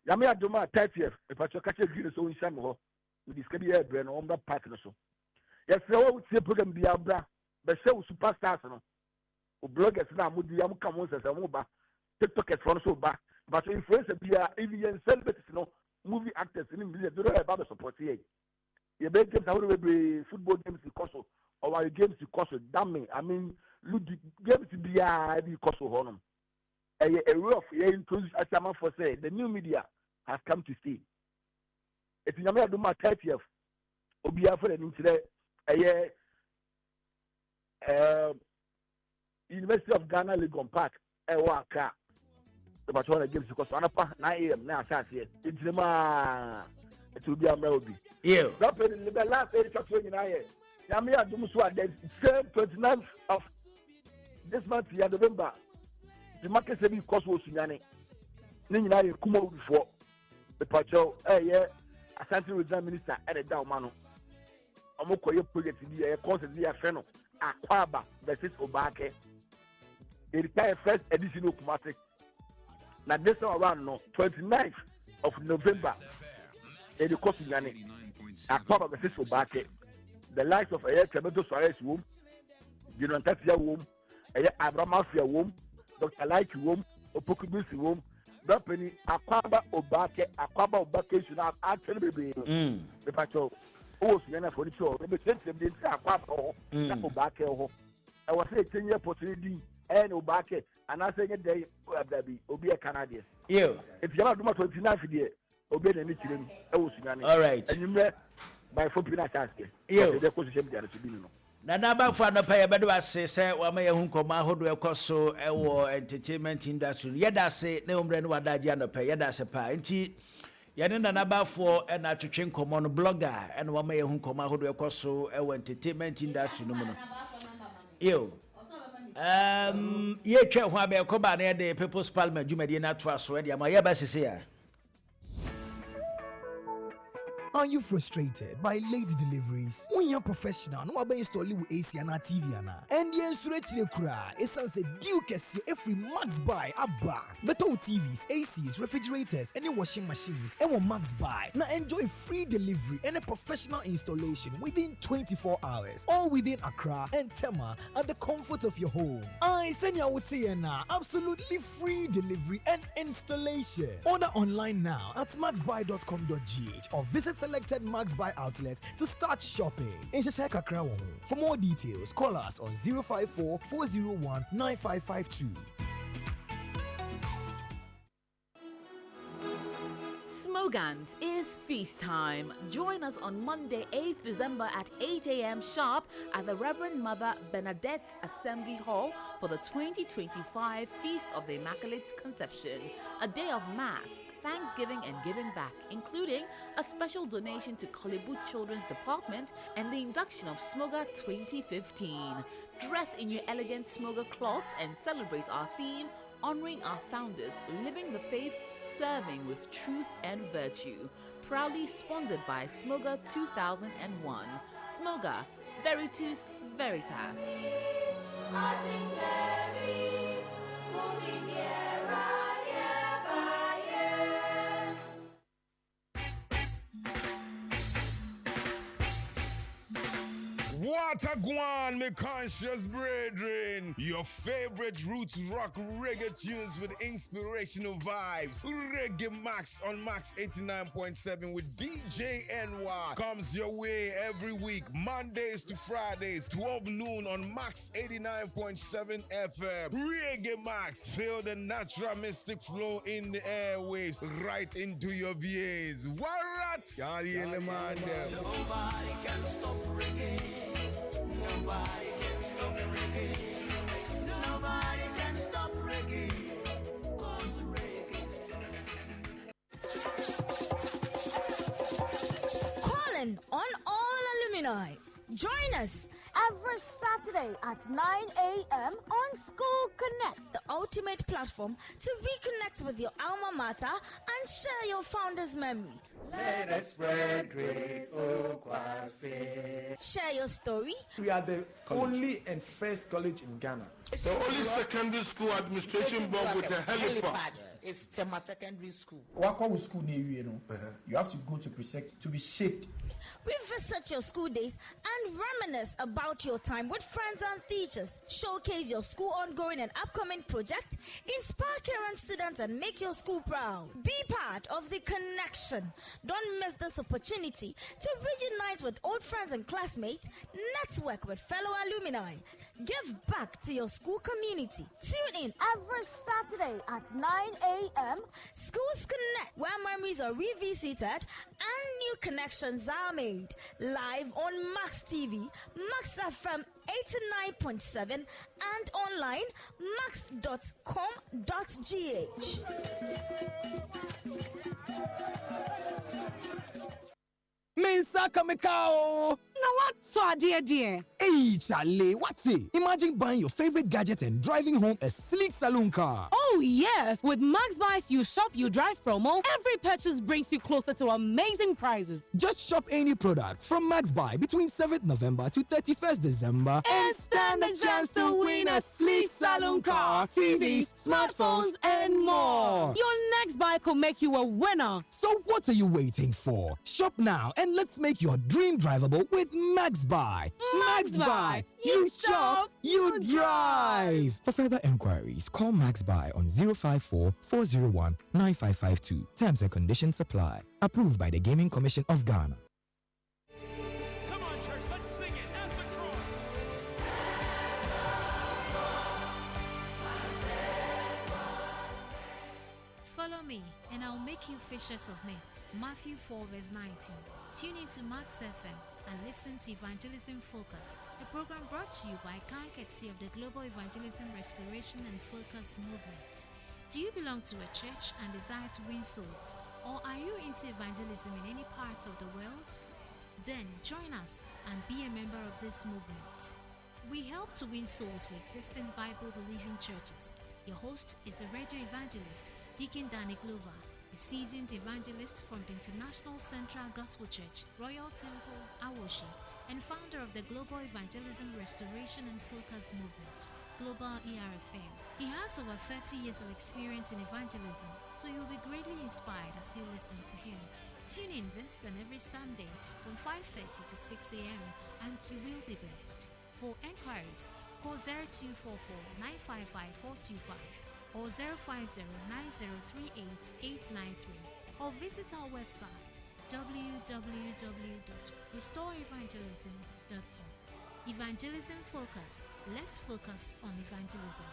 Speaker 9: Yami Adoma 30th, if I catch a green so in Samuel, with this can be a brain on that partner. So, yes, so would say program be abra, but show superstars no. Bloggers now would be come once as a mobile, TikTokers from so back, but influencer be even celebrities, movie actors in India, do not about the support here. You bet games how to be football games because or our games because damn I mean. Look, games be a because of honor. A rough introduce as a for say the new media has come to stay. It's in America, my 30th. Obia for an incident. University of Ghana, Legon Park. Waka. The Batona games because on 9 a.m. now, it's the it will be a melody.
Speaker 1: Yeah.
Speaker 9: That in the last 8 of 29 years. Yamia Dumuswa, the same 29th of this month, November, the market said because was Sunyani. Nina Kumo before the patrol, Asante Reserve Minister at a down mano. Omoko, your project in the concert near Feno, Aquaba versus Obake. The retired first edition of Kumasi. Now, this around 29th of November, in the course of Sunyani, Aquaba versus Obake. The likes of Tremeto Suarez womb, Junantasia womb, Abramafia womb, Dr. Like womb, Opokubusi womb, Dopeni, Aquaba Obake should have actually been the patrol. Oh, Siena for the show. Maybe since they didn't say Aquaba Obake. I was saying 10-year opportunity and Obake, and I say a day, Obia Canadian.
Speaker 1: You,
Speaker 9: if you are doing 29 for the year, Obey the Nichilim,
Speaker 1: all right.
Speaker 9: And you met by 4 peanuts.
Speaker 1: You, Nana for no pay a better say, Wamay Hunkoma, who do a cost so entertainment industry. Yada say, no brand what that Jana pay, Yada Sapa, and tea. Yanina Naba for an attraction common blogger, and Wamay Hunkoma, who do a cost so entertainment industry. You. Ye check why be a coba near the People's Parliament, you may not trust already. My yabas is here.
Speaker 7: Are you frustrated by late deliveries? When you're professional, no one install with AC and TV and the insurance cry. Essence a Duke every Max Buy Abba. Better TVs, ACs, refrigerators, any washing machines, and Max Buy. Now enjoy free delivery and a professional installation within 24 hours, all within Accra and Tema at the comfort of your home. I send you out here now, absolutely free delivery and installation. Order online now at maxbuy.com.gh or visit selected Max Buy outlet to start shopping. For more details, call us on 054 401 9552.
Speaker 10: Smogans is feast time. Join us on Monday, 8th December at 8 a.m. sharp at the Reverend Mother Bernadette Assembly Hall for the 2025 Feast of the Immaculate Conception, a day of Mass, Thanksgiving and giving back, including a special donation to Kolebu Children's Department and the induction of Smoga 2015. Dress in your elegant Smoga cloth and celebrate our theme, honoring our founders, living the faith, serving with truth and virtue. Proudly sponsored by Smoga 2001. Smoga, Veritus Veritas.
Speaker 11: What a guan, me conscious brethren. Your favorite roots rock reggae tunes with inspirational vibes. Reggae Max on Max 89.7 with DJ NY comes your way every week, Mondays to Fridays, 12 noon on Max 89.7 FM. Reggae Max, feel the natural mystic flow in the airwaves right into your VAs. What?
Speaker 12: Nobody can stop reggae. Nobody can stop reggae. Nobody can stop reggae. 'Cause reggae's
Speaker 13: Calling on all alumni. Join us every Saturday at 9 a.m. on School Connect, the ultimate platform to reconnect with your alma mater and share your founder's memory.
Speaker 24: Let us spread great Okwasi.
Speaker 13: Share your story.
Speaker 25: We are the only and first college in Ghana.
Speaker 26: The only secondary school administration board with a helipad.
Speaker 24: It's Tema Secondary School.
Speaker 25: Wako school near you know. You have to go to Presect to be shaped.
Speaker 13: Revisit your school days and reminisce about your time with friends and teachers. Showcase your school ongoing and upcoming project. Inspire current students and make your school proud. Be part of the connection. Don't miss this opportunity to reunite with old friends and classmates. Network with fellow alumni. Give back to your school community. Tune in every Saturday at 9 a.m. Schools Connect, where memories are revisited and new connections are made. Live on Max TV, Max FM 89.7 and online max.com.gh.
Speaker 7: Mensa Kamekao!
Speaker 27: Now what? So dear.
Speaker 7: Hey, Charlie, what's it? Imagine buying your favorite gadget and driving home a sleek saloon car.
Speaker 27: Oh, yes. With Max Buys You Shop, You Drive promo, every purchase brings you closer to amazing prizes.
Speaker 7: Just shop any products from Max Buy between 7th November to 31st December
Speaker 27: and stand a chance to win a sleek saloon car, TVs, smartphones, and more. Your next buy could make you a winner.
Speaker 7: So what are you waiting for? Shop now and let's make your dream drivable with Max Buy.
Speaker 27: Max Buy. You shop, you drive.
Speaker 7: For further enquiries, call Max Buy on 054 401 9552. Terms and conditions apply. Approved by the Gaming Commission of Ghana.
Speaker 14: Come on, church, let's sing it at the cross.
Speaker 15: Follow me, and I'll make you fishers of men. Matthew 4 verse 19. Tune in to Max FM and listen to Evangelism Focus, a program brought to you by courtesy of the Global Evangelism Restoration and Focus Movement. Do you belong to a church and desire to win souls? Or are you into evangelism in any part of the world? Then join us and be a member of this movement. We help to win souls for existing Bible-believing churches. Your host is the radio evangelist, Deacon Danny Glover, a seasoned evangelist from the International Central Gospel Church, Royal Temple, Awoshi, and founder of the Global Evangelism Restoration and Focus Movement, Global ERFM. He has over 30 years of experience in evangelism, so you'll be greatly inspired as you listen to him. Tune in this and every Sunday from 5:30 to 6 a.m. and you will be blessed. For enquiries, call 0244 955 425 or 050-9038-893 or visit our website www.restoreevangelism.org. Evangelism Focus. Let's focus on evangelism.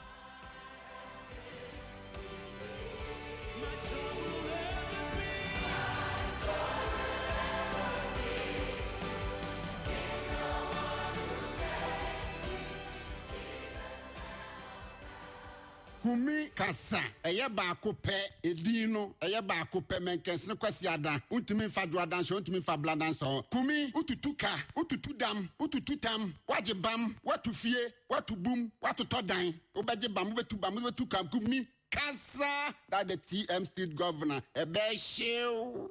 Speaker 17: Kumi kasa eye baako pɛ edin no eye baako pɛ menkɛsene kwasi ada untumi fa duadan so untumi fa bladan so kumi ututu ka ututu dam ututu tam waje bam watu fie watu bum watu todan obaje bam betu kam kumi kasa that the TM state governor ebe shew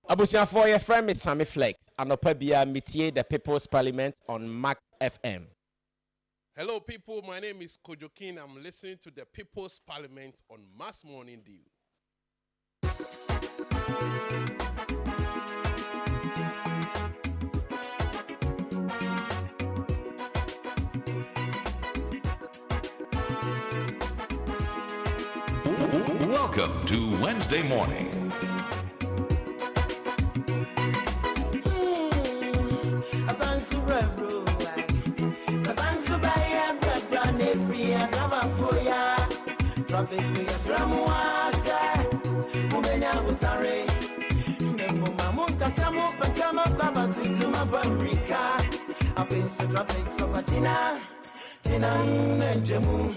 Speaker 28: Abusiafo your friend is Sammy Flex anopa bia metie the People's Parliament on Max FM.
Speaker 29: Hello, people. My name is Kojo King. I'm listening to the People's Parliament on Mass Morning Dew.
Speaker 4: Welcome to Wednesday morning.
Speaker 12: Traffic figures Ramuasa, Mumenya Butare, Nemuma Munkasamu, Patama, Kabatizuma, Bamrika, I face the traffic, so Patina, Tina, and Jemu,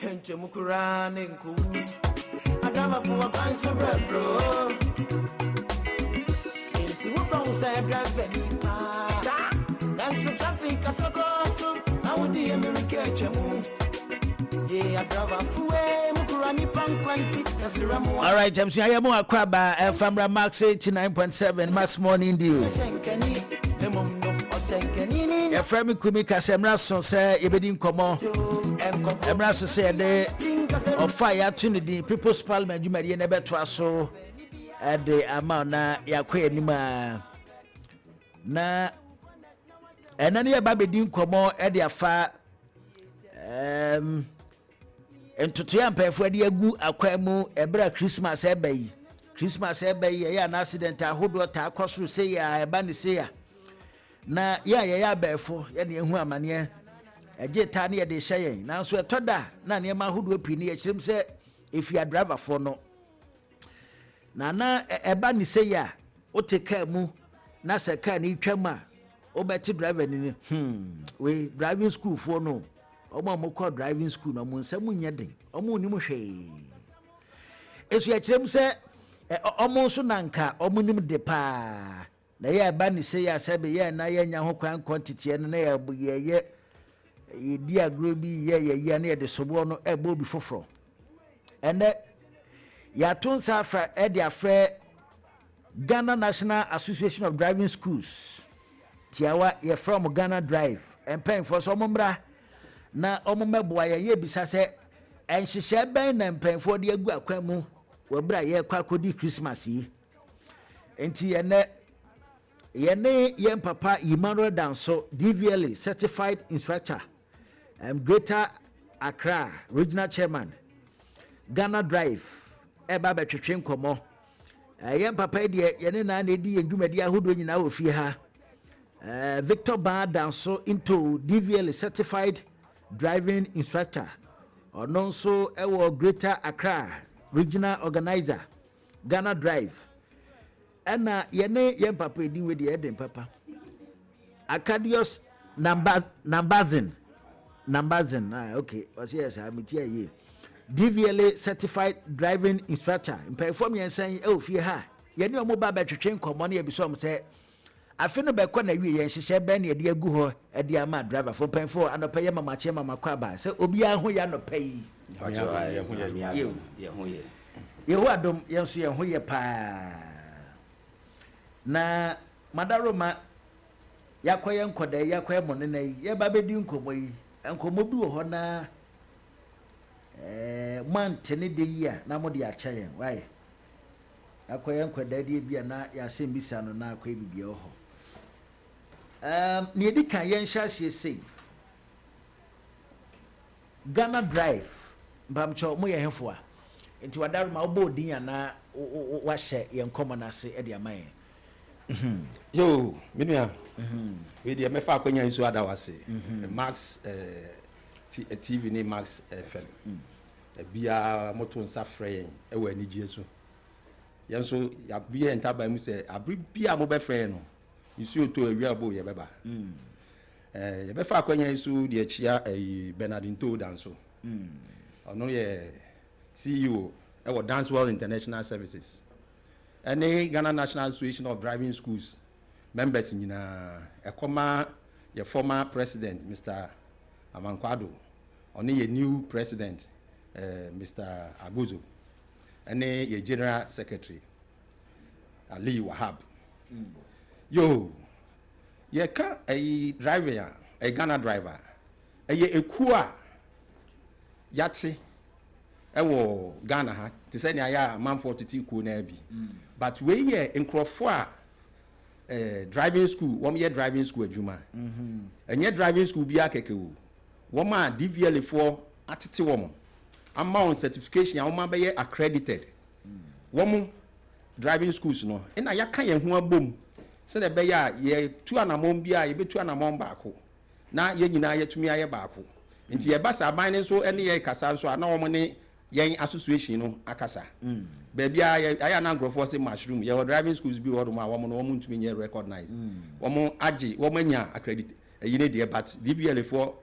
Speaker 12: and Jemukuran and Koo. I drive for a kind of bread, bro. Into a phone, say, drive any car. That's the traffic, I saw close. I would the American Jemu.
Speaker 1: All right, I'm saying I am more crabba Famra Max 89.7 Mass Morning Deal. Your friend Kumika Semrason say Ebedin Komo. Emraso said they of fire to the People's Parliament, you may never trust so at the amount na Yakwe Nima na and any Babedin Komo at the affair. And to Tiampa for the Agu Aquamu, Ebra Christmas Ebay. Christmas Ebay, an accident, I hold what I cost to say, I bandy say. Na, ya, therefore, any woman, a jet tiny a day saying. Now, so a toda, none of my hood will be near him say, if you are driver for no. Na, a bandy say, ya, o take care mu, Nasa can eat chama, o better driving we driving school for no. Omo moko driving school no mun samu nyeden omo ni mo hwe esu ya kirem se omo so nanka omo nim de pa na ye ba ni se ya sebe ye na ye nya ho kwan quantity no na ye ye di agro bi ye na ye de sobo no e bo bi foforo ene ya tun sa fra e de afre Ghana National Association of Driving Schools tiawa ye from Ghana Drive and paying for some mbra na omumeboa ye bisa se enhihye ben na mpanfo de agu akwan mu wobra ye kwa kodi Christmas yi enti ye papa Emmanuel Danso DVLA certified instructor Greater Accra regional chairman Ghana Drive eba betwetwe nkomo ye papa de ye ne na edi endwumadi ahodo nyina ofie ha Victor Ba Danso into DVLA certified driving instructor or non so Greater Accra regional organizer Ghana Drive and ye papa di with the Eden papa Acadius Nambazin okay was yes I meet here DVLA certified driving instructor in perform and saying oh fear ha ye no mobile between common e bi so say afi no be kwa na wi ye hihye ben ye de agu ho e de ama driver for pen for anopa ye mama che mama kwa ba se obi a ho ya no pai ye ho adom ye so ye ho ye pa na madaroma yakoye nkoda yakoye monena ye ba bedi nkomo yi nkomo bi wo ho na mantene de yi a na mo de a kyen why yakoye nkoda de bi na ya sembisa no na akoye bibia ho ni di kan yen sha say Ghana Drive mbamcho mo ye hefo a enti wadaroma obo din ana wa hye yen common ase e de amaye
Speaker 28: yo minua we de me fa akonya nsu adawase Max TV ni Max FM bia moto nsa frɛ e wa ni Jesu yen so ya bia entaba mu se abri bia mo be frɛ no isu oto awia bo ye beba ye be fa akonya nsu de achia Bernardinto Danso ono ye CEO e wo Dancewell International Services any Ghana National Association of Driving Schools members nyina ekoma your former president Mr. Amankwado only your new president Mr. Aguzo and your general secretary Ali Wahab yo ye ka a driver a Ghana driver ye ekua yatse ewo Ghana ha te say na ya man 42 ku na bi but we ye nkrofo a driving school one year driving school adwuma enye driving school bi akeke wo wo ma DVLA for atete wɔn ama on certification a wɔn abɛyɛ accredited wɔn driving schools no na yɛaka yɛn ho abom sɛ ɛbɛyɛ a yɛtu anamɔn bi a yɛbɛtu anamɔn baako na yɛn nyinaa yɛtumi ayɛ baako nti yɛba saa aban ne nso ne yɛ kasa nso a na wɔn ne yɛn association no akasa baabi a ayɛ na nkurɔfoɔ sɛ mushroom yɛwɔ driving schools bi wɔ hɔ a wɔn ntumi nyɛ recognize wɔn agye wɔn anya accredit ɛyi ne deɛ but DPL foɔ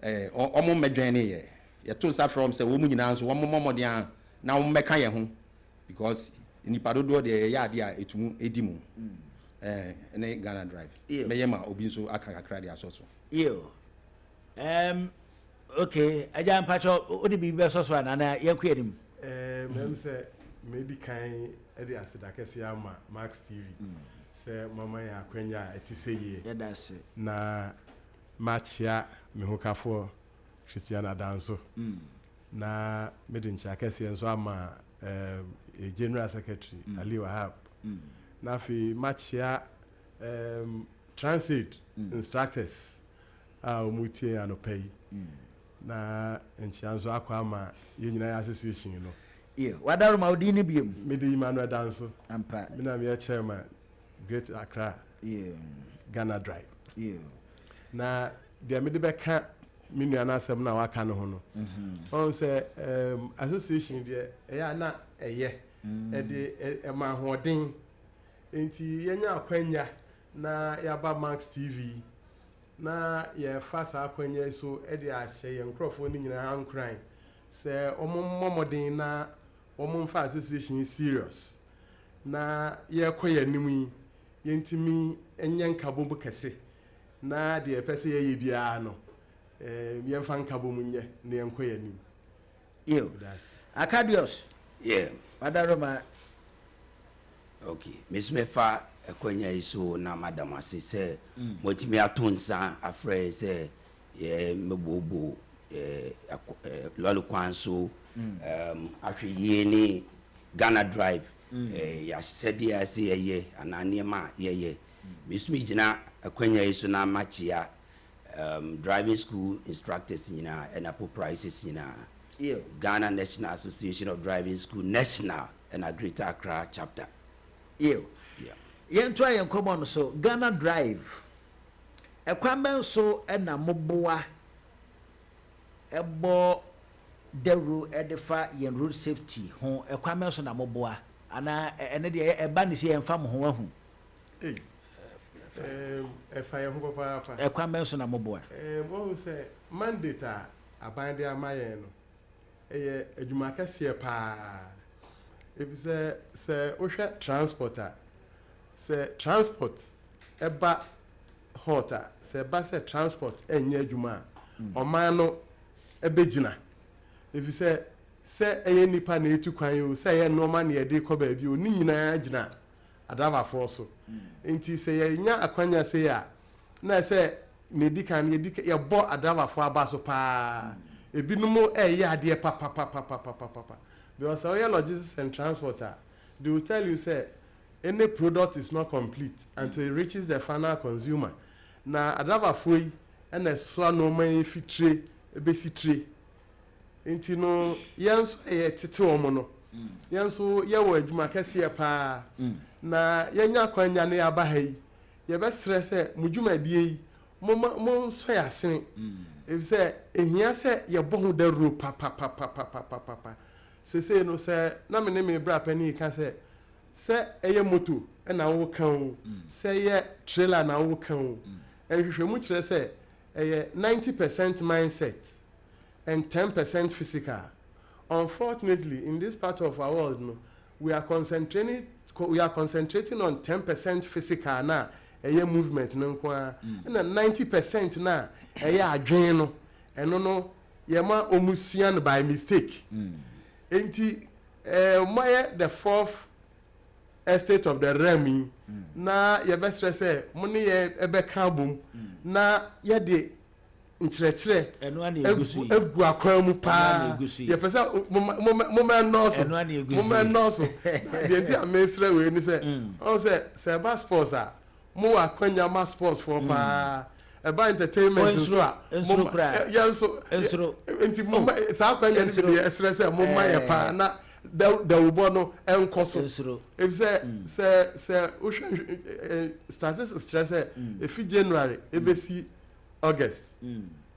Speaker 28: wɔn mmɛdwɛn ne yɛ yɛto nsa from sɛ wɔn nyinaa nso wɔn mmɔmɔden a na wɔn mmɛka yɛn ho because nipa dodoɔ deɛ yɛyɛ adeɛ a etumu edi mu ne Ghana drive mɛyɛ ma obi nso aka kakra de asɔ so.
Speaker 1: Okay, aja mpacho odi bi be so so na yakwa nim
Speaker 2: mem se medican e de asida kese ama Max TV se mama ya kwanya etiseye
Speaker 1: yedase
Speaker 2: na machia me hokafo Christiana Danso na medincha kese enso ama General Secretary Ali Wahab na fi machia transit instructors a omutie anopai na enchianzo akwa ama ye nyina ya association no
Speaker 1: wadaru ma odi ni biem
Speaker 2: mede Emmanuel Danso
Speaker 1: ampa
Speaker 2: me na me chairman Great Accra Ghana Drive na de me de beka me nuana asem na waka no ho no on say association de eya na eye e de ma hoden enti yenya akwanya na yaba Max TV na ye fasa akwanya so e de ahye ye nkrofo ni nyina ankran se omomodin na omomfa association serious na ye koye nimu ye ntimi enye nkabombu kese na de pese ye bia no ye mfa nkabombu nye na ye koye nimu
Speaker 1: Akadios wadaroma
Speaker 6: okay Miss Mefa akwanya iso na madam ase se motimi atonsa afre se ye mebobo lolu kwanso ahweye ni Ghana Drive ya sedi ase ye anane ma ye misumi gina akwanya iso na machia driving school instructors nyina and proprietors nyina Ghana National Association of Driving School National and a Greater Accra chapter
Speaker 1: yen try yen common so Ghana Drive ekwamben so na moboa ebo deru edefa yen road safety ho ekwamben so na moboa ana ene de eba ne se yen fam ho ahu
Speaker 2: efa ye ho papa
Speaker 1: ekwamben so na moboa
Speaker 2: wo say mandate abande amaye no eye adwuma kase pa ebise se ohwe transporter se transport eba hota se ba se transport enye adwuma oman no ebegina ebise se eye nipa na etu kwan yo se ye normal na ye de ko ba bi o ni nyina agina adava for so enti se ye nya akwanya se ya na se medical ye bo adava for abaso pa ebinumo eye ade papa because our logistics and transporter they will tell you say any product is not complete until it reaches the final consumer na adaba foi and so no man fitre ebesi tre enti no yanso tete omo no yanso ye wo adwuma kase pa na yenya kwanya ne aba hai ye be stress mudwuma die mo so ya sen if say ehia say ye bohu da ro pa se no se na me bra pani ka se eye moto na wo kan se ye trailer na wo kan ehwehwemu kire se eye 90% mindset and 10% physical. Unfortunately, in this part of our world, no, we are concentrating on 10% physical na eye movement no kwa na 90% na eye adwen no eno no ye ma omusuan by mistake. Enti moye the fourth estate of the realm na ye be stress money ye ebe ka bom na ye de nkyerɛkyerɛ egu akwan mu pa ye pesa moment nurse de ti amestre we ni se on se ba sports a mo akwanya ma sports for pa eba entertainment so a
Speaker 1: yenso
Speaker 2: enti mumma saa kwanya ni bi esre se mumma ye pa na da ubo no enkoso if say statistics stress if January ebesi August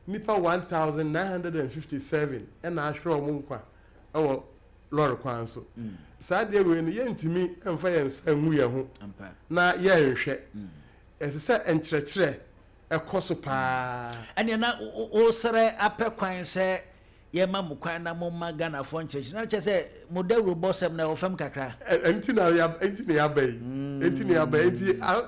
Speaker 2: nipa 1957 na ahwe omo nkwa ewo lord kwan so saa de we no yentimi emfa yensa nwu ye ho na ye nhwe esese entretre ekoso pa
Speaker 1: ene na o sere apekwan se ye ma mu kwan na mo magana fo nchechi na che mo dawro bosem na ofam kakra
Speaker 2: enti na ya bai enti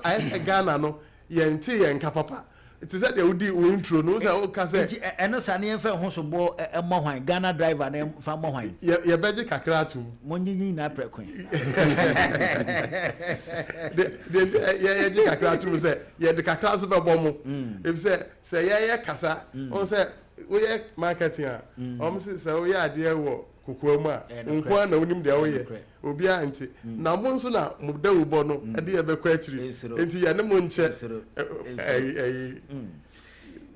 Speaker 2: ai Ghana no ye enti ye nka papa it is that they would do intro no say o ka say
Speaker 1: eno sane en fa ho so bo mo hwan Ghana driver na fa mo hwan
Speaker 2: ye beje kakra tu
Speaker 1: mo nyinyi na prekwan
Speaker 2: ye je kakra tu say ye de kakra so be bo mo if say ye kasa on say we marketing say we ade wo kokwa mu a nkwa na onim de wo ye obi anti na mo nso na mo da wo bo no e de ye be kwa atiri enti ye ne mo nche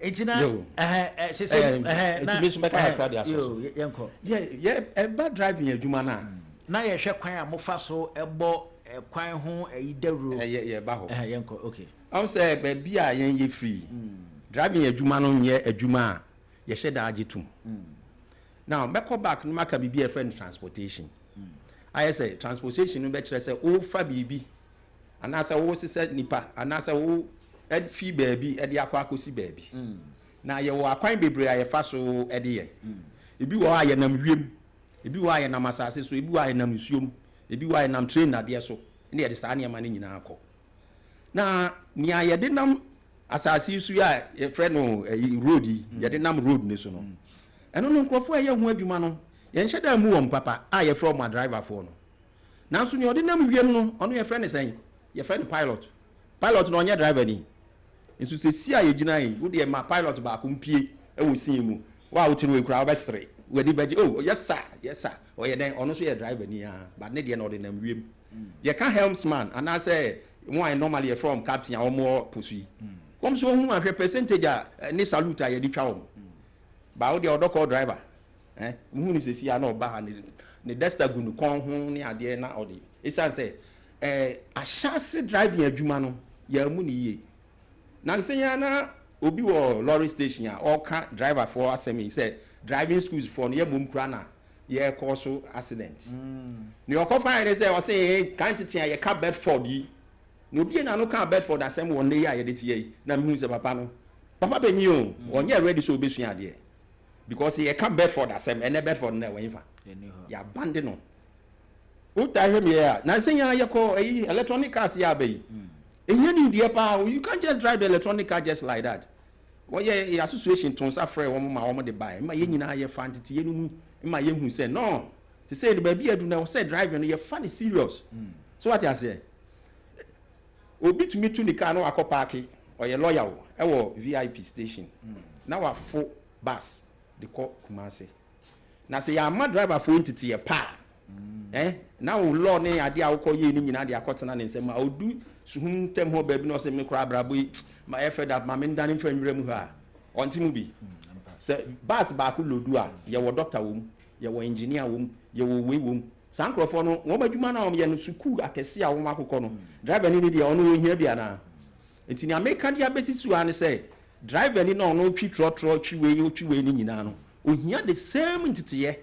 Speaker 1: etina
Speaker 28: na bisu be ka crowd aso
Speaker 1: yenko
Speaker 28: ye eba driving adwuma
Speaker 1: na ye hwe kwan a mo fa so ebo kwan ho dawro
Speaker 28: ye ba ho
Speaker 1: yenko okay
Speaker 28: am say ba bia yen ye free driving adwuma no nye adwuma a ye hye da agitum now back no maka bibi a friend transportation I say transportation no be kire say o fa bibi anasa wo sese nipa anasa wo ed fi baabi ed yakwa akosi baabi na ye wo akwan bebre aye fa so ed ye ebi wo aye nam wiem ebi wo aye nam asase so ebi wo aye nam nsuom ebi wo aye nam train na de so ne ye de saa ne ma ne nyina akọ na ni aye de nam asase su ya ye friend no road ye de nam road ne so no eno no nkrofo aye ho adwuma no ye nhye da mu won papa aye from my driver for no nanso ni odi nam wiem no ono ye friend sen ye friend pilot no onye driver ni nso se si aye gina yi wo de ma pilot ba ko mpie e wo sin mu wa wo tiri we kura ba stre we di baje oh yes sir o ye den ono so ye driver ni but ne de na odi nam wiem ye ka helmsman and I say one normally from captain a omo posui kom so hu ahwe percentage a ni salute a ye di twa wo ba wo de odoko driver hu ni se si a na oba ha ni desta gunu kon hu ni ade na odi isan say a chassis driving adwuma no ya mu ni ye na nsenya na obi wo lorry station a oka driver for asemi say driving schools for no ye mum kura na ye cause accident ni okofa ene say o say quantity a ye ka Bedford yi no bi na no ka Bedford asem won ne ya ye de tie na mi hu say papa benyi o onye ready so obesu ade because ye ka Bedford asem ene Bedford na wen fa ya bande no uta hwe me ya na nsenya ye ko electronic cars ya be ehia ni die pa you can't just drive electronic car just like that wo ye association tons afre wo ma wo de buy ma ye nyina ye fa ntete ye nu ma ye hu say no to say the baby adu na say driving ye fa the serious so what you say obi to me to the car no akọ or ye lawyer e wo VIP station na wa fo bus de ko Kumasi na say ya ma driver fo ntete ye pa na wo law ne ade a wo ko ye ni nyina de akotena ne nsem a odu suhun tem ho baby no say me kra brabo ma e fed up ma me ndane mfa nwura mu ha ontim bi say bus ba ko lodu a ye wo doctor wo ye wo engineer wo ye wo we wo sankrofo no wo madwuma na wo ye no suku akese a wo makokọ no driver ni de ono wo hia bia na entini ameka dia besisu an say driver ni no no twi trotro twi we ni nyina no o hia the same ntitiye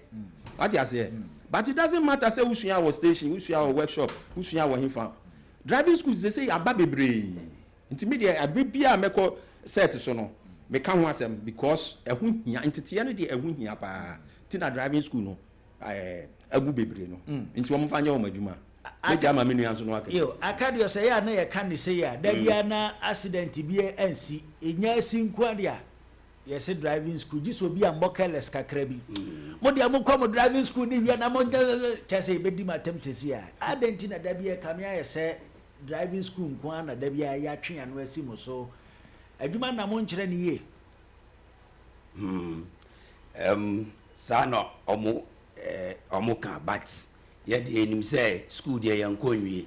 Speaker 28: what you say but it doesn't matter say usua our station usua our workshop usua our hinfa driving schools they say ababebre ntimi de abibia meko set so no me ka ho asem because ehun hia ntitiye no de ehun hia pa tina driving school no agu bebre no nti wo mfa nya wo madwuma meja ma menu anso no aka
Speaker 1: yo akadio say ya na ye ka ni say ya da bia na accident bi ensi enya sinku ade a yes driving school just obi ambo careless kakra bi mo dia mo kom driving school ni wi na mo chese be di matem sesi a adenti na da bia ka me ayese driving school nko na da bia ya twe anu asimo so adwuma na mo nkire ni ye
Speaker 6: sana omo ka but ye de enim say school de yanko nwie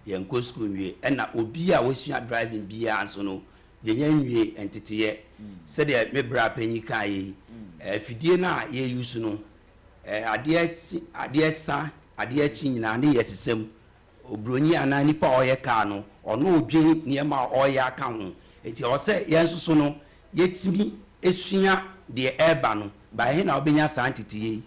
Speaker 6: yanko school nwie na obi a wosua driving bia anso no yenya nwie entitiye se de me bra panyi kai fidie na ye use no ade chi nyina ne yesesem obroni ana nipa oye ka no ono odwen niema oye aka ho enti o se yensusu no yetimi esua de eba no ba he na obenya santitiye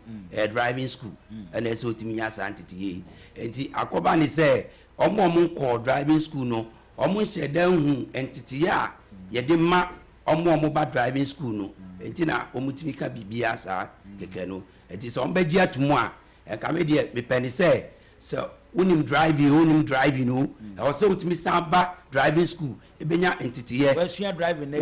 Speaker 6: driving school and so timi nya santitiye enti akoba ni se omo ko driving school no omo hyedan hu entitiye a ye de ma omo ba driving school no enti na omutimi ka bibia sa keke no enti so ombeji atumu a ka me de me peni se so unim driving no I say utimi samba driving school ebenya entitiye
Speaker 1: wasua driving na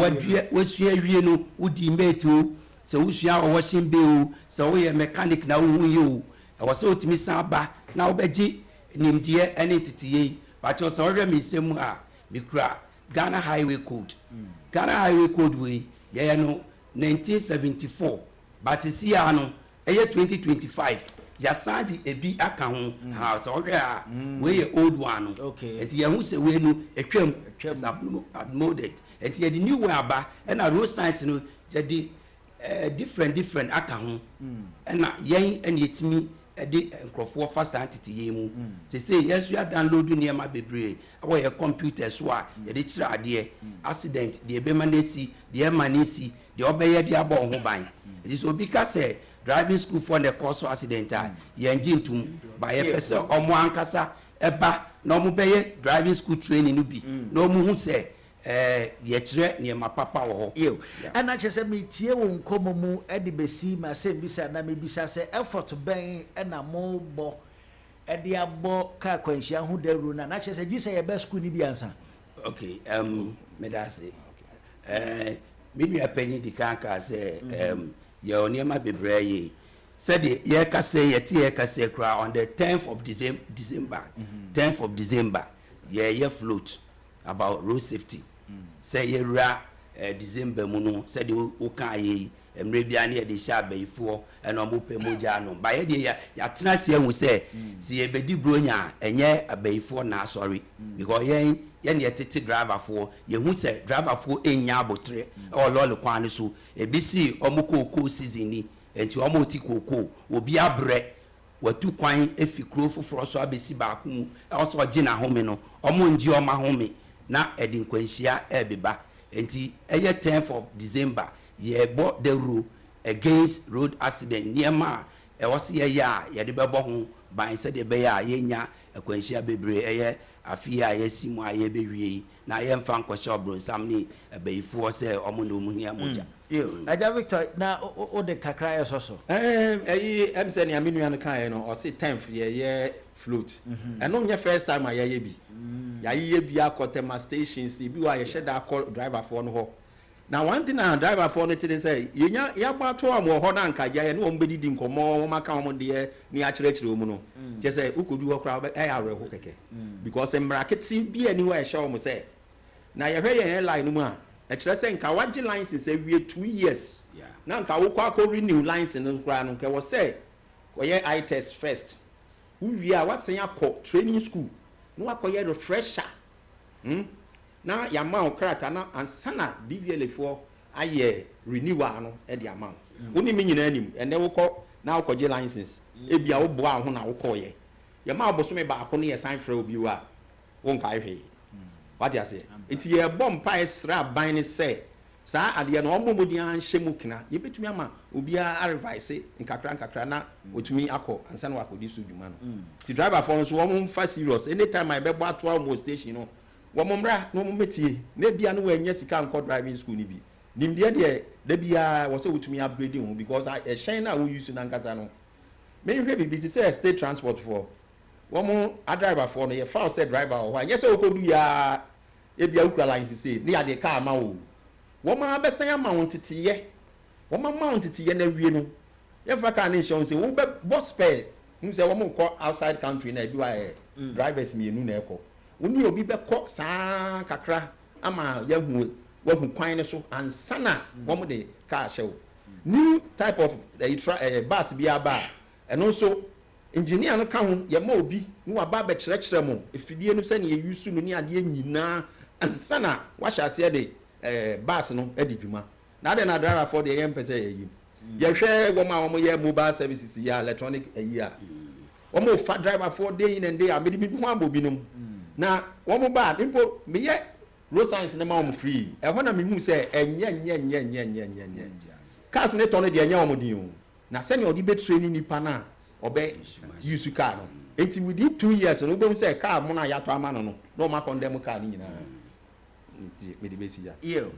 Speaker 6: wasua wie no udi meto se usua washing bill se wo ye mechanic na wo ye o I say utimi samba na obeji nimdie ene entitiye but so order me semu a mikra Ghana Highway Code we ye no 1974 but see ya no 2025 ya sadi ebi aka ho ha so we old one
Speaker 1: okay
Speaker 6: enti ya hu se we no etwam molded enti ya the new one aba and a road signs no ya di different aka ho na yen and yetimi de nkrofo fa santity ye mu se say yes you are download ne ma bebre our your computer so a ye de kira ade accident de be manesi de manesi de obeye de abo ho ban it is obi ka say driving school for the cause of accident ye ngintum ba ye pese omo ankasa eba na omo beye driving school training no bi na omo hu say ye kire ne ma papa wo ho
Speaker 1: yo ana che se me tie wo nkomo mu e de besi ma se bisa na me bisa se effort ben e na mo bo e de abo ka kwanhia hu daru na che se gi se ye best school ni bi ansa
Speaker 6: okay me da say me bi apanyi di kanka se ye oniema bebre ye said ye ka say ye tie ka say kra on the 10th of December 10th of December ye float about road safety say ye ra December mu no said o kan ye emre bia na ye de sha bayifo eno mo pemoja no ba ye de ya tena se hu say si ye bedi bronya enye abayifo na sorry because ye ne tete driver for ye hu say driver for enya abotre o lole kwan so ebisi omukoko season ni enti omoti koko obi abre watu kwan efikro foforo so abesi ba ku also gina home no omonji oma home na edin kwanhia ebeba enti eye 10th of December ye bo the rule against road accident niema e wose ye ya ye de bebo ho ban se de be ya ye nya kwanhia bebre eye afia ye simu aye bewie na ye mfa nkoshe obronsam ni ebeifo se omo no mu hia moja
Speaker 1: aja Victor na o de kakra ye soso
Speaker 28: em se ni aminu an kan no o se 10th ye float eno nya first time aye bi ya ye bi akotema stations bi wa ye sheda call driver for no ho na one thing na driver for no tin say yenya ya gbato am ho na nka ya ne o mbedidi nkomo o maka o de ni a kire mu no je say ukodu ho kra e ya reho keke because emraketi bi ani wa e show mo say na ye hwe ye line mu a e kire say nka wage license awie 2 years na nka wo kwa renew license no kra no ke wo say ko ye eye test first we are wasen akọ training school no akoye refresher na ya ma okrata na ansana DVL for aye renewal no e di amount woni me nyina anim ene wo kọ na wo je license e bia wo boa ho na wo kọ ye ya ma oboso me ba ko ne ye sign fra obi wa won kai hwe what you say it ye bomb price ra ban ne say sa ade na omomodi an hyemu kina ye betumi ama obi a revise nkakra na otumi akọ ansa na wakodi so dwuma no ti driver for so wo mfa serious anytime I be bo ato almost station no wo momra no metie na bia no wanya sika nko driving school ni bi nimde de bia wo se otumi upgrade ho because a shine na wo use na nkasa no me hwe bibi ti say state transport for wo mo a driver for no ye fa say driver ho yes e okodu ya e bia ukra line say ni ade car ma wo woma besan amount titiye woma amount titiye na wie no ye fa ka na insurance wo be boss pay hu se woma ko outside country na bi wa drivers mienu na eko woni obi be ko saa kakra ama ya hu wa hu kwan ne so ansana woma de car show new type of bus bi aba eno so engineer no ka ho ye ma obi ni wa ba be kire mo efidie no se na ye use no ni ade nyina ansana wa hya se de bus no edi dwuma na de na driver for the yem pese yi ye hwe wo ma wo ye mobile services ya electronic yi a wo mo fa driver for day in and day a me bi ho abobi no na wo mo ba impo me ye road science na ma wo free e ho na me hu se enye cars ne to no de enye wo din o na se ne odi be training nipa na obe use car no enti within 2 years no be say car mo na ya to ama no no ma condemn car ni nyina enti me de be si ya
Speaker 1: yo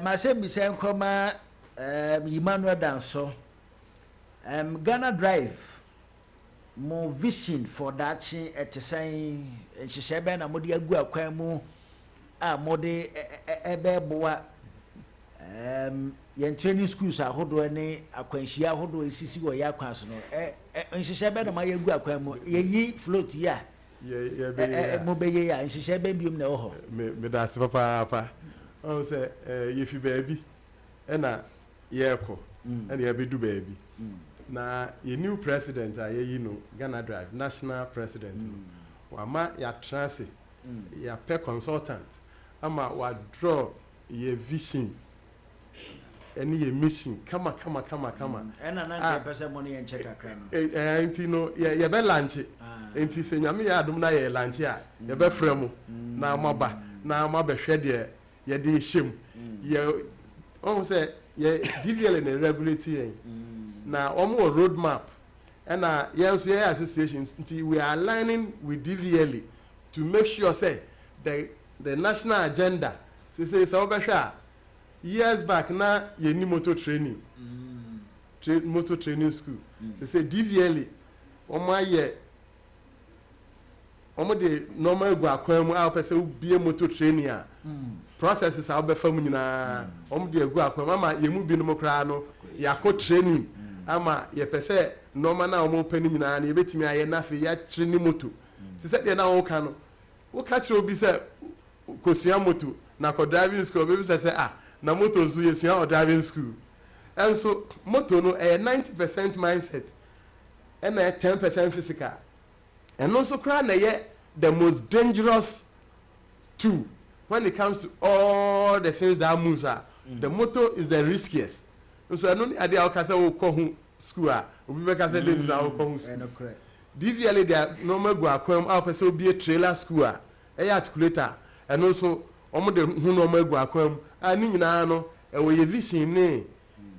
Speaker 1: ma se mi se nkoma Emmanuel Danso Ghana Drive mo vision for that chin at saying nhyehyɛ na mode agu akwan mu a mode ebe boa yen training schools ahodo ne akwanhyia ahodo esisi wo ya akwan so no nhyehyɛ na ma yagu akwan mu yeyi float ya mo be ye ya nhyehyɛ biom na ho
Speaker 2: me da se papa o se ye fi baabi na ye ko na ye be du baabi na ye new president ye no Ghana Drive national president wa ma ya transit ya pe consultant ama wa draw ye vision any ye mission kama
Speaker 1: ena na pese money en check akran
Speaker 2: enti no ye be lunch enti se nyame ya adum na ye lunch a ye be frem na maba na ma be hwe de ye de hyem ye on say ye DVL na regulate na omo road map and yes yeah associations we are aligning with DVL to make sure say the national agenda say so years back na ye ni motor training motor training school say DVL omo ye omo de normal go akwan mu a pese bie motor training a processes a be fam nyina omo de go akwan mama ye mu bi no kra no ya ko training ama ye pese normal na omo pani nyina na ye betimi aye na fe ya training motor se de na wo ka no wo ka kire obi se kosua motor na ko driving school be se na motor so ye sua o driving school and so motor no 90% mindset and 10% physical and also cry na ye the most dangerous tool when it comes to all the things that moves the motor is the riskiest. So I don't idea how can say ko school obi be ka say dey na ko school DVL their normal go akwam how person obi a trailer school e articulator and also omo de hu normal go akwam ani nyina no e wo ye vision ne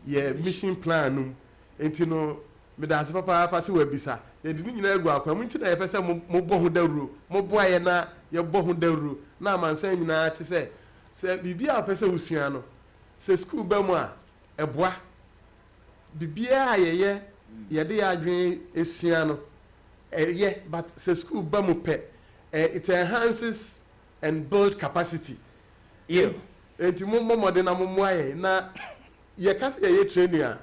Speaker 2: ye mission plan no enti no me da se papa se wa bisa ye di nyina go akwam enti na ye pese mo bo ho dawro mo bo aye na ye bo ho dawro na amansan nyina te se bibia pese usua no se school ba mu a eboa bibia ye de adwen esua no but se school ba mu pe it enhances and build capacity enti mo modern na mo aye na ye kase ye training a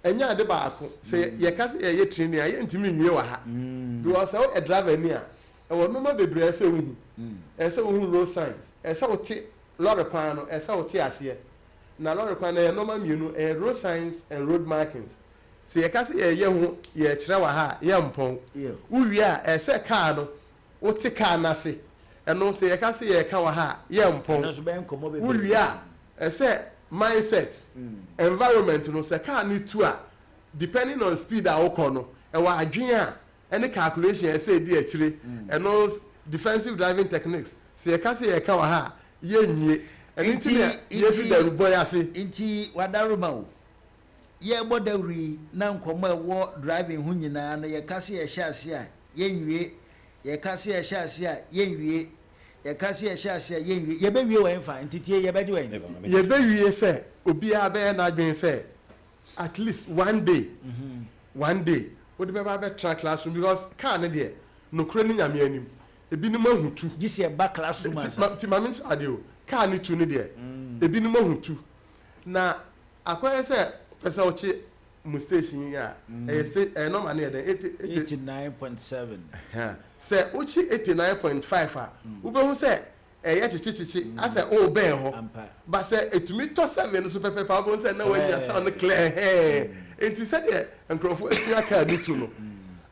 Speaker 2: enya ade ba ako se ye kase ye training a ye ntimi nwie wa ha because a driver ni a e wo no ma bebre se wu se wu road signs se wo ti lorry pan no se wo ti ase na lorry pan na normal mienu road signs and road markings se ye kase ye hu ye kire wa ha ye mpon uwi a se car no wo ti car na se eno se ye kase ye ka wa ha ye mpon uwi a se mindset environment no se car ni tu a depending on speed a wo no e wa adwen a any calculation say di akire eno defensive driving techniques se ye kase ye ka wa ha ye nwie enti ye fi da boy ase
Speaker 1: enti wadaruma o ye bodawri na nkomo ewo driving hu nyina na ye kase ye hye ase a ye nwie ye kase ye hye ase a ye nwie ye kase ye hye ase a ye nwie ye be wie wen fa entitie ye be di wen
Speaker 2: ye be wie se obi a be na adwen se at least one day what the be track classroom because car na there no kure ni nyame anim ebi ni mahutu
Speaker 1: this year back classroom
Speaker 2: ti mami ade o car ni tu ni there ebi ni mahutu na akwai se pesa ochi mu station ya no man na
Speaker 1: 89.7
Speaker 2: se ochi 89.5 a ube hu se ye chichichi ase o be ho ba se etumi to 7 so pepe pa bo se na we just sound clear enti se de enkrofo esi aka ni tu no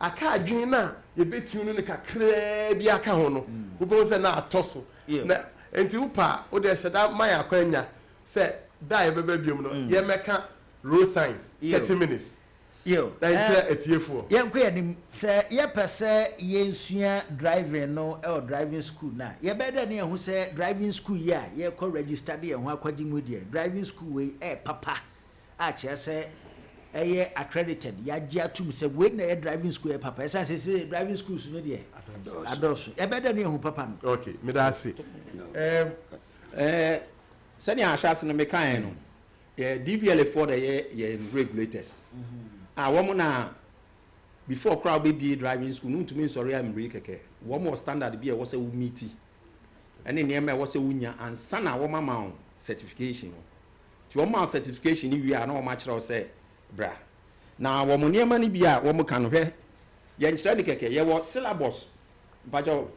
Speaker 2: aka adwen na ye betiu no kakra bi aka ho no ube hu se na atoso na enti upa o de sheda maya kwanya say die bebe biom no ye meka road signs 30 minutes
Speaker 1: yo
Speaker 2: dan etiefo
Speaker 1: ye ko yanim say ye pese ye nsua driving no or driving school na ye be da na ehu say driving school ya ye ko register de ehu akwadi mu de driving school we papa a che say eye accredited ya gia tum say we na driving school papa esa say driving schools no de adoso ye be da na ehu papa no
Speaker 2: okay me da say
Speaker 28: sani ashas no me kan no DVLA for the regulators woman na before crowd be driving school no to me sorry I'm really keke one more standard be was a meeti and then near me was a wunya and sana woman ma certification to woman certification we are no match say bra na woman near mani bia woman kan hwe ye nkyere de keke ye was syllabus bajo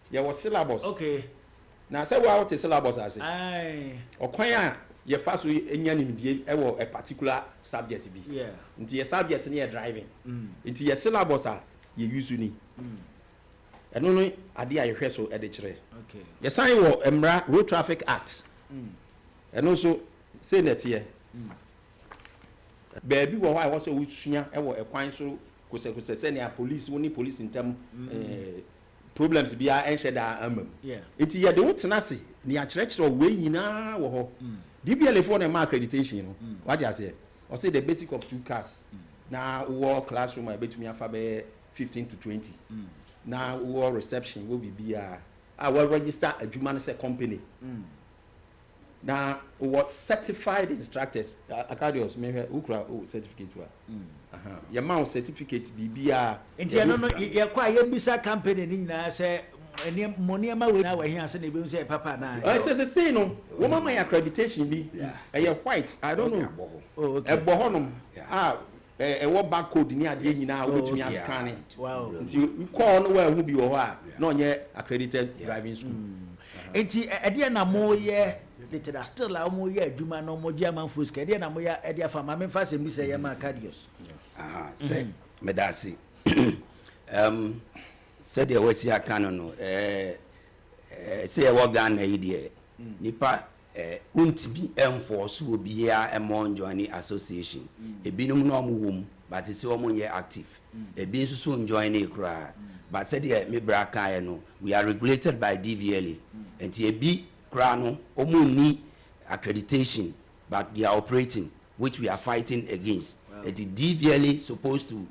Speaker 28: ye was syllabus
Speaker 1: okay
Speaker 28: na say what the syllabus as
Speaker 1: ai
Speaker 28: okwan a ye fa so enya nimdie e wo a particular subject bi
Speaker 1: yeah
Speaker 28: nti ye subject ne ye driving nti ye syllabus a ye use ni eno no ade a ye hwe so e de kire
Speaker 1: okay
Speaker 28: ye sign wo emra road traffic act eno so say net ye baby wo why wo so wusua e wo ekwan so kose say ne police woni police intem problems bia enhye da amam
Speaker 1: yeah
Speaker 28: nti ye de wotenase ne ya kire we nyina wo ho DBLA for the accreditation no what you say or say the basic of 2 cars na wo classroom I betumi afa be 15 to 20 na wo reception will be bia will register adwuma no say company na wo certified instructors acadios me ukra certificate wa your mount certificate bibia
Speaker 1: enti no ye kwa ye bisa company ni nyina say any money ma we na we here say na be say papa na
Speaker 28: say no woman my accreditation bi white I don't know
Speaker 1: okay
Speaker 28: bohonom wo barcode ni ade nyina obetumi ascan
Speaker 1: wow
Speaker 28: nti call no wa hu bi wo ho a na onye accredited driving school
Speaker 1: enti ade na mo ye literally still la mo ye adwuma no mo dia man fuska ade na mo ya ade afa ma me fa se mi say ye ma cardios
Speaker 6: say medasi said there was a canon say a Ghana idea nipa untimi enforce will be here among joining association a binum no womb but it's almost active a bin soon join a cry but said me braka no we are regulated by DVLA and a b crano omuni accreditation but they are operating which we are fighting against and the DVLA supposed to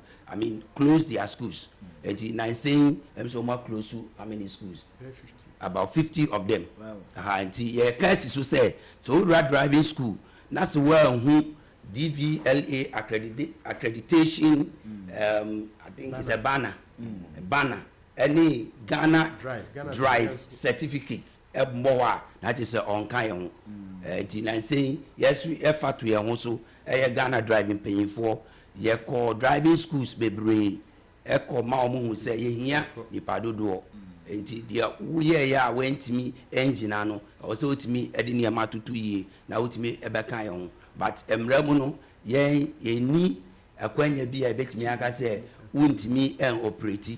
Speaker 6: close their schools. And I'm saying, so much close to how many schools? 50. About 50 of them. Wow. And yeah, cases who say, so we are driving school. That's where who DVLA accreditation, I think it's a banner. A banner. Any Ghana drive certificates. That is on Kayon. And I'm saying, yes, we effort to also a Ghana driving paying for. Ye call driving schools bebre eko ma omo say ye hia nipa dodo enti dia wo ye ya wentimi engine ano o say otimi ede ne ma tutu yi na otimi ebeka ye ho but emramu no ye ni akwanya bi e betimi aka say wontimi en operate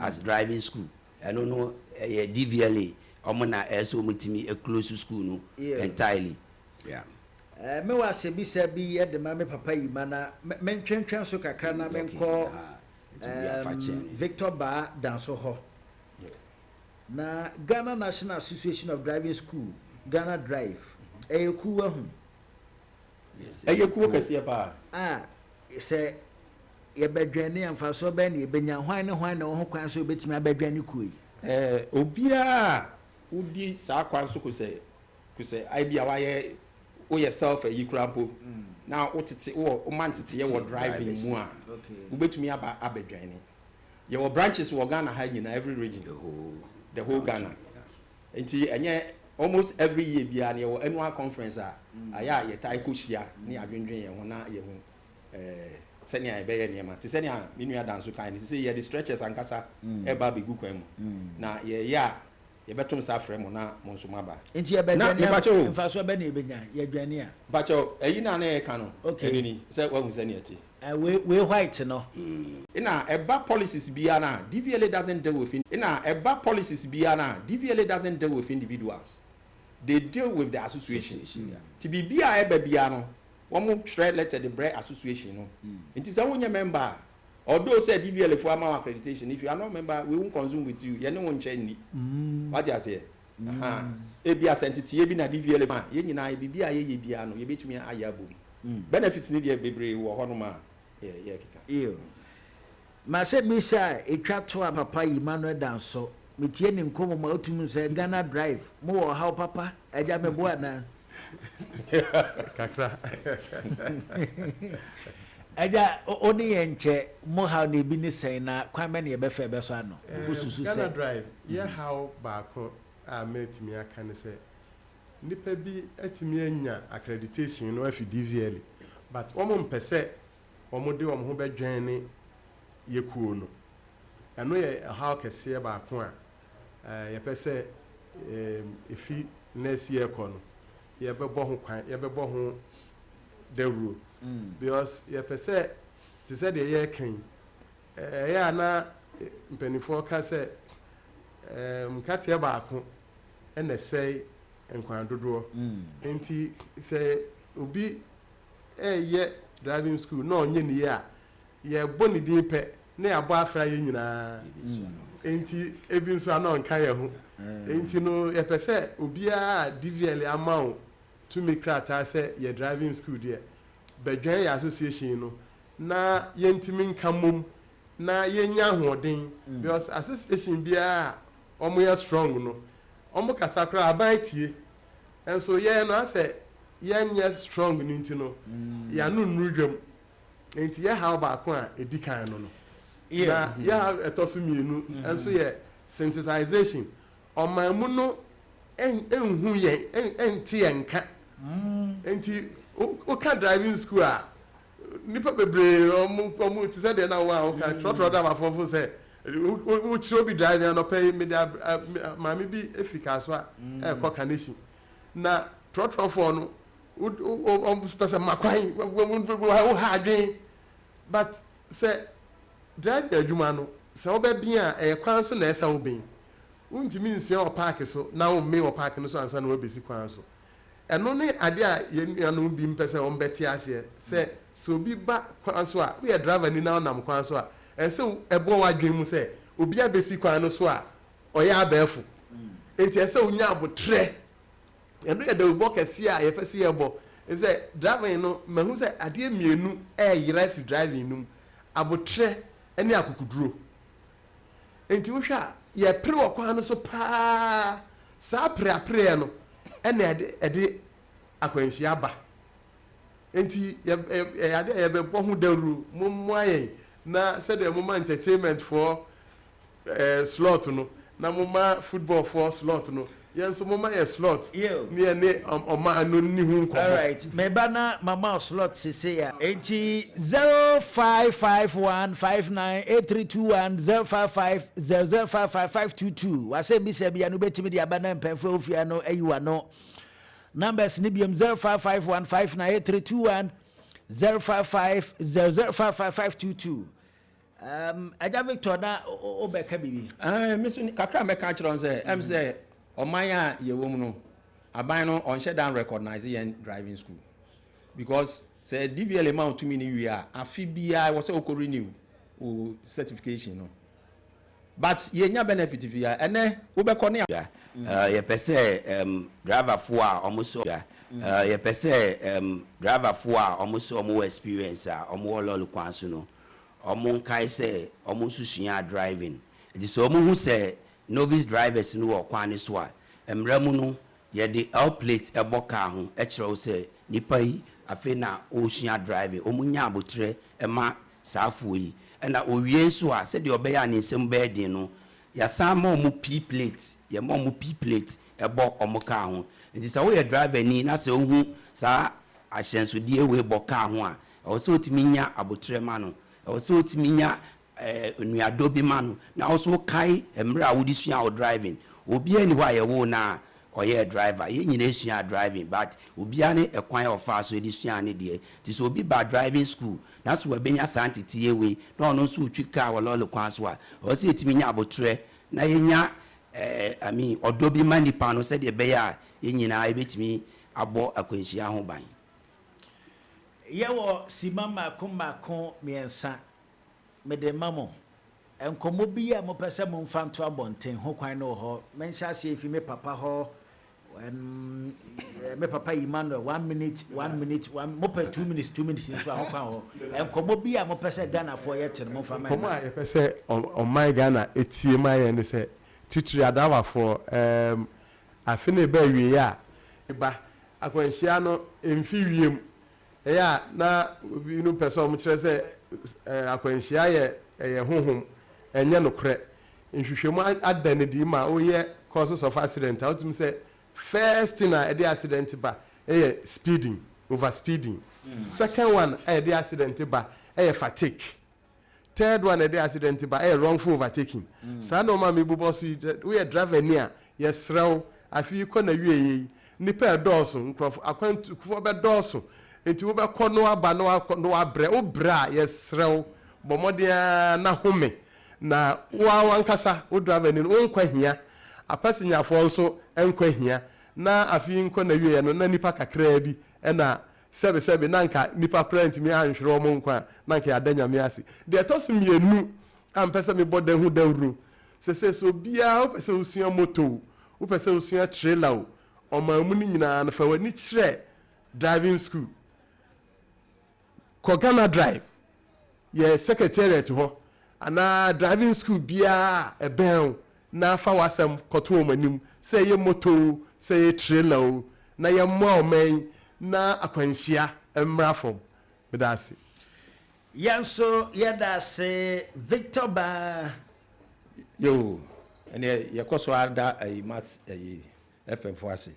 Speaker 6: as driving school eno no ye DVLA omo na eso mutimi e close school no entirely yeah
Speaker 1: me wa se bi se bi ye de ma me papa yi mana men twentwen so kakra na men ko Victor Ba danso ho na Ghana National Association of Driving School Ghana Drive eyekuwa hu
Speaker 28: eyekuwa kase ba
Speaker 1: se ye bedwane amfa so be na ye benya hwan na ho kwan so betimi abedwane kuyi
Speaker 28: obia udi sa kwan so ko se idea wa ye o yourself you crampo now otete o man tete ye wo driving mu a ubetumi abedwane ye wo branches wo Ghana ha nyina every region the whole Ghana enti enye almost every year bia na ye wo annual conference aya ye tai ko hia na adwendwen ye ho na ye ho senia e be ye niema te senia minu danso kan se ye the stretchers ankasa e ba be gu kwan mu na ye ya ye betom sa frɛ mo na mo nso maba
Speaker 1: enti ye bedwane mfa so be na ye benya ye dwane a
Speaker 28: bacho eyi na na ye ka no enini se wa hu se ne ati
Speaker 1: we white no
Speaker 28: ina eba policies bia na DVLA doesn't deal with ina eba policies bia na DVLA doesn't deal with individuals they deal with the association. To be biano, one more try letter the bread association. It is only a member. Although said DVL for our accreditation, if you are not a member, we won't consume with you. You no one change. What you say? Ebia entity, ebi na DVL man. Ye nyina bibia ye bia no, ye betumi ayabu. Benefits need ye bebre wo hono ma. Ye kika.
Speaker 1: Iyo. Ma se mi sha etwa to papa Emmanuel Danso. Metie ni nkomo ma otum se Ghana Drive. Mo wo how papa, eja mebo ana.
Speaker 2: Kakra.
Speaker 1: Eja oni enche mo how na bi ni sen na kwame na ye be fe be so ano. Bususu se.
Speaker 2: Ghana Drive, ye how baako a metimi aka ne se nipa bi atimi anya accreditation no afi DVL but omo mpese omo de omo ho bedwen ne yekuo no eno ye how kese baako a ye pese efi next year kono ye bebo ho kwan ye bebo ho dawro because ye pese ti se de ye kan ya na mpenifo ka se mkate baako ene sei enkwan dodo enti se obi ye driving school no onye ni ya ye boni din pe na ya bo afra ye nyina enti ebi nso ana onka ye ho enti no ye pese obi a DVL amount to me krata se ye driving school there bedwan ya association no na ye ntimi nkamom na ye nya hoden because association bia omo ye strong no omo kasakra abaitie enso ye no ase ye nya strong ni ntino ya no nudwam enti ye how ba ko a edikan no na ya etosumienu enso ye synthesization omamu no enhu ye enti enka enti o ka driving school a nipa bebre omo ti say de na wa o ka trotro da ma fofo say o chiro bi driving no pay me ma me bi efficace wa e ko kanation na trotro for no o special makwan o ha adwen but say drive adwuma no say oba bia e kwan so na esa obin untimi nsia o park so na o me o park no so ansa na o besi kwan so eno ne ade a ye anu bi mpese o mbeti ase say so bi ba kwan so a we driver ni na nam kwan so a ese ebo wadwen mu say obi abesi kwan no so a oya abefu enti ese onya abotre eno ye de bo kese a ye fese ye bo ese driver no mahu say ade mienu yira fi driving num abotre ene akukuduro enti wo hwa ye pre okwan no so pa sa pre no ene ede akwanhia aba enti ye be bo hu dawru mo ayen na said the moment entertainment for slot no na mama football for slot no yes so mama a slot near ne oma no ni hu nko
Speaker 1: all right me bana mama slot sese ya 05551598310550055522 wase bi se bia no betimi dia bana mpemfo ofia no ayiwa no numbers ni biam 0551598321 0550055522 aja Victor na obeka bibi
Speaker 28: miso kakra me ka chiro nse em say omanya ye wom no aban no on shut down recognize yen driving school because say DVL amount to me ni wi a afi bia was say okori renew o certification no but ye nya benefit via ene obeko ne
Speaker 6: ye pese driver fo a omuso ye pese driver fo a omuso omo experience a omo lolu kwanso no omo kai say omo susua driving it is omo hu say novice drivers no wo kwan so a emramu no ye de outplate eboka ho e kire say nipa yi afi na osua driving omo nya abotre ema saafo yi na owie so a say de obeya ni nsem bedin no ya sama omo P plate ye mo omo P plate ebo omo ka ho it is we driver ni na say ohu sa ahyensodie we boka ho a o so otimi nya abotre ma no o so otimi nya nuado bi ma no na o so kai emra a wodi sua o driving obi ani wa ye wo na oye driver ye nyina sua driving but obi ani ekwan o fa so edi sua ne de ti so obi ba driving school na so we benya santiti ewe na ono so utwi ka wa lolo kwan so a o so etimi nya abotre na ye nya I mean odobi manipa no said be ya nyinaa ebetimi abɔ akwanhyia ho ban.
Speaker 1: Yewo simama ko miensa mede mamo enkomo bi a mo pese mo mfa nto abonten ho kwan no ho menhya se efi me papa ho me papa Emmanuel 1 minute mo per 2 minutes nso ho kwan ho enkomo bi a mo pese Ghana for yet mo fa
Speaker 2: komo a pese on my Ghana etie my ne se titiri adawa for afine ba wie a eba akwanhyia no emfi wiem eya na obi no pese o mo kire se akwanhyia ye honhom enye no kre nhwehwemu adane di ma oye causes of accident out me say first thing na the accident ba speeding, over speeding. Second one the accident ba fatigue. Third one the accident ba wrongful overtaking. Sa no ma me bubo so we driver near yes rew afi ko na wie ni pe doso nkrof akwantu kufo be doso enti wo be ko no aba no abre wo bra yes rew bomodia na home na wa wankasa wo driver ni wo nkwa hia apasinya fo nso enkwa hia na afi nko na wie no na nipa kakra bi na sebe na nka nipa parent mi anhwere omo nkwa na nka adanya mi ase de tosu mienu ampese mi bodan hu dawru sese so bia opese usua moto opese usua trailer o mamu ni nyina na fa wani kire driving school Kogana drive ye secretariat ho ana driving school bia eben na fa wasem koto manim say ye moto say ye trailer na ye mo men na akwanhia emrafom bedase
Speaker 1: yanso yedase Victor Ba
Speaker 28: yo ene ye koso ada Max FM foase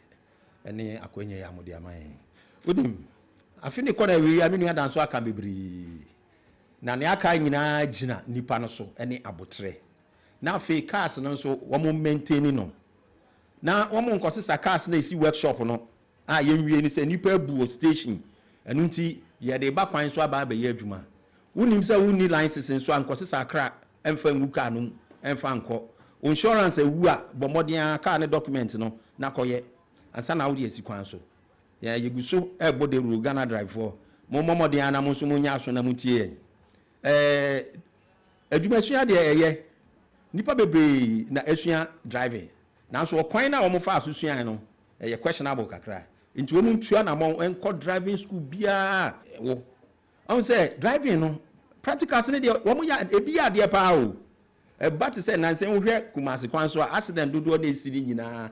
Speaker 28: ene akwanya ya modi aman udim afini kona wi ya menu adanso aka bebri na ne aka nyina gina nipa no so ene abotre na fe cars no so wo mo maintain no na wo mo nkosesa cars na esi workshop no a yenwie ni se nipa bu station enu nti ye de ba kwan so aba ba ye adwuma wonim se woni license so ankosesa akra emfa ngu car no emfa anko insurance ewu a bomodin car ne document no na koye ansa na wo de esi kwan so ya yeguso ebode ru Ghana drive for mo momodin na mo so mo nya aso na mutie adwuma sua de eye nipa bebe na esua driving na so kwan na wo fa asusua no questionable kakra nti wo ntua na mo enko driving school bia wo on say driving no practicals ne de wo ya ebi ya de pa o but say na say wo hwe Kumasi kwan so accident dodo na esiri nyina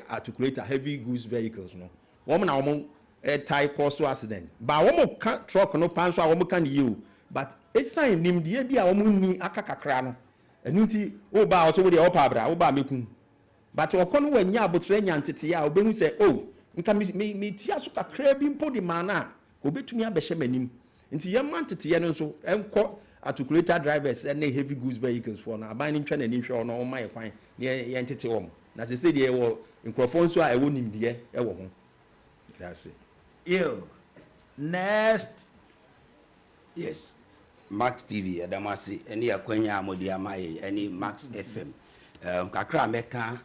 Speaker 28: articulator heavy goods vehicles no wo na wo tie cause accident ba wo truck no pan so wo kan you but esan nim de bia wo ni akakakra no enu nti wo ba o so wo de o pa bra wo ba mekun but o kono wanya abotre nya ntete ya obehu se nka me tia so kakra bi mpo di mana ko betumi abehye manim nti ye man ntete ye no so enko articulator drivers and heavy goods vehicles for na aban ntwa na ni hwe no ma ye kwan ye ntete wo na se de wo nkrofo nso a ewo nimde ewo ho that's it
Speaker 1: you next
Speaker 6: yes Max TV adamasi eni akwanya amodi amaye eni Max FM kakra meka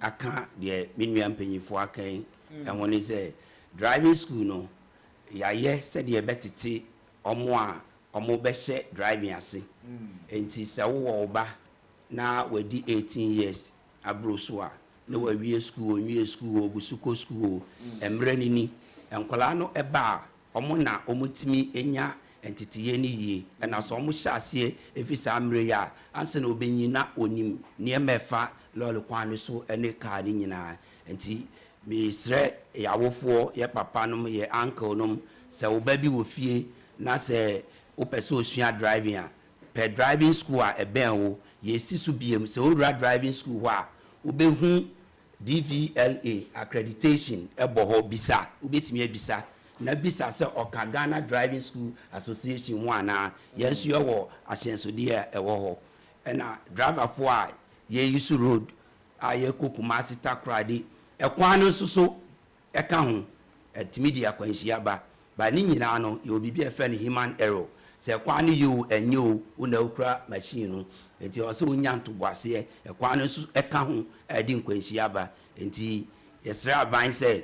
Speaker 6: aka de minua mpanyifo akan enwoni say driving school no yaye se de betete omo be hye driving ase enti se wo oba na wadi 18 years abro so a na wawie school obusuko school emrani ni enkola no eba omo na omutimi enya entity ni ye na so omo hyase efisa amre ya anse na obenyi na onim ne mefa lol kwan so ene ka ni nyina enti me sre yawofo ye papa nom ye uncle nom se oba bi wo fie na se opese osua driving a per driving school a eben wo ye sisu biem se owura driving school wa obehu DVLA accreditation eboho bisa ubetimi abisa na bisa se oka Ghana Driving School Association wana yesu yo ahyenso de ewo ho na driver for a ye use road a ye Kumasi takrade ekwan no so eka ho etimi akwanhia ba ni nyina no ye obibi efe ne human error se kwan you enyo una ukra machine no enti o se onya ntoboase ekwan no so eka ho edi nkwanhia ba enti yɛsrɛ aban sɛ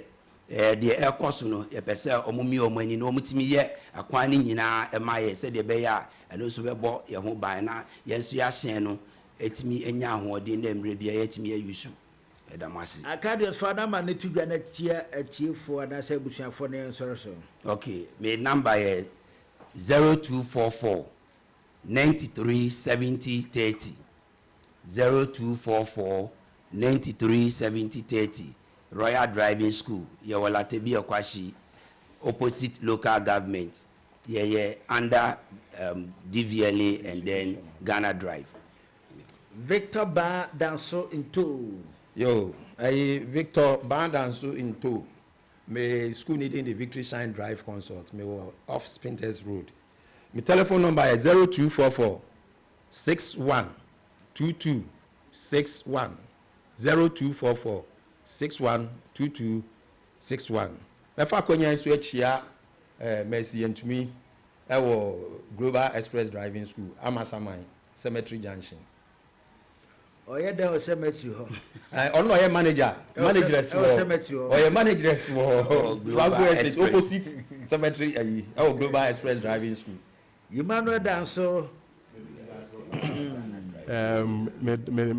Speaker 6: deɛ ɛkɔ so no yɛpɛ sɛ ɔmomi ɔmani na ɔmotumi yɛ akwan no nyinaa ɛma yɛ sɛdeɛ ɛbɛyɛ a ɛno nso bɛbɔ yɛ ho ban na yɛnso yɛahyɛn no ɛtumi anya ahoɔden na mmerɛ bia yɛtumi ayusu ɛdam ase
Speaker 1: Acadius for na ma ne tu dwa na tia atiefo na sɛ busuafo ne nsɔre so.
Speaker 6: Okay, my number is 0244 93 70 30. 0244 93 70 30. Royal Driving School. Yewala Tebi Okwashi. Opposite local government. Yeah, under DVLA and then Ghana Drive.
Speaker 1: Victor Ba Danso into.
Speaker 28: Yo, Victor Ba Danso into. My school needing the Victory Shine Drive consult. Me off Spinters Road. My telephone number is 0244 61 22 61 0244 61 22 61. Me fa konya nso achia Mercy Yentumi ewo Global Express Driving School Amasaman Cemetery Junction.
Speaker 1: Oye da cemetery ho.
Speaker 28: Ono ye manager
Speaker 1: cemetery ho.
Speaker 28: Oye managers wo opposite cemetery Global Express Driving School.
Speaker 1: Emmanuel Danso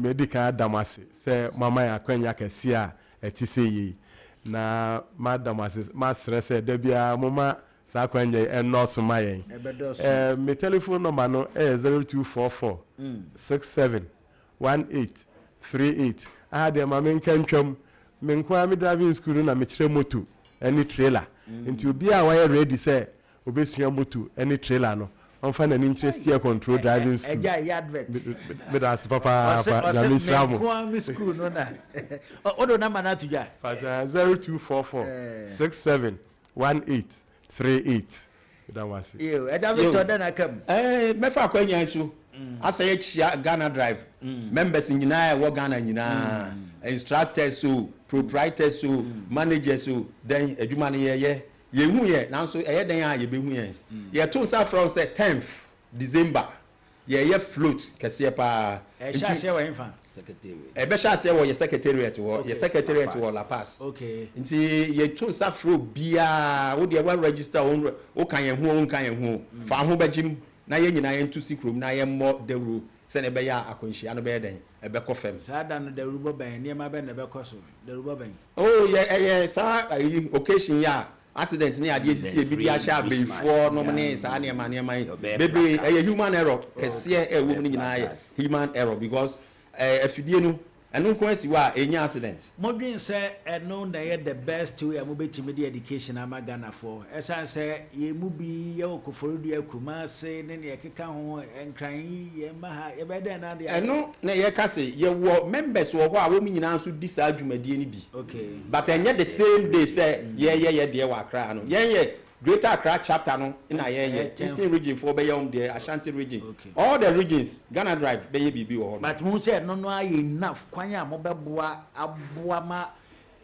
Speaker 2: medical damase say mama ya kwanya kese a eti se yi na madam ase masre say da bia mama sa kwanya enoso mayen me telephone number no 0244 67 18 38 de mama nkantwam me nkwa me driving school na me kire moto any trailer nti obi a wa ready say obesua moto any trailer no on find an interest here control driving school. But that's papa na misramo.
Speaker 1: Kwa school no na. Odo na mana tuja.
Speaker 2: 0244 67 18 38. That was it.
Speaker 1: Yo, Victor then I come.
Speaker 28: Me fa kwanya nso. Asa ye chia Ghana Drive. Members nyina wo Ghana nyina. Instructors so, proprietors so, managers so, then adwuma ne ye yehu ye nanso eye den a ye behu ye ye to nsa from say 10th December ye float kese pa
Speaker 1: sha se we infa
Speaker 28: secretary e be sha se wo ye secretariat wo ye secretariat wo La Paz
Speaker 1: okay
Speaker 28: nti ye to nsa fro bia wo de wa register wo kan ye ho fa ho bagim na ye nyina ye ntu sikrom na ye mo dawro se ne be ya akonhia no be den e be kofem
Speaker 1: sa da no dawro bo ban ne ma be ne be koso dawro bo ban
Speaker 28: oh ye sa occasion ya accident ni ade sisi ebi a sha before no money sa na ma baby human error kese e wo ni nyina ye human error because afidie no eno ko asi wa enya accident
Speaker 1: modwen say eno na ye the best way am betimi the education am Ghana for esan say ye mu bi ye okoforodu akuma say ne ne keka ho enkran ye ma ha ye be den na de
Speaker 28: eno na ye ka say ye wo members wo ho a wo nyina nso di sa adwumadie ni bi
Speaker 1: okay
Speaker 28: but enye the same day say ye de wa Accra no ye Greater Accra chapter no ina ye Eastern region for be yom there Ashanti region all the regions Ghana Drive be ye bibi wo
Speaker 1: but mu say no aye enough kwanya mo beboa aboa ma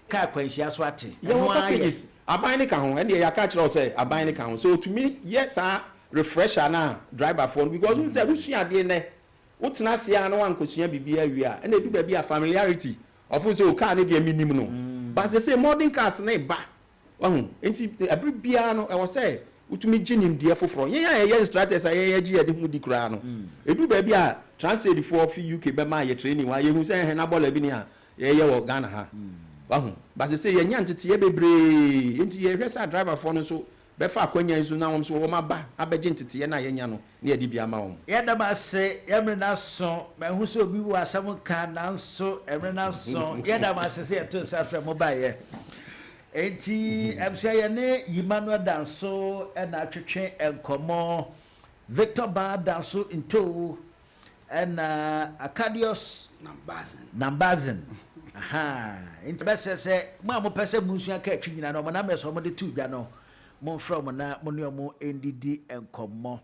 Speaker 1: ka kwanhia so ate
Speaker 28: ye wo packages aban ne ka ho ene ye aka kire say aban ne ka ho so to me yes refresher na driver phone because we say rusua de ne utena sia na wan kosua bibi awie a ene du ba bi a familiarity of say o car ne de minim no but they say modern cars na ba enti abri bia no e wo say utumi ginim de foforo ye strategies ye gi ye de hu di kura no edu ba bi a transit for UK be ma ye training wa ye hu say he na bola bi ni a ye wo Ghana ha but they say ye nya ntete ye bebre enti ye hwesa driver for no so be fa akwanya nso na won so wo ma ba abeje ntete ye na ye nya no na ye di bia ma won
Speaker 1: ye da ba se ye mre na so ma hu so obi wo asam kan na so emre na so ye da ba se ye to sa fra mo ba ye enti absia ye ne Emmanuel Danso na atwetwe enkomo Victor Ba Danso into na Acadius Nambazin aha enti bese se mo pese munsu aka atwi nyina no mo na meso mo de tu dwa no mo from na mo ne mo ndidi enkomo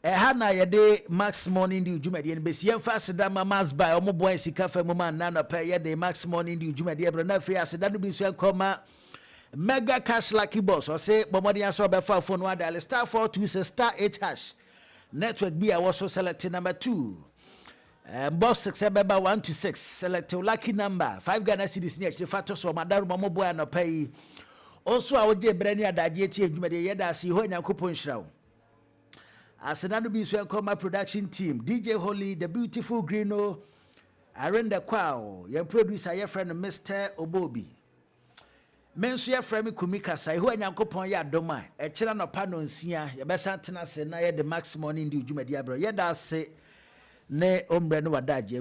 Speaker 1: ha na ye de Max Morning di ujumade ne besi yemfa aseda mamas by omo boy sika fa mo man na pa ye de Max Morning di ujumade e bro na fe aseda no bi so enkoma Mega Cash Lucky Boss o say bomodi aso be fa phone wa dial *426 *8# network bi a wo so select number 2 Boss 6 beba 1 to 6. Select your lucky number. 5 Ghana cedis near the factor so Madaru Mamobo and pay. Also, I would Brenia Dajeti and Yeda see who and Yakupon Shroud. As another be so call my production team, DJ Holly, the beautiful Greeno, Arenda Kwao, your producer, your friend Mr. Obobi. Mensu ya frame kumika sai ho Nyankopon ya doma e kira no pa no nsia ye besa tena se na ye the maximum in the dwumadi abro ye da se ne ombre no wadaje